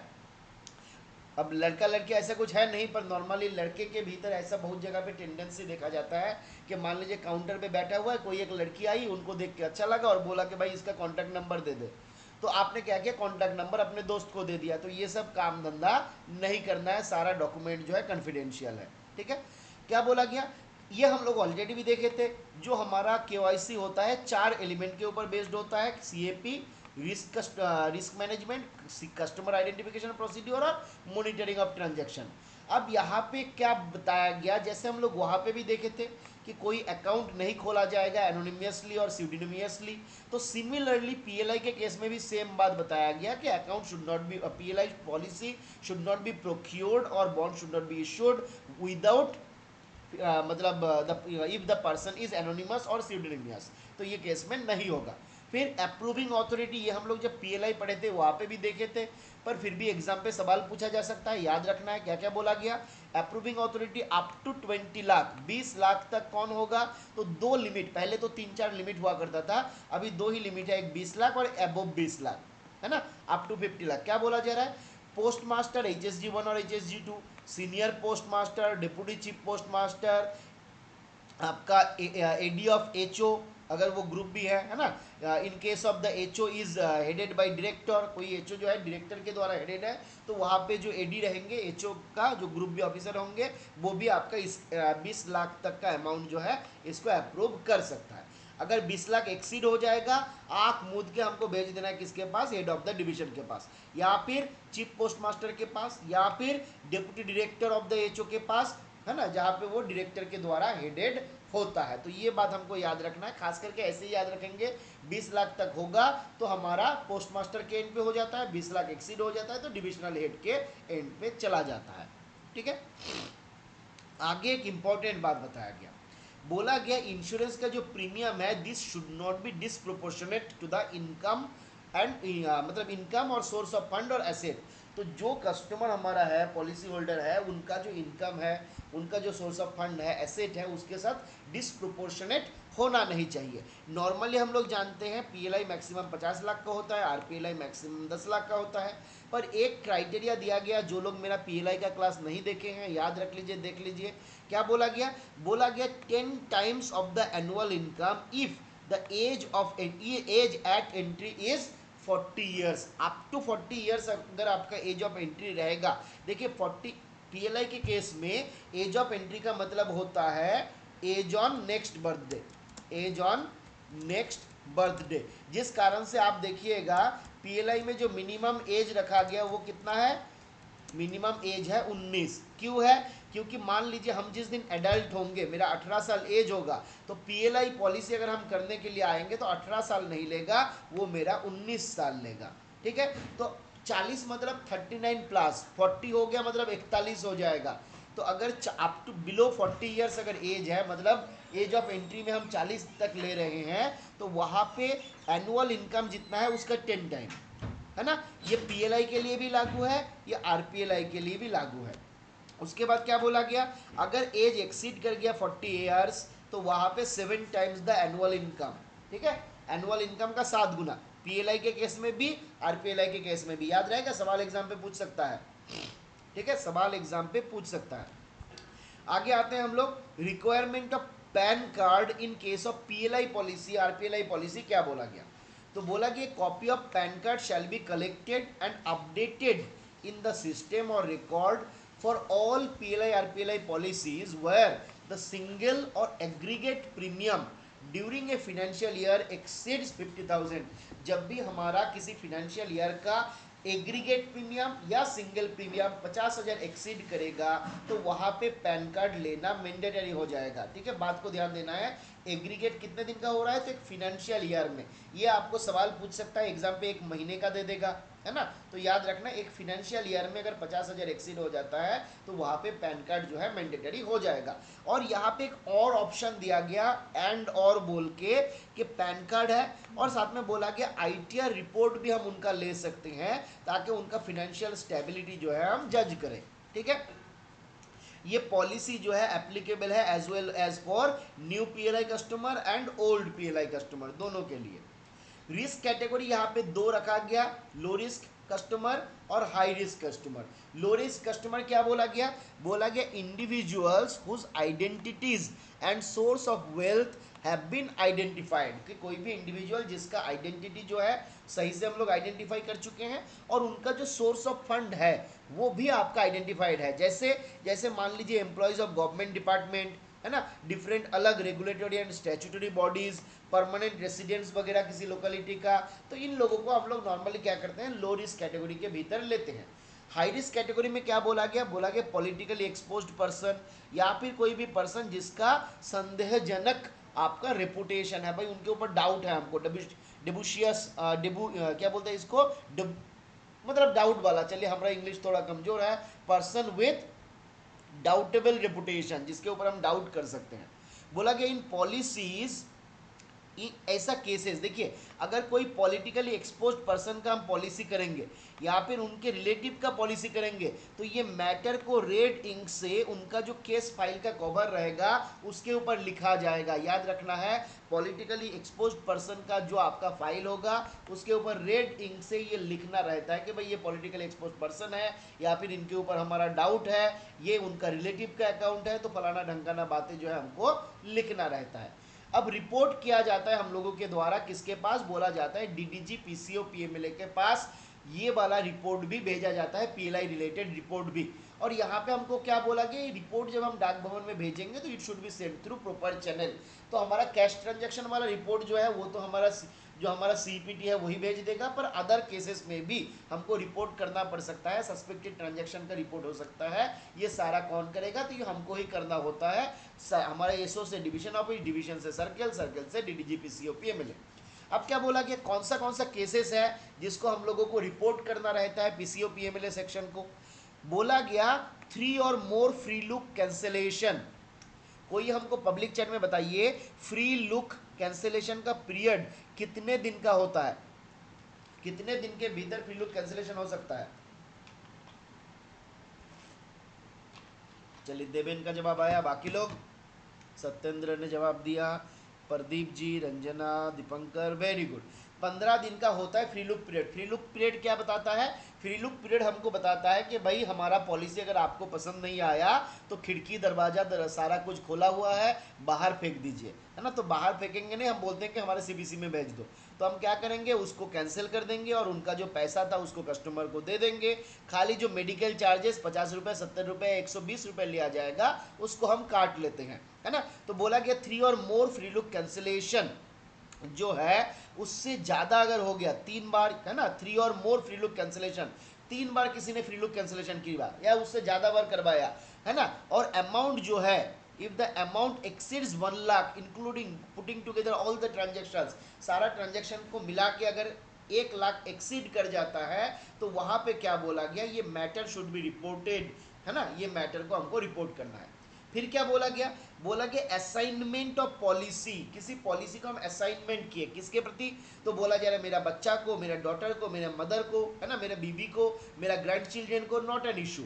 अब लड़का लड़की ऐसा कुछ है नहीं, पर नॉर्मली लड़के के भीतर ऐसा बहुत जगह पे टेंडेंसी देखा जाता है कि मान लीजिए काउंटर पे बैठा हुआ है, कोई एक लड़की आई, उनको देख के अच्छा लगा और बोला कि भाई इसका कॉन्टैक्ट नंबर दे दे, तो आपने क्या किया, कॉन्टैक्ट नंबर अपने दोस्त को दे दिया। तो ये सब काम धंधा नहीं करना है, सारा डॉक्यूमेंट जो है कॉन्फिडेंशियल है। ठीक है, क्या बोला गया? ये हम लोग ऑलरेडी भी देखे थे, जो हमारा केवाईसी होता है 4 एलिमेंट के ऊपर बेस्ड होता है, CAP, risk management, customer identification procedure और मॉनिटरिंग ऑफ ट्रांजैक्शन। अब यहाँ पे क्या बताया गया, जैसे हम लोग वहाँ पे भी देखे थे कि कोई अकाउंट नहीं खोला जाएगा एनोनिमियसली और स्यूडिनिमियसली, तो सिमिलरली PLI के केस में भी सेम बात बताया गया कि account should not be, PLI policy should not be procured और bond should not be issued without मतलब if the person is anonymous और सीडोनिमस, तो ये केस में नहीं होगा। फिर अप्रूविंग अथॉरिटी, ये हम लोग जब पीएलआई पढ़े थे वहाँ पे भी देखे थे, पर फिर भी एग्जाम पे सवाल पूछा जा सकता है, याद रखना है क्या क्या बोला गया। Approving authority up to 20 lakh, 20 lakh तक कौन होगा, तो दो लिमिट, पहले तो 3-4 लिमिट हुआ करता था, अभी दो ही लिमिट है, एक 20 लाख और अबोव 20 लाख, है ना, अप टू 50 लाख। क्या बोला जा रहा है, पोस्ट मास्टर HSG 1 और HSG 2, senior post master, deputy chief post master, आपका एडी ऑफ एचओ, अगर वो ग्रुप भी है ना, इन case of the HO is headed by director, कोई एचओ जो है डायरेक्टर के द्वारा हेडेड है, तो वहाँ पे जो एडी रहेंगे एचओ का, जो ग्रुप बी ऑफिसर होंगे, वो भी आपका इस 20 लाख तक का अमाउंट जो है इसको अप्रूव कर सकता है। अगर 20 लाख एक्सीड हो जाएगा, आंख मूंद के हमको भेज देना है किसके पास, हेड ऑफ द डिवीजन के पास, या फिर चीफ पोस्ट मास्टर के पास, या फिर deputy director of the HO के पास, है ना, जहाँ पे वो डायरेक्टर के द्वारा हेडेड होता है। तो ये बात हमको याद रखना है, खास करके ऐसे ही याद रखेंगे, 20 लाख तक होगा तो हमारा पोस्ट मास्टर के एंड पे हो जाता है, 20 लाख एक्सीड हो जाता है तो डिविजनल हेड के एंड पे चला जाता है। ठीक है, आगे एक इंपॉर्टेंट बात बताया गया, बोला गया इंश्योरेंस का जो प्रीमियम है, this should not be disproportionate to the income and मतलब इनकम और सोर्स ऑफ फंड और एसेट। तो जो कस्टमर हमारा है, पॉलिसी होल्डर है, उनका जो इनकम है, उनका जो सोर्स ऑफ फंड है, एसेट है, उसके साथ डिसप्रोपोर्शनेट होना नहीं चाहिए। नॉर्मली हम लोग जानते हैं पीएलआई मैक्सिमम 50 लाख का होता है, आरपीएलआई मैक्सिमम 10 लाख का होता है, पर एक क्राइटेरिया दिया गया, जो लोग मेरा पीएलआई का क्लास नहीं देखे हैं याद रख लीजिए, देख लीजिए, क्या बोला गया, बोला गया 10 times of the annual income if the age of age at entry is 40 years, up to 40 years अगर आपका एज ऑफ एंट्री रहेगा। देखिए 40 पीएलआई के केस में एज ऑफ एंट्री का मतलब होता है age on next birthday, age on next birthday, जिस कारण से आप देखिएगा पीएलआई में जो मिनिमम एज रखा गया वो कितना है, मिनिमम एज है 19। क्यों है, क्योंकि मान लीजिए हम जिस दिन एडल्ट होंगे, मेरा 18 साल एज होगा, तो पीएलआई पॉलिसी अगर हम करने के लिए आएंगे तो 18 साल नहीं लेगा, वो मेरा 19 साल लेगा। ठीक है, तो 40 मतलब 39 प्लस 40 हो गया, मतलब 41 हो जाएगा। तो अगर अप टू बिलो 40 ईयर्स अगर एज है, मतलब एज ऑफ एंट्री में हम 40 तक ले रहे हैं, तो वहाँ पे एनुअल इनकम जितना है उसका 10 टाइम, है ना, ये पीएलआई के लिए भी लागू है, ये आरपीएलआई के लिए भी लागू है। उसके बाद क्या बोला गया, अगर एज एक्सीड कर गया 40 ईयर्स, तो वहाँ पे 7 टाइम्स द एनुअल इनकम। ठीक है, एनुअल इनकम का 7 गुना, पीएलआई के केस में भी, आरपीएलआई के केस में भी। याद रहेगा, सवाल एग्जाम पे पूछ सकता है। ठीक है, सवाल एग्जाम पे पूछ सकता है। आगे आते हैं हम लोग, requirement of PAN card in case of PLI policy, RPLI policy, क्या बोला गया, तो बोला कि copy of PAN card shall be collected and updated in the system और record for all PLI RPLI policies where the single और aggregate premium during a financial year exceeds 50,000। जब भी हमारा किसी फिनेंशियल ईयर का एग्रीगेट प्रीमियम या single premium 50,000 exceed करेगा, तो वहाँ पे पैन कार्ड लेना मैंडेटरी हो जाएगा। ठीक है, बात को ध्यान देना है, एग्रीगेट कितने दिन का हो रहा है, तो एक फिनेंशियल ईयर में, ये आपको सवाल पूछ सकता है एग्जाम पे, एक महीने का दे देगा, है ना, तो याद रखना एक फिनेंशियल ईयर में अगर 50,000 एक्सीड हो जाता है तो वहाँ पे पैन कार्ड जो है मैंडेटरी हो जाएगा। और यहाँ पे एक और ऑप्शन दिया गया एंड और बोल के, कि पैन कार्ड है और साथ में बोला गया आईटीआर रिपोर्ट भी हम उनका ले सकते हैं, ताकि उनका फिनेंशियल स्टेबिलिटी जो है हम जज करें। ठीक है, ये पॉलिसी जो है एप्लीकेबल है as well as for new PLI customer and old PLI customer, दोनों के लिए। रिस्क कैटेगरी यहाँ पे दो रखा गया, लो रिस्क कस्टमर और high risk customer. Low risk customer क्या बोला गया, बोला गया individuals whose identities and source of wealth have been identified, कि कोई भी इंडिविजुअल जिसका आइडेंटिटी जो है सही से हम लोग आइडेंटिफाई कर चुके हैं, और उनका जो सोर्स ऑफ फंड है वो भी आपका आइडेंटिफाइड है। जैसे जैसे मान लीजिए एम्प्लॉयज ऑफ गवर्नमेंट डिपार्टमेंट, है ना, डिफरेंट अलग regulatory and statutory bodies, permanent residents वगैरह किसी लोकेलिटी का, तो इन लोगों को हम लोग नॉर्मली क्या करते हैं, लो रिस्क कैटेगरी के भीतर लेते हैं। हाई रिस्क कैटेगरी में क्या बोला गया, बोला गया पॉलिटिकली एक्सपोज्ड पर्सन, या फिर कोई भी पर्सन जिसका संदेहजनक आपका रेपुटेशन है, भाई उनके ऊपर डाउट है हमको, डेबुशियस क्या बोलते हैं इसको, मतलब डाउट वाला, चलिए हमारा इंग्लिश थोड़ा कमजोर है, पर्सन विथ डाउटेबल रेपुटेशन, जिसके ऊपर हम डाउट कर सकते हैं। बोला गया इन पॉलिसीज, ऐसा केसेस, देखिए अगर कोई पॉलिटिकली एक्सपोज्ड पर्सन का हम पॉलिसी करेंगे या फिर उनके रिलेटिव का पॉलिसी करेंगे, तो ये मैटर को रेड इंक से उनका जो केस फाइल का कवर रहेगा उसके ऊपर लिखा जाएगा। याद रखना है, पॉलिटिकली एक्सपोज्ड पर्सन का जो आपका फाइल होगा उसके ऊपर रेड इंक से ये लिखना रहता है कि भाई ये पॉलिटिकली एक्सपोज्ड पर्सन है, या फिर इनके ऊपर हमारा डाउट है, ये उनका रिलेटिव का अकाउंट है, तो फलाना ढंकाना बातें जो है हमको लिखना रहता है। अब रिपोर्ट किया जाता है हम लोगों के द्वारा किसके पास, बोला जाता है डीडीजी पीसीओ पीएमएलए के पास। ये वाला रिपोर्ट भी भेजा जाता है, पीएलआई रिलेटेड रिपोर्ट भी। और यहाँ पे हमको क्या बोला गया, ये रिपोर्ट जब हम डाक भवन में भेजेंगे तो it should be send through proper channel. तो हमारा कैश ट्रांजैक्शन वाला रिपोर्ट जो है वो तो हमारा जो हमारा सीपीटी है वही भेज देगा, पर अदर केसेस में भी हमको रिपोर्ट करना पड़ सकता है, सस्पेक्टेड ट्रांजैक्शन का रिपोर्ट हो सकता है। ये सारा कौन करेगा, तो ये हमको ही करना होता है। हमारे एसओ से डिवीजन ऑफिस, डिवीजन से सर्कल, सर्कल से डीडीजी पीसीओ पीएमएलए। अब क्या बोला कि कौन सा केसेस है जिसको हम लोगों को रिपोर्ट करना रहता है पीसीओ पीएमएलए सेक्शन को। बोला गया 3 और मोर फ्री लुक कैंसिलेशन। कोई हमको पब्लिक चैट में बताइए, फ्री लुक कैंसिलेशन का पीरियड कितने दिन का होता है, कितने दिन के भीतर फ्री लुक कैंसिलेशन हो सकता है। चलिए देवेन का जवाब आया, बाकी लोग, सत्येंद्र ने जवाब दिया, प्रदीप जी, रंजना, दीपंकर, वेरी गुड। 15 दिन का होता है free look period. Free look period क्या बताता है, फ्री लुक पीरियड हमको बताता है कि भाई हमारा पॉलिसी अगर आपको पसंद नहीं आया तो खिड़की दरवाजा सारा कुछ खोला हुआ है, बाहर फेंक दीजिए, है ना। तो बाहर फेंकेंगे नहीं, हम बोलते हैं कि हमारे सीबीसी में भेज दो, तो हम क्या करेंगे, उसको कैंसिल कर देंगे और उनका जो पैसा था उसको कस्टमर को दे देंगे। खाली जो मेडिकल चार्जेस 50 रुपये, 70 रुपये, 120 रुपये लिया जाएगा उसको हम काट लेते हैं, है ना। तो बोला गया 3 और मोर फ्री लुक कैंसिलेशन जो है उससे ज़्यादा अगर हो गया, 3 बार, है ना, 3 और मोर फ्री लुक कैंसिलेशन, 3 बार किसी ने फ्री लुक कैंसिलेशन किया या उससे ज़्यादा बार करवाया, है ना, और अमाउंट जो है, if the amount exceeds 1 lakh including putting together all the transactions, सारा ट्रांजेक्शन को मिला के अगर 1 लाख एक्सीड कर जाता है तो वहाँ पे क्या बोला गया, ये मैटर शुड बी रिपोर्टेड, है ना, ये मैटर को हमको रिपोर्ट करना है। फिर क्या बोला गया, बोला गया असाइनमेंट ऑफ पॉलिसी, किसी पॉलिसी को हम असाइनमेंट किए किसके प्रति, तो बोला जा रहा है मेरा बच्चा को, मेरा डॉटर को, मेरे मदर को, है ना, मेरे बीबी को, मेरा ग्रैंड चिल्ड्रन को, नॉट एन इशू।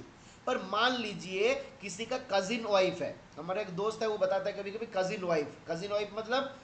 पर मान लीजिए किसी का कजिन वाइफ है, हमारा एक दोस्त है वो बताता है कभी कभी कजिन वाइफ मतलब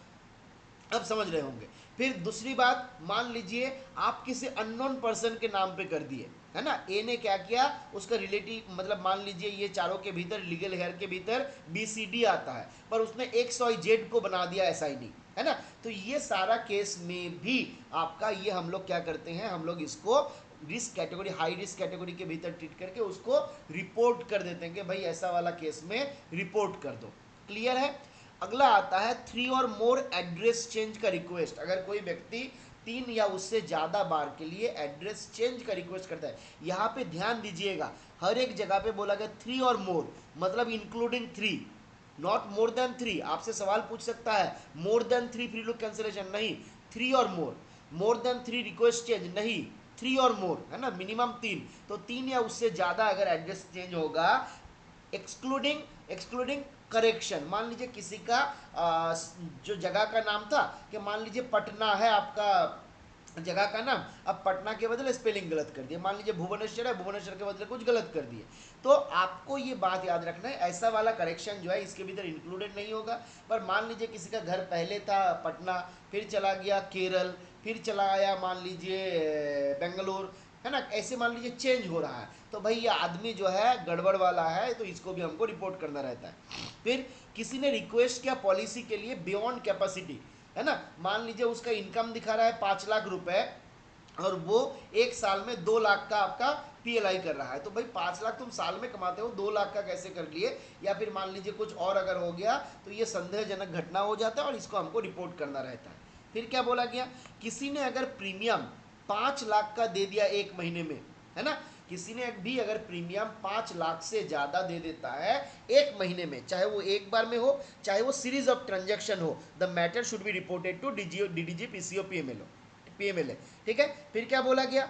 अब समझ रहे होंगे। फिर दूसरी बात, मान लीजिए आप किसी अननोन पर्सन के नाम पे कर दिए, है ना, ए ने क्या किया, उसका रिलेटिव, मतलब मान लीजिए ये चारों के भीतर लीगल हेयर के भीतर BCD आता है, पर उसने XYZ को बना दिया SID, है ना। तो ये सारा केस में भी आपका ये हम लोग क्या करते हैं, हम लोग इसको risk category, high risk category के भीतर ट्रीट करके उसको रिपोर्ट कर देते हैं कि भाई ऐसा वाला केस में रिपोर्ट कर दो। क्लियर है। अगला आता है 3 और मोर एड्रेस चेंज का रिक्वेस्ट। अगर कोई व्यक्ति 3 या उससे ज़्यादा बार के लिए एड्रेस चेंज का रिक्वेस्ट करता है, यहाँ पे ध्यान दीजिएगा, हर एक जगह पे बोला गया 3 और मोर, मतलब इंक्लूडिंग 3, नॉट मोर देन 3। आपसे सवाल पूछ सकता है more than 3 free look cancellation, नहीं, 3 और मोर देन 3 रिक्वेस्ट चेंज नहीं, 3 और मोर, है ना, मिनिमम 3। तो 3 या उससे ज़्यादा अगर एड्रेस चेंज होगा, एक्सक्लूडिंग करेक्शन, मान लीजिए किसी का जो जगह का नाम था, कि मान लीजिए पटना है आपका जगह का नाम, अब पटना के बदले स्पेलिंग गलत कर दिए, मान लीजिए भुवनेश्वर है, भुवनेश्वर के बदले कुछ गलत कर दिए, तो आपको ये बात याद रखना है, ऐसा वाला करेक्शन जो है इसके भीतर इंक्लूडेड नहीं होगा। पर मान लीजिए किसी का घर पहले था पटना, फिर चला गया केरल, फिर चला आया मान लीजिए बेंगलोर, है ना, ऐसे मान लीजिए चेंज हो रहा है, तो भाई ये आदमी जो है गड़बड़ वाला है, तो इसको भी हमको रिपोर्ट करना रहता है। फिर किसी ने रिक्वेस्ट किया पॉलिसी के लिए बियॉन्ड कैपेसिटी, है ना, मान लीजिए उसका इनकम दिखा रहा है 5 लाख रुपए और वो एक साल में 2 लाख का आपका PLI कर रहा है, तो भाई 5 लाख तुम साल में कमाते हो, 2 लाख का कैसे कर लिए, या फिर मान लीजिए कुछ और अगर हो गया तो ये संदेहजनक घटना हो जाता है और इसको हमको रिपोर्ट करना रहता है। फिर क्या बोला गया, किसी ने अगर प्रीमियम 5 लाख का दे दिया एक महीने में, है ना, किसी ने भी अगर प्रीमियम 5 लाख से ज़्यादा दे देता है एक महीने में, चाहे वो एक बार में हो चाहे वो सीरीज ऑफ ट्रांजैक्शन हो, the matter should be reported to DDG PCO PMLA. ठीक है। फिर क्या बोला गया,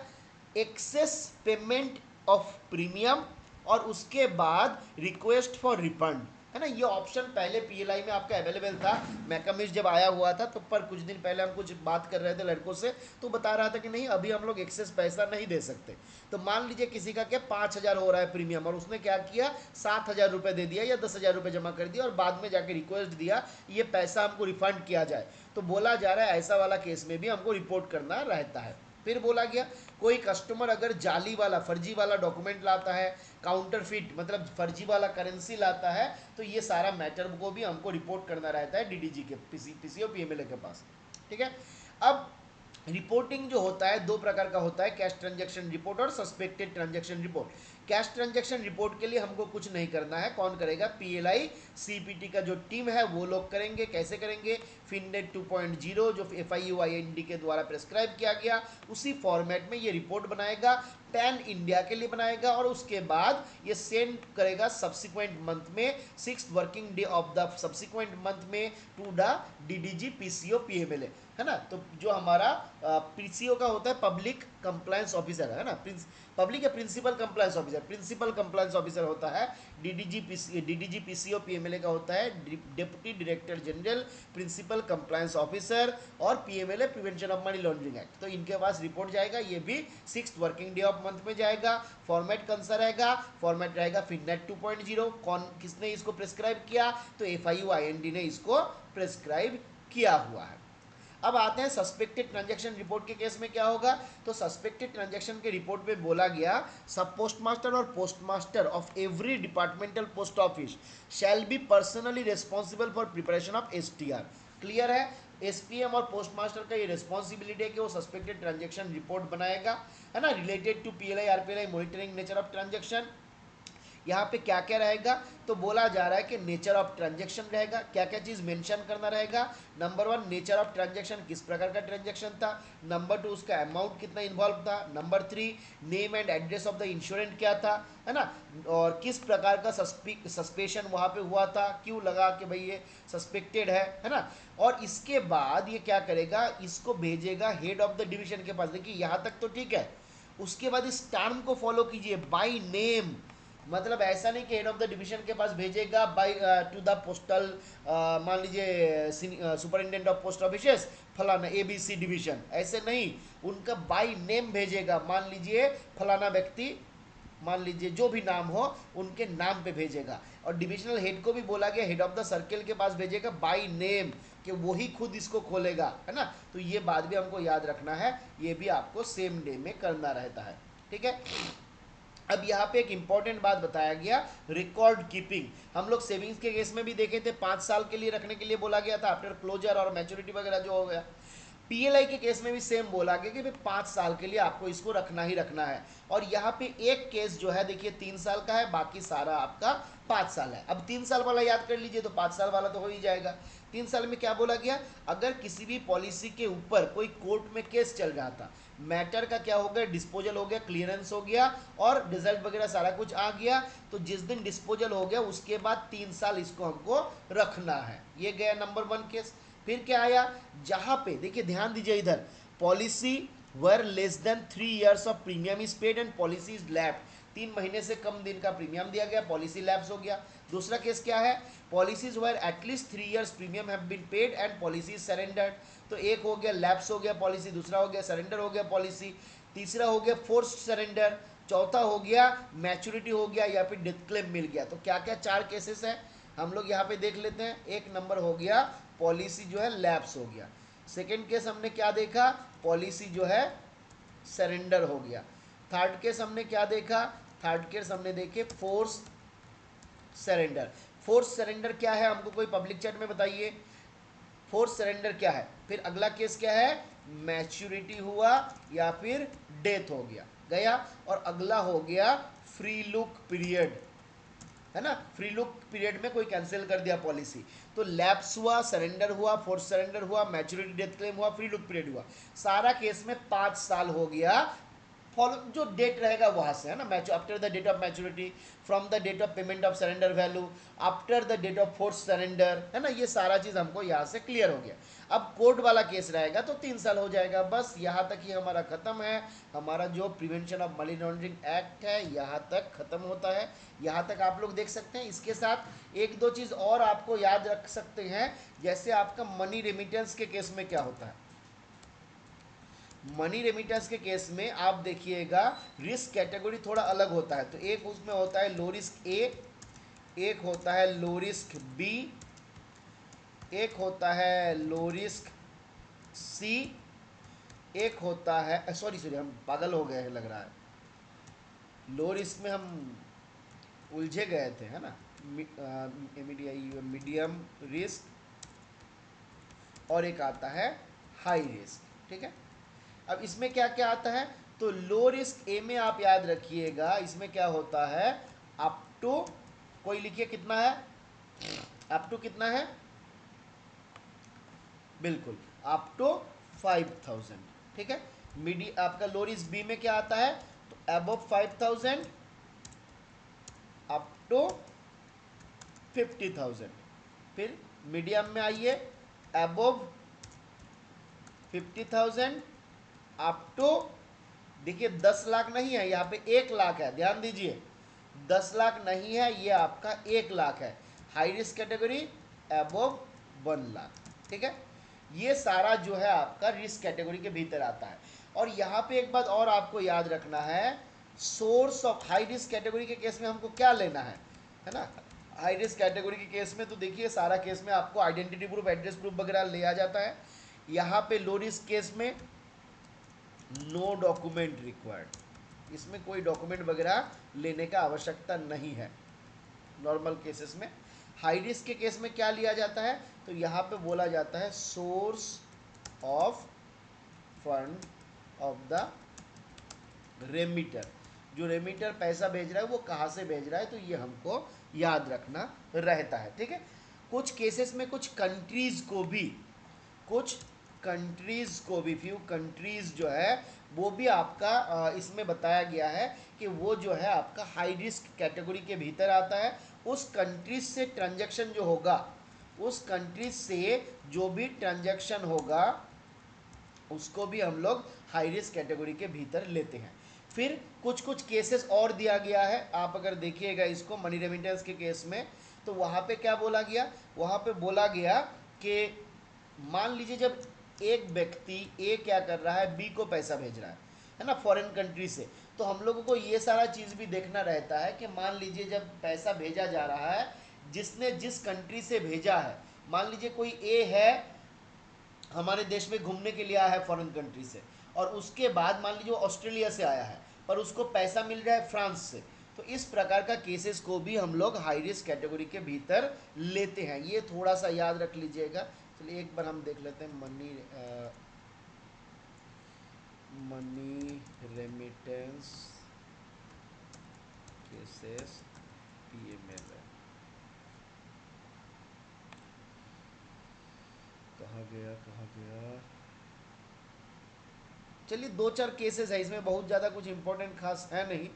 एक्सेस पेमेंट ऑफ प्रीमियम और उसके बाद रिक्वेस्ट फॉर रिफंड, है ना। ये ऑप्शन पहले पीएलआई में आपका अवेलेबल था। मैकमिस्ट जब आया हुआ था तो पर कुछ दिन पहले हम कुछ बात कर रहे थे लड़कों से, तो बता रहा था कि नहीं अभी हम लोग एक्सेस पैसा नहीं दे सकते। तो मान लीजिए किसी का क्या 5,000 हो रहा है प्रीमियम, और उसने क्या किया 7,000 रुपये दे दिया या 10,000 रुपये जमा कर दिया और बाद में जाके रिक्वेस्ट दिया ये पैसा हमको रिफंड किया जाए, तो बोला जा रहा है ऐसा वाला केस में भी हमको रिपोर्ट करना रहता है। फिर बोला गया कोई कस्टमर अगर जाली वाला फर्जी वाला डॉक्यूमेंट लाता है, काउंटरफिट मतलब फर्जी वाला करेंसी लाता है, तो ये सारा मैटर को भी हमको रिपोर्ट करना रहता है डीडीजी के पीसीओ पीएमएलए के पास। ठीक है। अब रिपोर्टिंग जो होता है दो प्रकार का होता है, कैश ट्रांजैक्शन रिपोर्ट और suspected transaction report. Cash transaction report के लिए हमको कुछ नहीं करना है, कौन करेगा, पीएलआई सीपीटी का जो टीम है वो लोग करेंगे। कैसे करेंगे, फिननेट 2.0 जो FIUIND के द्वारा प्रेस्क्राइब किया गया उसी फॉर्मेट में ये रिपोर्ट बनाएगा, पैन इंडिया के लिए बनाएगा, और उसके बाद ये सेंड करेगा सब्सिक्वेंट मंथ में 6 working day of the subsequent month में to the DDG PCO PMLA, है ना। तो जो हमारा पीसीओ का होता है पब्लिक कंप्लायंस ऑफिसर, है ना, पब्लिक या principal compliance officer, principal compliance officer होता है। डीडीजी पीसीओ पीएमएलए का होता है deputy director general, principal compliance officer, और PMLA prevention of money laundering act. तो इनके पास रिपोर्ट जाएगा, ये भी 6 वर्किंग डे ऑफ मंथ में जाएगा। फॉर्मेट कौन सा रहेगा, फॉर्मेट रहेगा फिननेट 2.0। कौन किसने इसको प्रेस्क्राइब किया, तो FIUIND ने इसको प्रेस्क्राइब किया हुआ है। अब आते हैं सस्पेक्टेड ट्रांजैक्शन रिपोर्ट के केस में क्या होगा। तो सस्पेक्टेड ट्रांजैक्शन के रिपोर्ट में बोला गया सब पोस्टमास्टर और postmaster of every departmental post office shall be personally responsible for preparation of STR। Clear है, SPM और पोस्टमास्टर का ये रिस्पॉन्सिबिलिटी है कि वो सस्पेक्टेड ट्रांजैक्शन रिपोर्ट बनाएगा, है ना, related to PLI RPLI monitoring nature of transaction. यहाँ पे क्या क्या रहेगा, तो बोला जा रहा है कि नेचर ऑफ ट्रांजैक्शन रहेगा, क्या क्या चीज़ मेंशन करना रहेगा। नंबर 1 नेचर ऑफ ट्रांजैक्शन, किस प्रकार का ट्रांजैक्शन था। नंबर 2 उसका अमाउंट कितना इन्वॉल्व था। Number 3 name and address of the insurant क्या था, है ना, और किस प्रकार का सस्पेशन वहाँ पे हुआ था, क्यों लगा कि भाई ये सस्पेक्टेड है ना। और इसके बाद ये क्या करेगा, इसको भेजेगा हेड ऑफ द डिवीजन के पास। देखिए यहाँ तक तो ठीक है, उसके बाद इस टर्म को फॉलो कीजिए, बाय नेम, मतलब ऐसा नहीं कि हेड ऑफ द डिवीजन के पास भेजेगा बाई टू द पोस्टल, मान लीजिए सुपरिटेंडेंट ऑफ पोस्ट ऑफिस फलाना ABC डिवीजन, ऐसे नहीं, उनका बाई नेम भेजेगा। मान लीजिए फलाना व्यक्ति, मान लीजिए जो भी नाम हो उनके नाम पे भेजेगा। और डिविजनल हेड को भी बोला गया हेड ऑफ द सर्किल के पास भेजेगा बाई नेम, कि वही खुद इसको खोलेगा, है ना। तो ये बात भी हमको याद रखना है, ये भी आपको सेम डे में करना रहता है। ठीक है। अब यहाँ पे एक इंपॉर्टेंट बात बताया गया, रिकॉर्ड कीपिंग। हम लोग सेविंग्स के केस में भी देखे थे 5 साल के लिए रखने के लिए बोला गया था आफ्टर क्लोजर और मैच्योरिटी वगैरह जो हो गया। PLI के केस में भी सेम बोला गया कि भाई 5 साल के लिए आपको इसको रखना ही रखना है। और यहाँ पे एक केस जो है देखिए 3 साल का है, बाकी सारा आपका 5 साल है। अब 3 साल वाला याद कर लीजिए तो 5 साल वाला तो हो ही जाएगा। 3 साल में क्या बोला गया, अगर किसी भी पॉलिसी के ऊपर कोई कोर्ट में केस चल रहा था, मैटर का क्या हो गया, डिस्पोजल हो गया, क्लियरेंस हो गया और रिजल्ट वगैरह सारा कुछ आ गया, तो जिस दिन डिस्पोजल हो गया उसके बाद 3 साल इसको हमको रखना है। ये गया नंबर 1 केस। फिर क्या आया, जहां पे देखिए ध्यान दीजिए इधर, policy were less than 3 years of premium is paid and policy is lapped. 3 महीने से कम दिन का प्रीमियम दिया गया, पॉलिसी लैप्स हो गया। दूसरा केस क्या है, policies where at least 3 years premium have been paid and policy surrendered. तो एक हो गया लैप्स हो गया पॉलिसी, दूसरा हो गया सरेंडर हो गया पॉलिसी, तीसरा हो गया फोर्स्ड सरेंडर, चौथा हो गया मैच्योरिटी हो गया या फिर डेथ क्लेम मिल गया। तो क्या क्या 4 केसेस है हम लोग यहाँ पे देख लेते हैं। एक नंबर हो गया पॉलिसी जो है लैप्स हो गया। सेकेंड केस हमने क्या देखा, पॉलिसी जो है सरेंडर हो गया। थर्ड केस हमने क्या देखा, थर्ड केस हमने देखे फोर्स सरेंडर। फोर्स सरेंडर क्या है हमको कोई पब्लिक चैट में बताइए, फोर्स सरेंडर क्या है। फिर अगला केस क्या है, मैच्योरिटी हुआ या फिर डेथ हो गया गया। और अगला हो गया फ्री लुक पीरियड, है ना, फ्री लुक पीरियड में कोई कैंसिल कर दिया पॉलिसी। तो लैप्स हुआ, सरेंडर हुआ, फोर्स सरेंडर हुआ, मैच्योरिटी डेथ क्लेम हुआ, फ्री लुक पीरियड हुआ, सारा केस में 5 साल हो गया फॉलो जो डेट रहेगा वहां से, है ना, after the date of maturity, from the date of payment of surrender value, after the date of force surrender, है ना, ये सारा चीज हमको यहाँ से क्लियर हो गया। अब कोर्ट वाला केस रहेगा तो 3 साल हो जाएगा। बस यहाँ तक ही हमारा खत्म है। हमारा जो prevention of money laundering act है यहाँ तक खत्म होता है। यहाँ तक आप लोग देख सकते हैं। इसके साथ एक दो चीज और आपको याद रख सकते हैं, जैसे आपका मनी रेमिटेंस के केस में क्या होता है। मनी रेमिटेंस के केस में आप देखिएगा रिस्क कैटेगरी थोड़ा अलग होता है। तो एक उसमें होता है लो रिस्क ए, एक होता है लो रिस्क बी, एक होता है लो रिस्क सी, एक होता है सॉरी सॉरी हम पागल हो गए हैं लग रहा है। लो रिस्क में हम उलझे गए थे, है ना। मीडियम रिस्क और एक आता है हाई रिस्क, ठीक है। अब इसमें क्या क्या आता है, तो लो रिस्क ए में आप याद रखिएगा इसमें क्या होता है, अप टू, कोई लिखिए कितना है, अप टू कितना है, बिल्कुल अप टू 5000, ठीक है। मीडी आपका लो रिस्क बी में क्या आता है, तो अबव 5000 अप टू 50,000। फिर मीडियम में आइए, अबव 50,000 अप टू, देखिए 10 लाख नहीं है यहाँ पे, 1 लाख है, ध्यान दीजिए 10 लाख नहीं है, ये आपका 1 लाख है। High risk category above 1 lakh, ठीक है। ये सारा जो है आपका रिस्क कैटेगरी के भीतर आता है। और यहाँ पे एक बात और आपको याद रखना है, source of high risk category के केस में हमको क्या लेना है ना। हाई रिस्क कैटेगरी के केस में तो देखिए सारा केस में आपको आइडेंटिटी प्रूफ, एड्रेस प्रूफ वगैरह लिया जाता है। यहाँ पे लो रिस्क केस में नो डॉक्यूमेंट रिक्वायर्ड, इसमें कोई डॉक्यूमेंट वगैरह लेने का आवश्यकता नहीं है नॉर्मल केसेस में। हाई रिस्क के केस में क्या लिया जाता है, तो यहाँ पे बोला जाता है source of fund of the remitter, जो रेमिटर पैसा भेज रहा है वो कहाँ से भेज रहा है, तो ये हमको याद रखना रहता है, ठीक है। कुछ केसेस में कुछ कंट्रीज को भी, कुछ कंट्रीज को भी, फ्यू कंट्रीज जो है वो भी आपका इसमें बताया गया है कि वो जो है आपका हाई रिस्क कैटेगरी के भीतर आता है। उस कंट्रीज से ट्रांजैक्शन जो होगा, उस कंट्रीज से जो भी ट्रांजैक्शन होगा उसको भी हम लोग हाई रिस्क कैटेगरी के भीतर लेते हैं। फिर कुछ कुछ केसेस और दिया गया है, आप अगर देखिएगा इसको मनी रेमिटेंस के केस में, तो वहाँ पे क्या बोला गया, वहाँ पे बोला गया कि मान लीजिए जब एक व्यक्ति ए क्या कर रहा है, बी को पैसा भेज रहा है ना, फॉरेन कंट्री से, तो हम लोगों को ये सारा चीज़ भी देखना रहता है कि मान लीजिए जब पैसा भेजा जा रहा है, जिसने जिस कंट्री से भेजा है, मान लीजिए कोई ए है हमारे देश में घूमने के लिए आया है फॉरेन कंट्री से, और उसके बाद मान लीजिए वो ऑस्ट्रेलिया से आया है पर उसको पैसा मिल रहा है फ्रांस से, तो इस प्रकार का केसेस को भी हम लोग हाई रिस्क कैटेगरी के भीतर लेते हैं। ये थोड़ा सा याद रख लीजिएगा। चलिए एक बार हम देख लेते हैं मनी रेमिटेंस केसेस पीएमएल है, कहाँ गया कहाँ गया। चलिए दो चार केसेस है, इसमें बहुत ज़्यादा कुछ इंपॉर्टेंट खास है नहीं।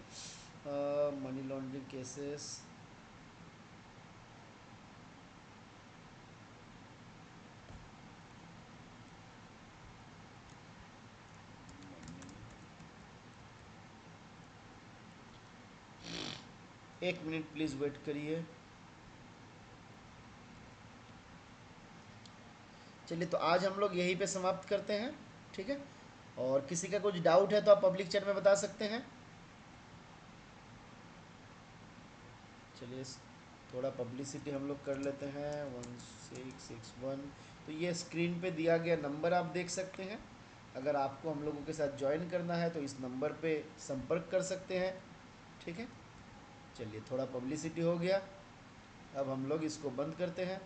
मनी लॉन्ड्रिंग केसेस, एक मिनट प्लीज़ वेट करिए। चलिए तो आज हम लोग यहीं पे समाप्त करते हैं, ठीक है। और किसी का कुछ डाउट है तो आप पब्लिक चैट में बता सकते हैं। चलिए थोड़ा पब्लिसिटी हम लोग कर लेते हैं। 1661, तो ये स्क्रीन पे दिया गया नंबर आप देख सकते हैं। अगर आपको हम लोगों के साथ ज्वाइन करना है तो इस नंबर पे संपर्क कर सकते हैं, ठीक है। चलिए थोड़ा पब्लिसिटी हो गया, अब हम लोग इसको बंद करते हैं।